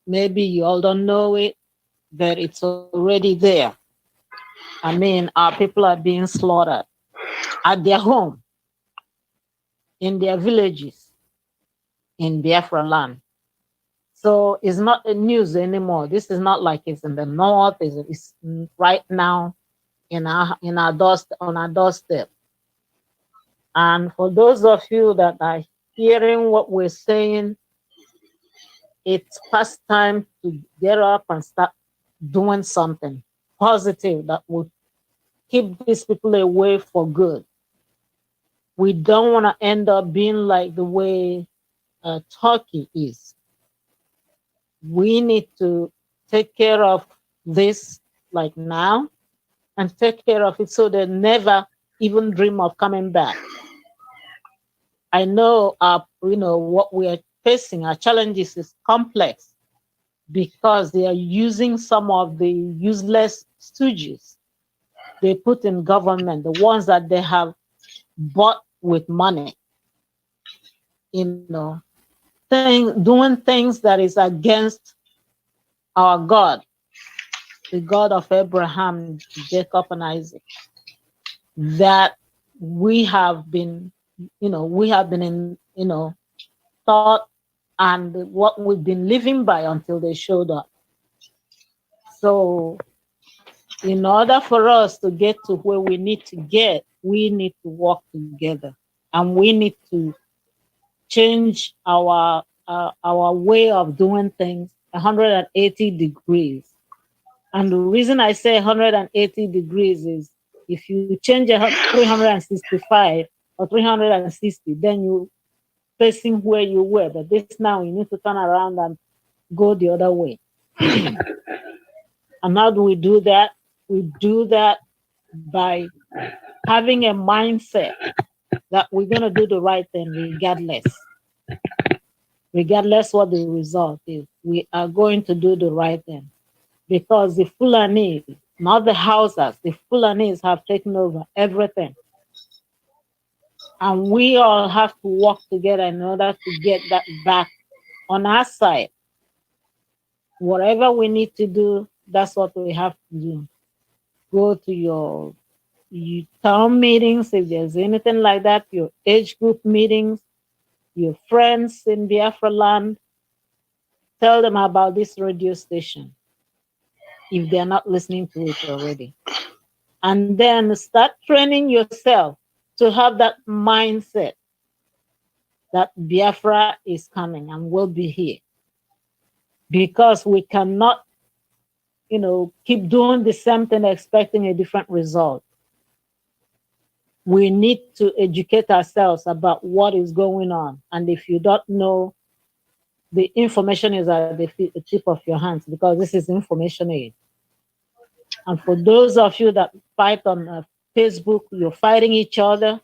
Maybe you all don't know it, but it's already there. I mean, our people are being slaughtered at their home, in their villages, in Biafra land. So it's not the news anymore. This is not like it's in the north. It's right now on our doorstep. And for those of you that are hearing what we're saying, it's past time to get up and start doing something positive that will keep these people away for good. We don't want to end up being like the way Turkey is. We need to take care of this like now and take care of it so they never even dream of coming back. I know what we are facing, our challenges is complex because they are using some of the useless stooges they put in government, the ones that they have bought with money, doing things that is against our God, the God of Abraham, Jacob, and Isaac, that we have been in, thought and what we've been living by until they showed up. So in order for us to get to where we need to get, we need to work together, and we need to change our way of doing things 180 degrees. And the reason I say 180 degrees is if you change 365 or 360, then you facing where you were. But this now you need to turn around and go the other way. And how do we do that? We do that by having a mindset that we're going to do the right thing regardless what the result is. We are going to do the right thing, because the Fulani, not the Hausas, the Fulanis have taken over everything. And we all have to work together in order to get that back on our side. Whatever we need to do, that's what we have to do. Go to your town meetings, if there's anything like that, your age group meetings, your friends in Biafra land, tell them about this radio station if they're not listening to it already. And then start training yourself to have that mindset that Biafra is coming and will be here. Because we cannot, keep doing the same thing expecting a different result. We need to educate ourselves about what is going on. And if you don't know, the information is at the tip of your hands, because this is information age. And for those of you that fight on Facebook, you're fighting each other,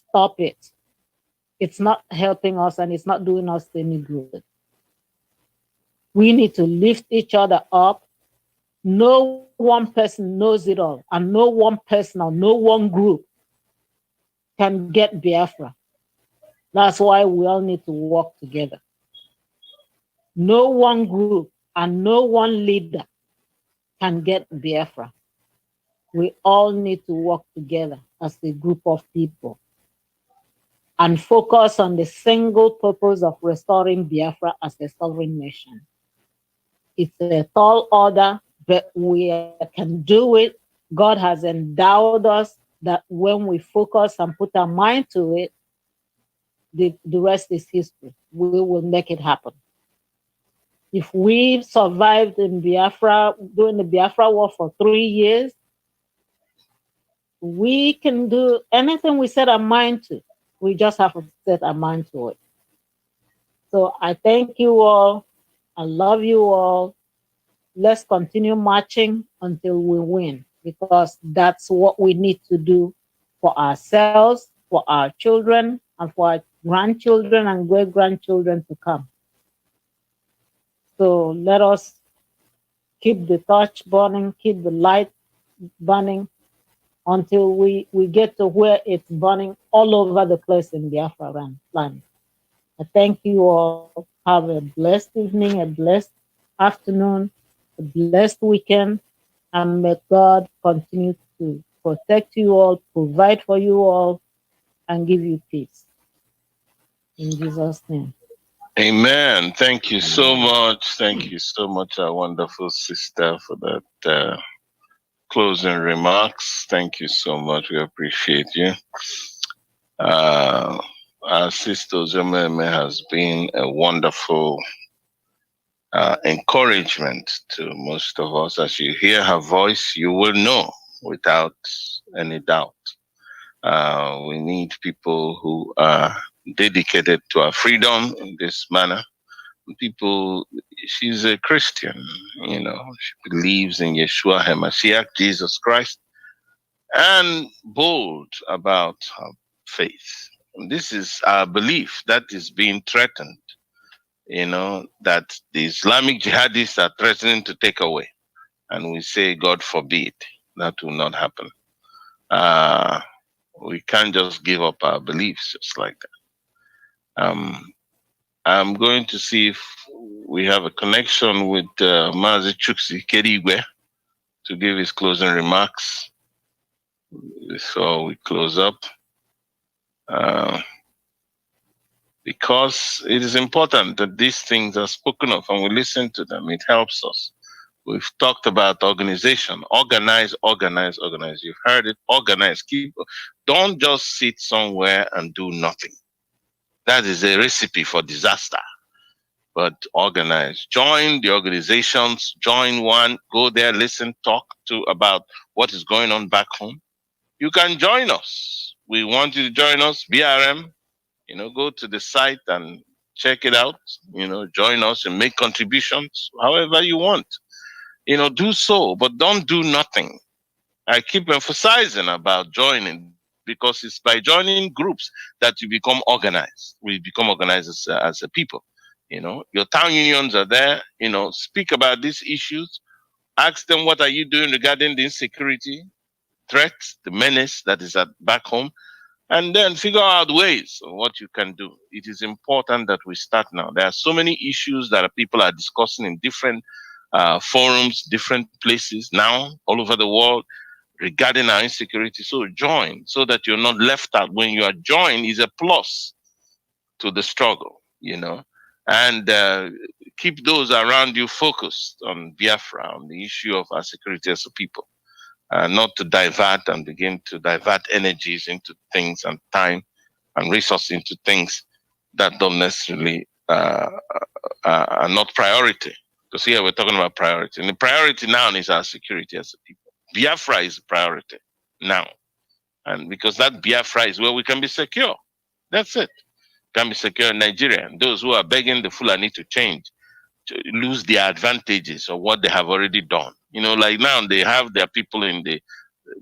stop it. It's not helping us and it's not doing us any good. We need to lift each other up. No one person knows it all, and no one person or no one group can get Biafra. That's why we all need to work together. No one group and no one leader can get Biafra. We all need to work together as a group of people and focus on the single purpose of restoring Biafra as a sovereign nation. It's a tall order, but we can do it. God has endowed us that when we focus and put our mind to it, the rest is history. We will make it happen. If we survived in Biafra, during the Biafra war for 3 years, we can do anything we set our mind to. We just have to set our mind to it. So I thank you all. I love you all. Let's continue marching until we win, because that's what we need to do for ourselves, for our children, and for our grandchildren and great-grandchildren to come. So let us keep the torch burning, keep the light burning until we get to where it's burning all over the place in Biafra land. I thank you all. Have a blessed evening, a blessed afternoon, a blessed weekend, and may God continue to protect you all, provide for you all, and give you peace. In Jesus' name. Amen. Thank you so much. Thank you so much, our wonderful sister, for that closing remarks. Thank you so much. We appreciate you. Our sister Ozememe has been a wonderful encouragement to most of us. As you hear her voice, you will know without any doubt. We need people who are dedicated to our freedom in this manner. People, she's a Christian, she believes in Yeshua HaMashiach, Jesus Christ, and bold about her faith. And this is our belief that is being threatened, that the Islamic jihadists are threatening to take away. And we say, God forbid, that will not happen. We can't just give up our beliefs just like that. I'm going to see if we have a connection with Mazi Chuksi Kerigwe to give his closing remarks before we close up. Because it is important that these things are spoken of and we listen to them. It helps us. We've talked about organization. Organize, organize, organize. You've heard it. Organize. Don't just sit somewhere and do nothing. That is a recipe for disaster. But organize. Join the organizations. Join one. Go there, listen, talk about what is going on back home. You can join us. We want you to join us. BRM. Go to the site and check it out. Join us and make contributions however you want. Do so, but don't do nothing. I keep emphasizing about joining because it's by joining groups that you become organized. We become organized as a people. Your town unions are there. Speak about these issues. Ask them, what are you doing regarding the insecurity, threats, the menace that is back home, and then figure out ways of what you can do. It is important that we start now. There are so many issues that people are discussing in different forums, different places now, all over the world, regarding our insecurity. So join so that you're not left out. When you are joined, is a plus to the struggle, and keep those around you focused on Biafra, on the issue of our security as a people, not to divert and begin to divert energies into things and time and resources into things that don't necessarily are not priority. Because here we're talking about priority. And the priority now is our security as a people. Biafra is a priority now. And because that Biafra is where we can be secure. That's it. Can be secure in Nigeria. And those who are begging the Fulani to change, to lose their advantages of what they have already done. Like now they have their people in the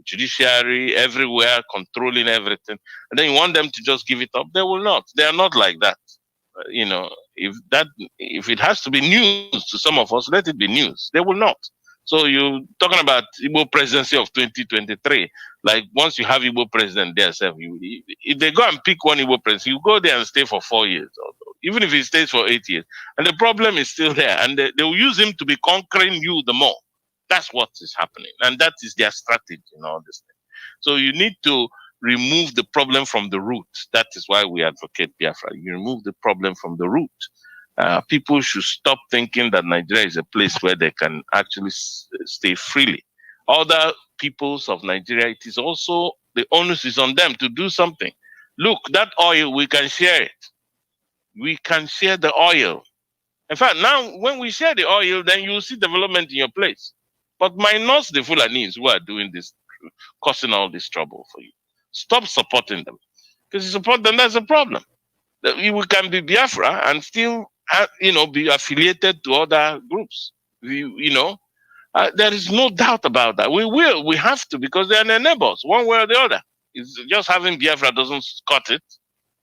judiciary everywhere controlling everything. And then you want them to just give it up. They will not. They are not like that. If it has to be news to some of us, let it be news. They will not. So you're talking about Igbo presidency of 2023. Like once you have Igbo president there, if they go and pick one Igbo president, you go there and stay for 4 years, even if he stays for 8 years, and the problem is still there, and they will use him to be conquering you the more. That's what is happening, and that is their strategy in all this thing. So you need to remove the problem from the root. That is why we advocate Biafra. You remove the problem from the root. People should stop thinking that Nigeria is a place where they can actually stay freely. Other peoples of Nigeria, it is also, the onus is on them to do something. Look, that oil, we can share it. We can share the oil. In fact, now when we share the oil, then you will see development in your place. But minus the Fulanese who are doing this, causing all this trouble for you. Stop supporting them. Because you support them, that's a problem. We can be Biafra and still, be affiliated to other groups. There is no doubt about that. We have to, because they are their neighbors, one way or the other. It's just having Biafra doesn't cut it.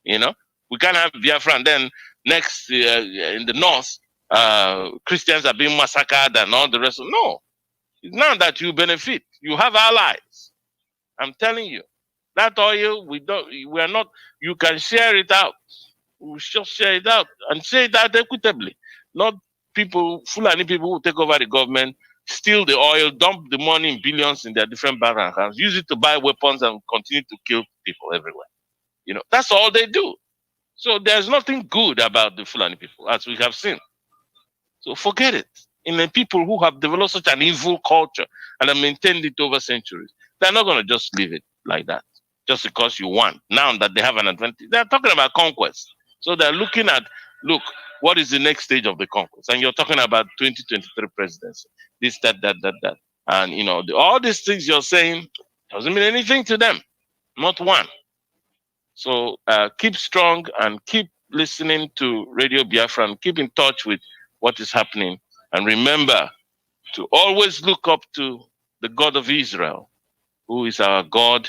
We can't have Biafra and then next in the north, Christians are being massacred and all the rest. No. It's not that you benefit. You have allies. I'm telling you. That oil, we are not, you can share it out. We should share it out and share it out equitably. Not Fulani people who take over the government, steal the oil, dump the money in billions in their different bank accounts, use it to buy weapons and continue to kill people everywhere. That's all they do. So there's nothing good about the Fulani people, as we have seen. So forget it. The people who have developed such an evil culture and have maintained it over centuries, they're not going to just leave it like that, just because you want. Now that they have an advantage, they're talking about conquest. So they're looking at, what is the next stage of the conquest? And you're talking about 2023 presidency, this, that. And, all these things you're saying doesn't mean anything to them, not one. So keep strong and keep listening to Radio Biafra and keep in touch with what is happening. And remember to always look up to the God of Israel, who is our God,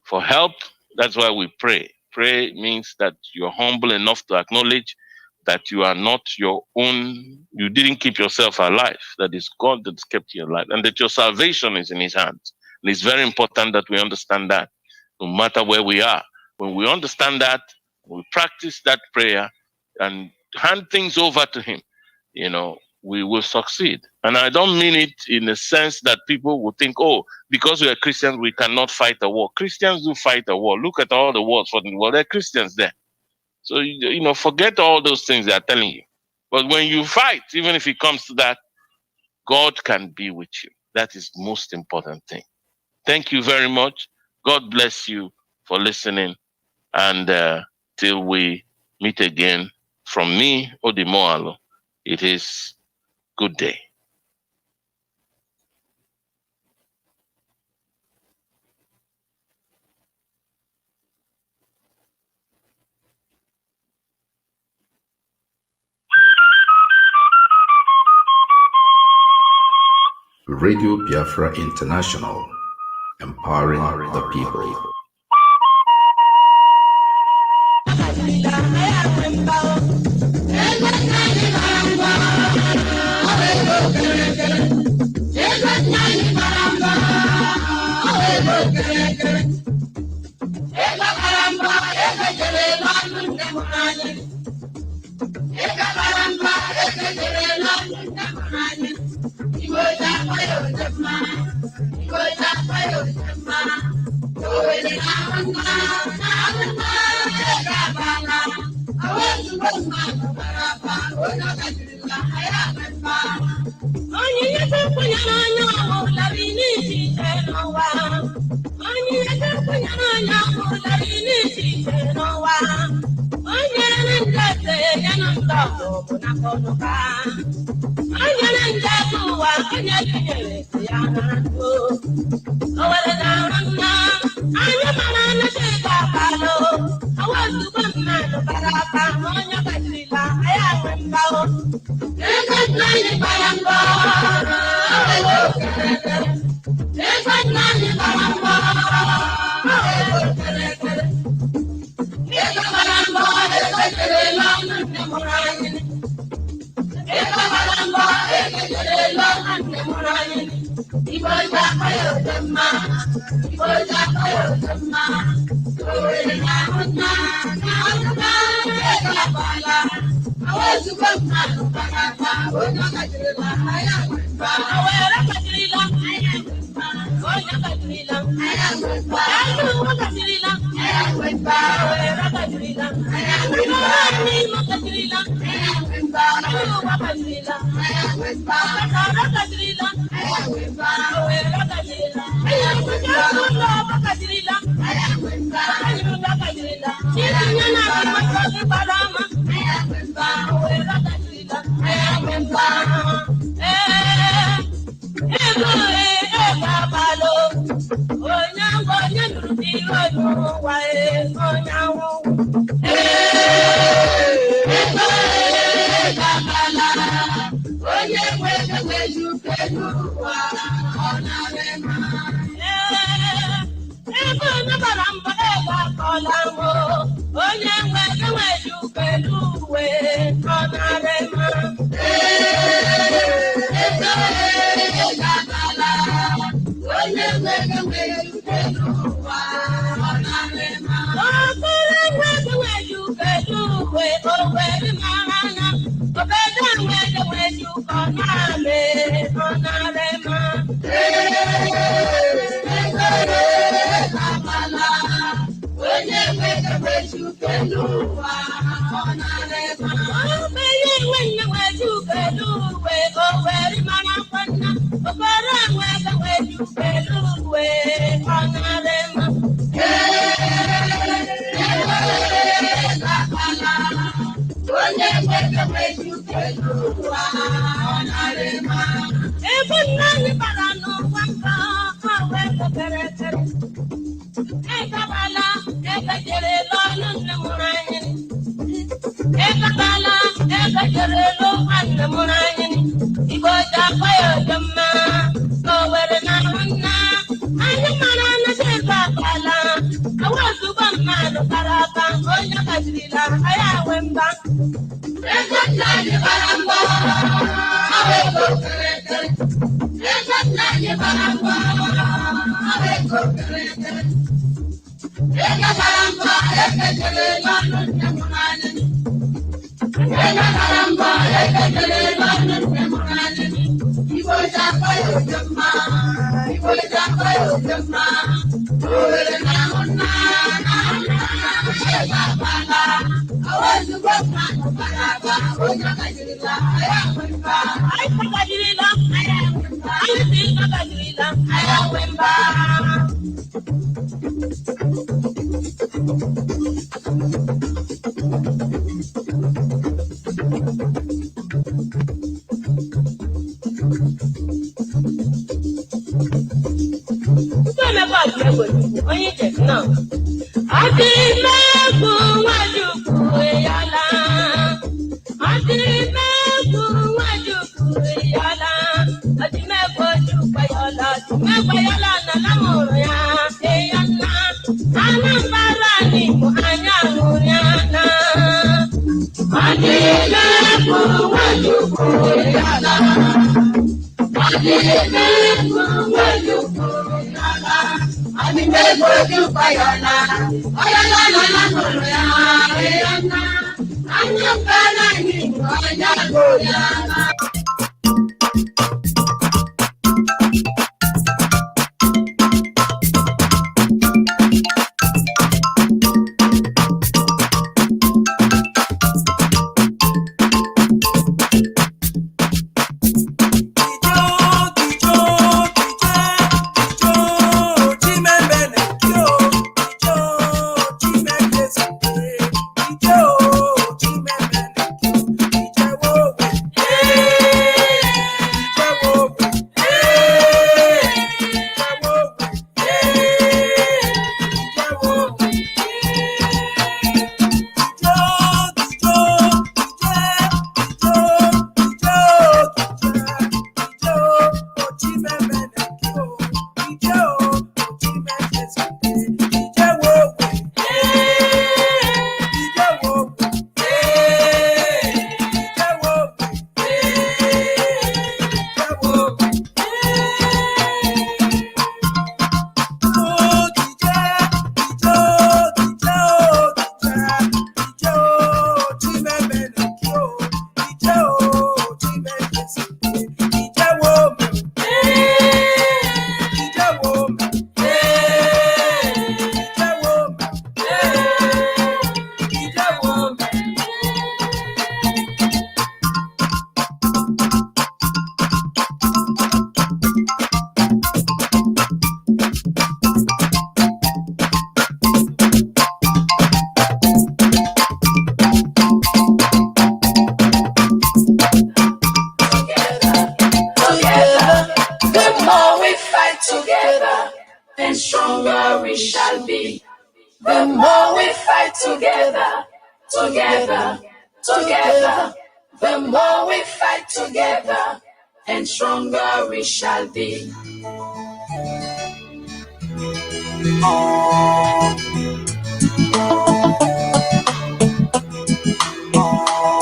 for help. That's why we pray. Pray means that you're humble enough to acknowledge that you are not your own, you didn't keep yourself alive, that is God that's kept you alive, and that your salvation is in his hands. And it's very important that we understand that, no matter where we are. When we understand that, we practice that prayer and hand things over to him, we will succeed. And I don't mean it in the sense that people will think, because we are Christians, we cannot fight a war. Christians do fight a war. Look at all the wars for the world. There are Christians there. So, forget all those things they are telling you. But when you fight, even if it comes to that, God can be with you. That is the most important thing. Thank you very much. God bless you for listening. And till we meet again, from me, Odimoalo, it is good day. Radio Biafra International, empowering the people. I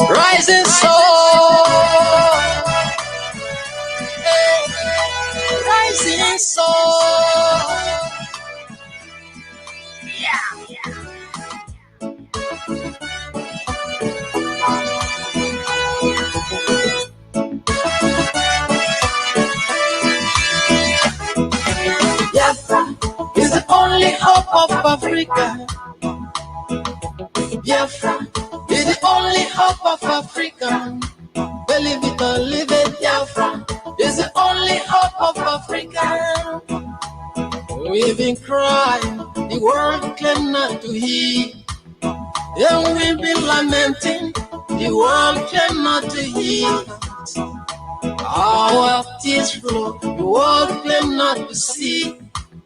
Rising sun, rising sun. Biafra is the only hope of Africa. Biafra is the only hope of Africa. Believe it or leave it, Biafra is the only hope of Africa. We've been crying, the world claim not to hear. And we've been lamenting, the world claim not to hear. Our tears flow, the world claim not to see.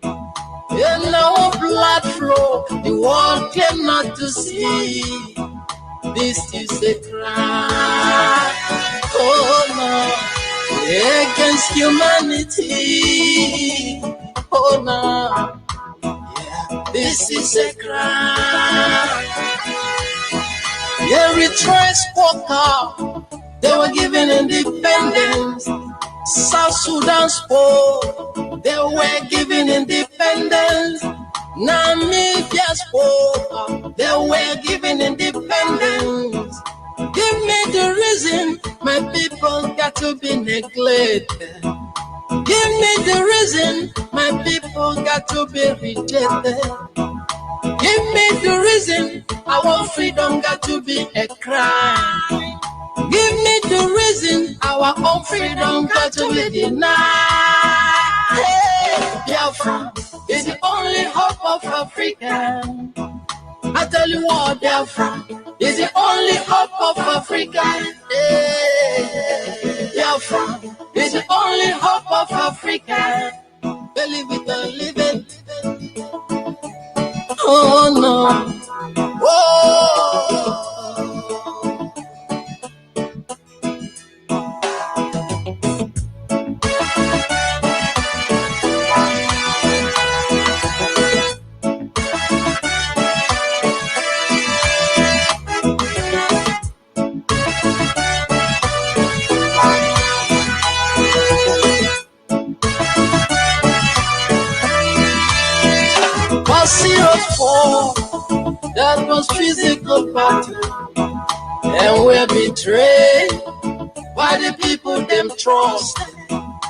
And our blood flow, the world claim not to see. This is a crime, oh no, against humanity. Oh no, yeah, this is a crime. Eritrea spoke out, they were given independence. South Sudan spoke, they were given independence. Namibia spoke, they were given independence. Give me the reason my people got to be neglected. Give me the reason my people got to be rejected. Give me the reason our freedom got to be a crime. Give me the reason our own freedom got to be denied. Hey, Biafra, African. I tell you what, Biafra is the only hope of Africa. Biafra is the only hope of Africa. Believe it or leave it. Oh no. Whoa. That was physical battle, and we're betrayed by the people them trust.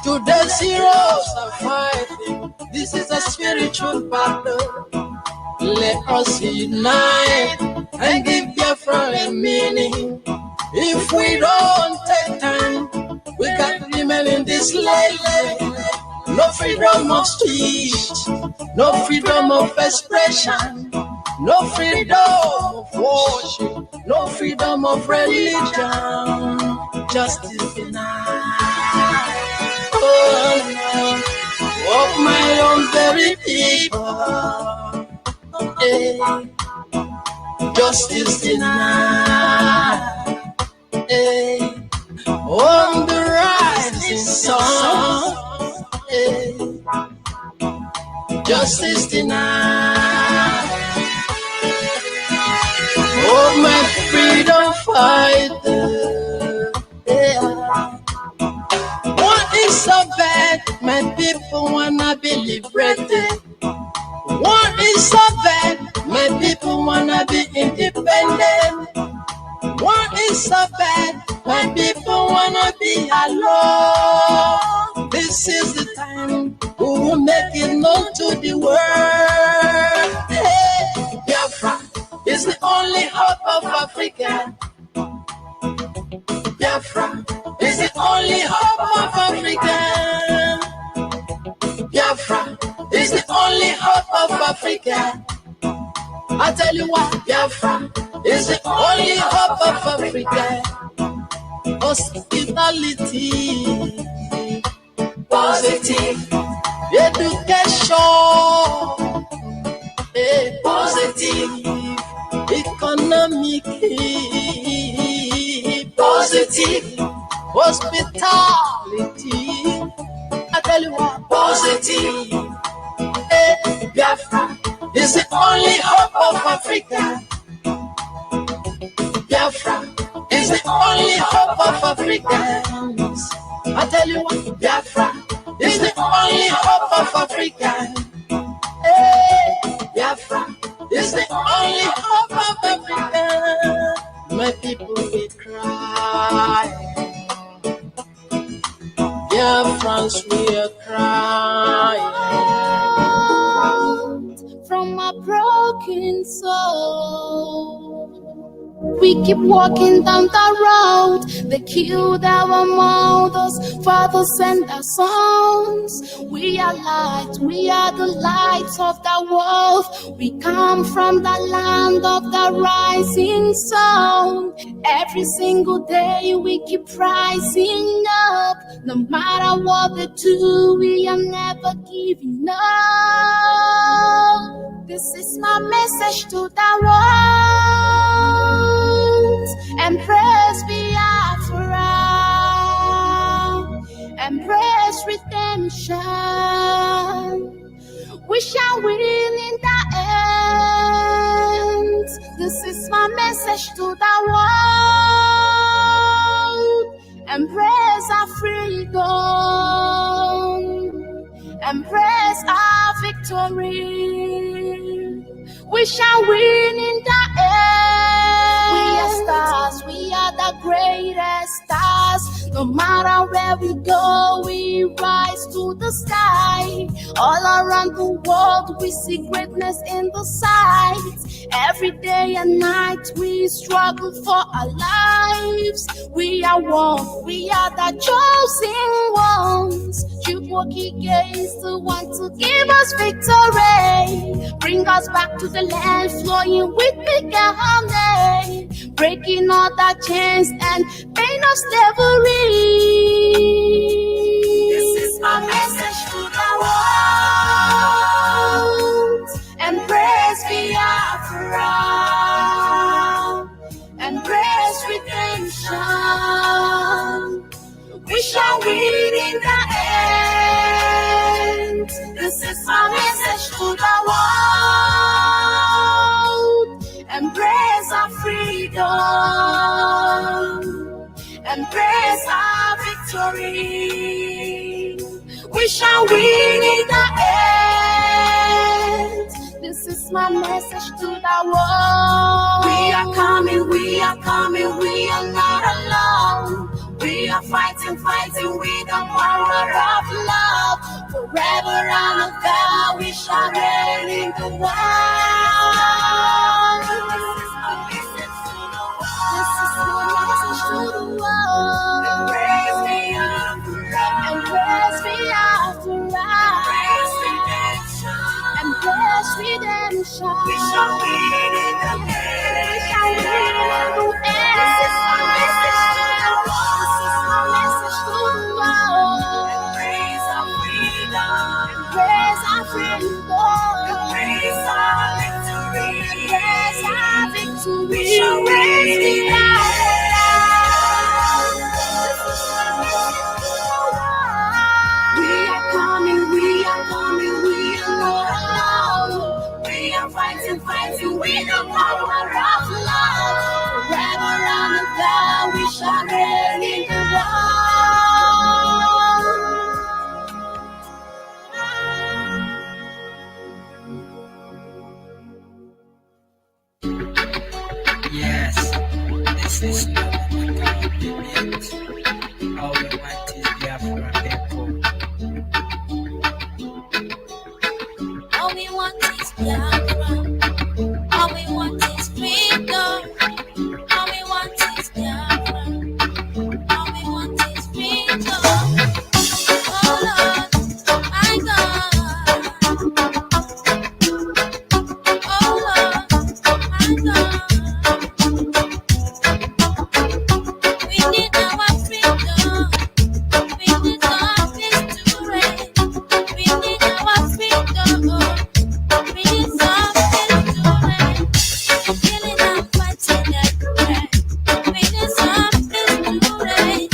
Today zeros are fighting. This is a spiritual battle. Let us unite and give Biafra a meaning. If we don't take time, we got to remain in this life. No freedom of speech, no freedom of expression, no freedom of worship, no freedom of religion. Justice denied. Oh, of my own very people. Hey. Justice denied. Hey. On the rising sun. Hey. Justice denied. Oh, my freedom fighter. Yeah. What is so bad? My people wanna be liberated. What is so bad? My people wanna be independent. What is so bad? My people wanna be alone. This is the time we will make it known to the world. Hey, Biafra is the only hope of Africa. Biafra is the only hope of Africa. Biafra is the only hope of Africa. I tell you what, Biafra is the only hope of Africa. Hospitality, positive, education, positive, economic, positive, hospitality. I tell you what, positive. Biafra is the only hope of Africa. Biafra is the only hope of Africans. I tell you what, Biafra is the only hope of Africa. Hey, Biafra is the only hope of Africa. My people will cry. Biafrans will cry. From a broken soul, we keep walking down the road. They killed our mothers, fathers, and our sons. We are light, we are the lights of the world. We come from the land of the rising sun. Every single day we keep rising up. No matter what they do, we are never giving up. This is my message to the world. Embrace Biafra. Embrace redemption. We shall win in the end. This is my message to the world. Embrace our freedom. Embrace our victory. We shall win in the end. We are stars, we are the greatest stars. No matter where we go, we rise to the sky. All around the world, we see greatness in the sight. Every day and night, we struggle for our lives. We are one, we are the chosen ones. Chukwokike is the one to give us victory. Bring us back to the land flowing with milk and honey, breaking all the chains and pain of slavery. This is my message to the world. Embrace Biafra. Embrace redemption. We shall win in the end. This is my message to the world. Embrace our freedom. Embrace our victory. We shall win in the end. This is my message to the world. We are coming, we are coming, we are not alone. We are fighting, fighting with the power of love. Forever and ever we shall reign in the world. This is my message to the world. Embrace Biafra. Embrace Biafra. Embrace Embrace redemption. redemption. We shall win in the end. We shall win in the end. This is my message to the world. This is my message to the world. Embrace our freedom. Embrace our freedom. Embrace our victory. Embrace our victory. We shall win in the end. We are coming, we are coming, we are not alone. We are fighting, fighting with the power of love. Forever and ever we shall reign in the world. Yes, this is not an account. All we want is Biafra people. All we want is Biafra. All we want is freedom. All we want is Biafra. All we want is freedom. Oh Lord, my God. Oh Lord, my God. We need our freedom. We need our peace to reign. We need our freedom. We need some peace to reign. Killing and fighting everywhere. We need some peace to reign.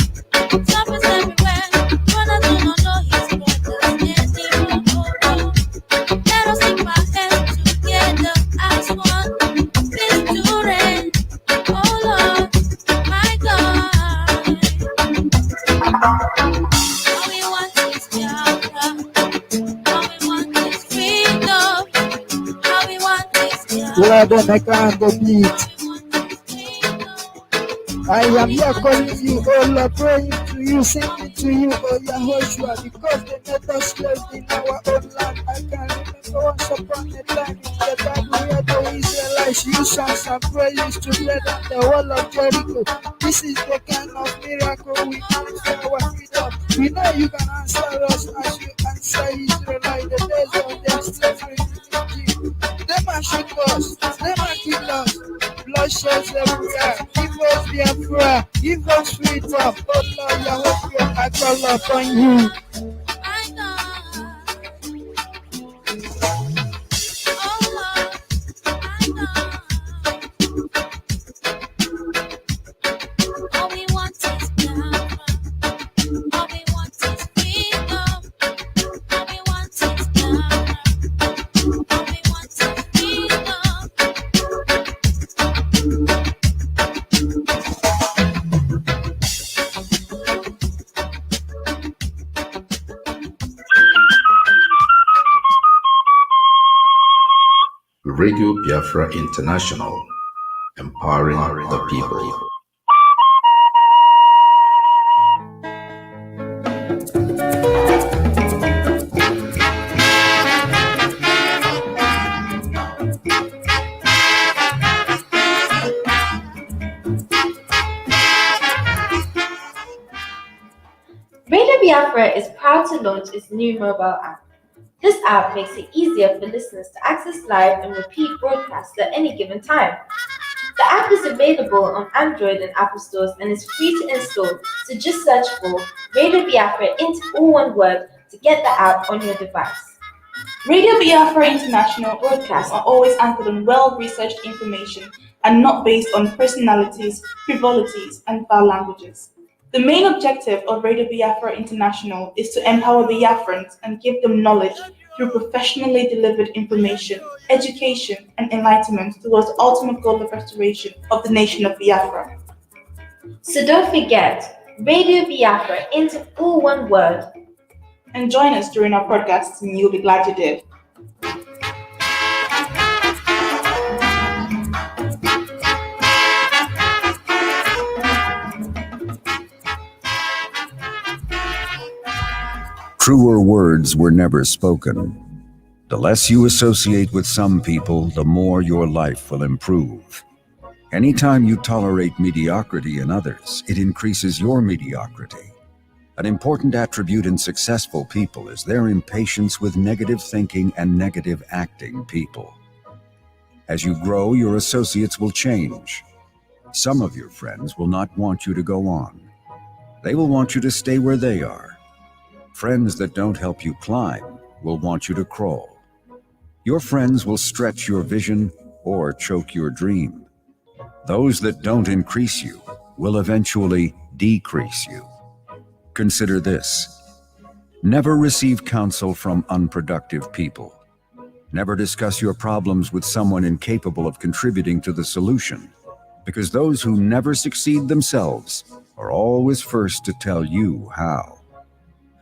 Zombies everywhere. Brothers do not know his brothers anymore. Let us keep our hands together as one. Peace to reign. Oh Lord, my God. All we want is Biafra. All we want is freedom. All we want is Biafra. Let them make a beat. I am here calling you, oh Lord, praying to you, singing to you, oh Yahushua, because they made us slaves in our own land. I can remember once upon a time in the Bible where the Israelites used songs and praises to lead on the wall of Jericho. This is the kind of miracle we need for our freedom. We know you can answer us as you answer Israelite the days of their slavery. They might shoot us, they might kill us. Bloodshed everywhere. Give us Biafra, give us freedom. Oh Lord, Yahushua, I call upon you. My God. Oh Lord, my God. All we want is Biafra. All we want is freedom. All we want is Biafra. All we want is freedom. Radio Biafra International, empowering the people. Radio Biafra is proud to launch its new mobile app. This app makes it easier for listeners to access live and repeat broadcasts at any given time. The app is available on Android and Apple stores and is free to install, so just search for Radio Biafra into all one word to get the app on your device. Radio Biafra International broadcasts are always anchored on well-researched information and not based on personalities, frivolities, and foul languages. The main objective of Radio Biafra International is to empower Biafrans and give them knowledge through professionally delivered information, education, and enlightenment towards the ultimate goal of restoration of the nation of Biafra. So don't forget, Radio Biafra into all one word. And join us during our podcasts, and you'll be glad you did. Truer words were never spoken. The less you associate with some people, the more your life will improve. Anytime you tolerate mediocrity in others, it increases your mediocrity. An important attribute in successful people is their impatience with negative thinking and negative acting people. As you grow, your associates will change. Some of your friends will not want you to go on. They will want you to stay where they are. Friends that don't help you climb will want you to crawl. Your friends will stretch your vision or choke your dream. Those that don't increase you will eventually decrease you. Consider this. Never receive counsel from unproductive people. Never discuss your problems with someone incapable of contributing to the solution, because those who never succeed themselves are always first to tell you how.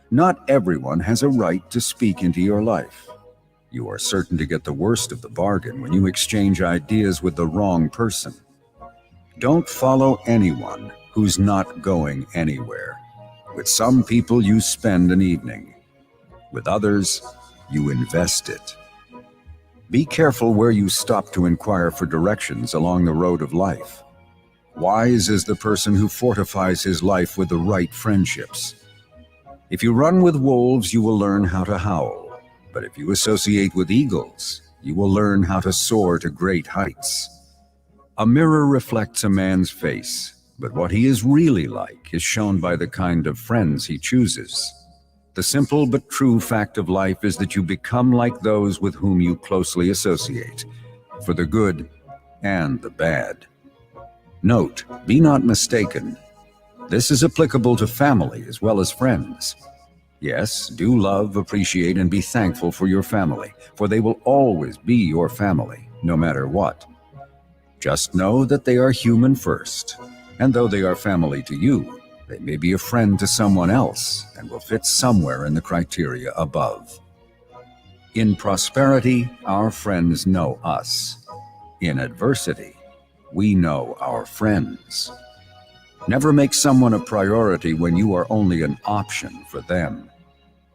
Not everyone has a right to speak into your life. You are certain to get the worst of the bargain when you exchange ideas with the wrong person. Don't follow anyone who's not going anywhere. With some people, you spend an evening. With others, you invest it. Be careful where you stop to inquire for directions along the road of life. Wise is the person who fortifies his life with the right friendships. If you run with wolves, you will learn how to howl. But if you associate with eagles, you will learn how to soar to great heights. A mirror reflects a man's face, but what he is really like is shown by the kind of friends he chooses. The simple but true fact of life is that you become like those with whom you closely associate, for the good and the bad. Note, be not mistaken. This is applicable to family as well as friends. Yes, do love, appreciate, and be thankful for your family, for they will always be your family, no matter what. Just know that they are human first, and though they are family to you, they may be a friend to someone else and will fit somewhere in the criteria above. In prosperity, our friends know us. In adversity, we know our friends. Never make someone a priority when you are only an option for them.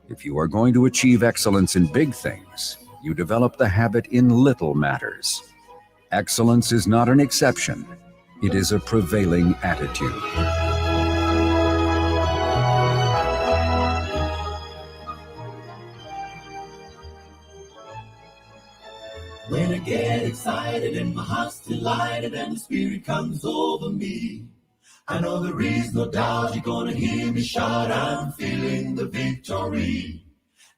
If you are going to achieve excellence in big things, you develop the habit in little matters. Excellence is not an exception. It is a prevailing attitude. When I get excited and my heart's delighted and the spirit comes over me, I know there is no doubt you're gonna hear me shout, I'm feeling the victory.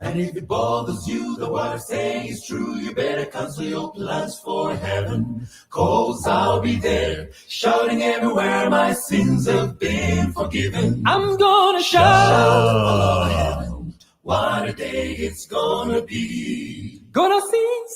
And if it bothers you that what I say is true, you better cancel your plans for heaven, 'cause I'll be there, shouting everywhere my sins have been forgiven. I'm gonna shout all over heaven, what a day it's gonna be. Gonna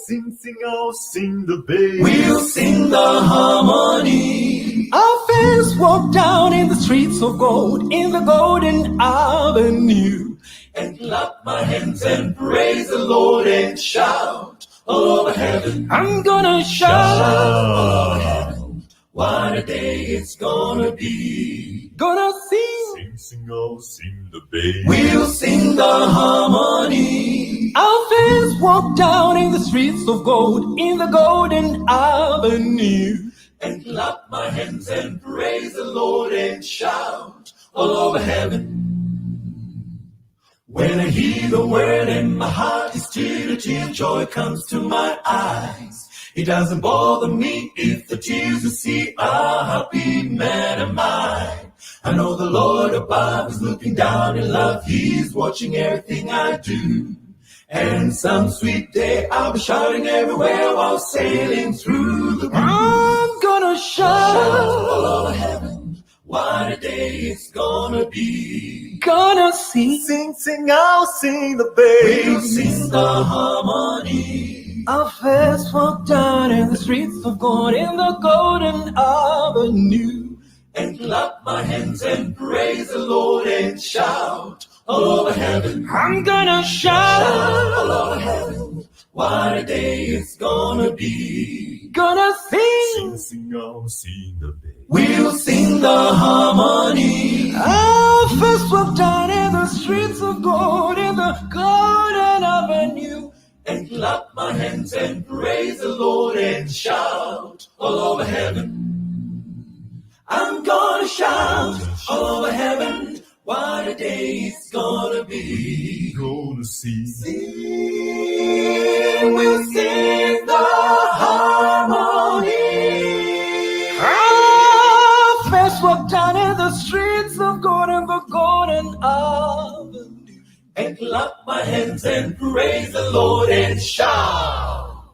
sing, oh, sing the bass. We'll sing the harmony. Our fans walk down in the streets of gold, in the golden avenue, and clap my hands and praise the Lord and shout all over heaven. I'm gonna shout all over heaven, what a day it's gonna be. Gonna sing, oh, sing the bass. We'll sing the harmony. Our fans walk down in the streets of gold, in the golden avenue, and clap my hands and praise the Lord and shout all over heaven. When I hear the word and my heart is stirred, a tear of joy comes to my eyes. It doesn't bother me if the tears you see are happy man am I. I know the Lord above is looking down in love. He's watching everything I do. And some sweet day I'll be shouting everywhere while sailing through the blue. I'm gonna shout all over heaven. What a day it's gonna be. Gonna sing, I'll sing the bass. We'll sing the harmony. I'll first walk down in the streets of gold in the golden avenue. And clap my hands and praise the Lord and shout all over heaven. I'm gonna shout all over heaven. What a day it's gonna be. Gonna sing, I'll sing the bass. We'll sing the harmony. I'll first walk down in the streets of gold in the golden avenue. And clap my hands and praise the Lord and shout all over heaven. I'm gonna shout all over heaven. What a day it's gonna be. Gonna sing. We'll sing the harmony. I'll first walk down in the streets of gold and the golden avenue. And clap my hands and praise the Lord and shout.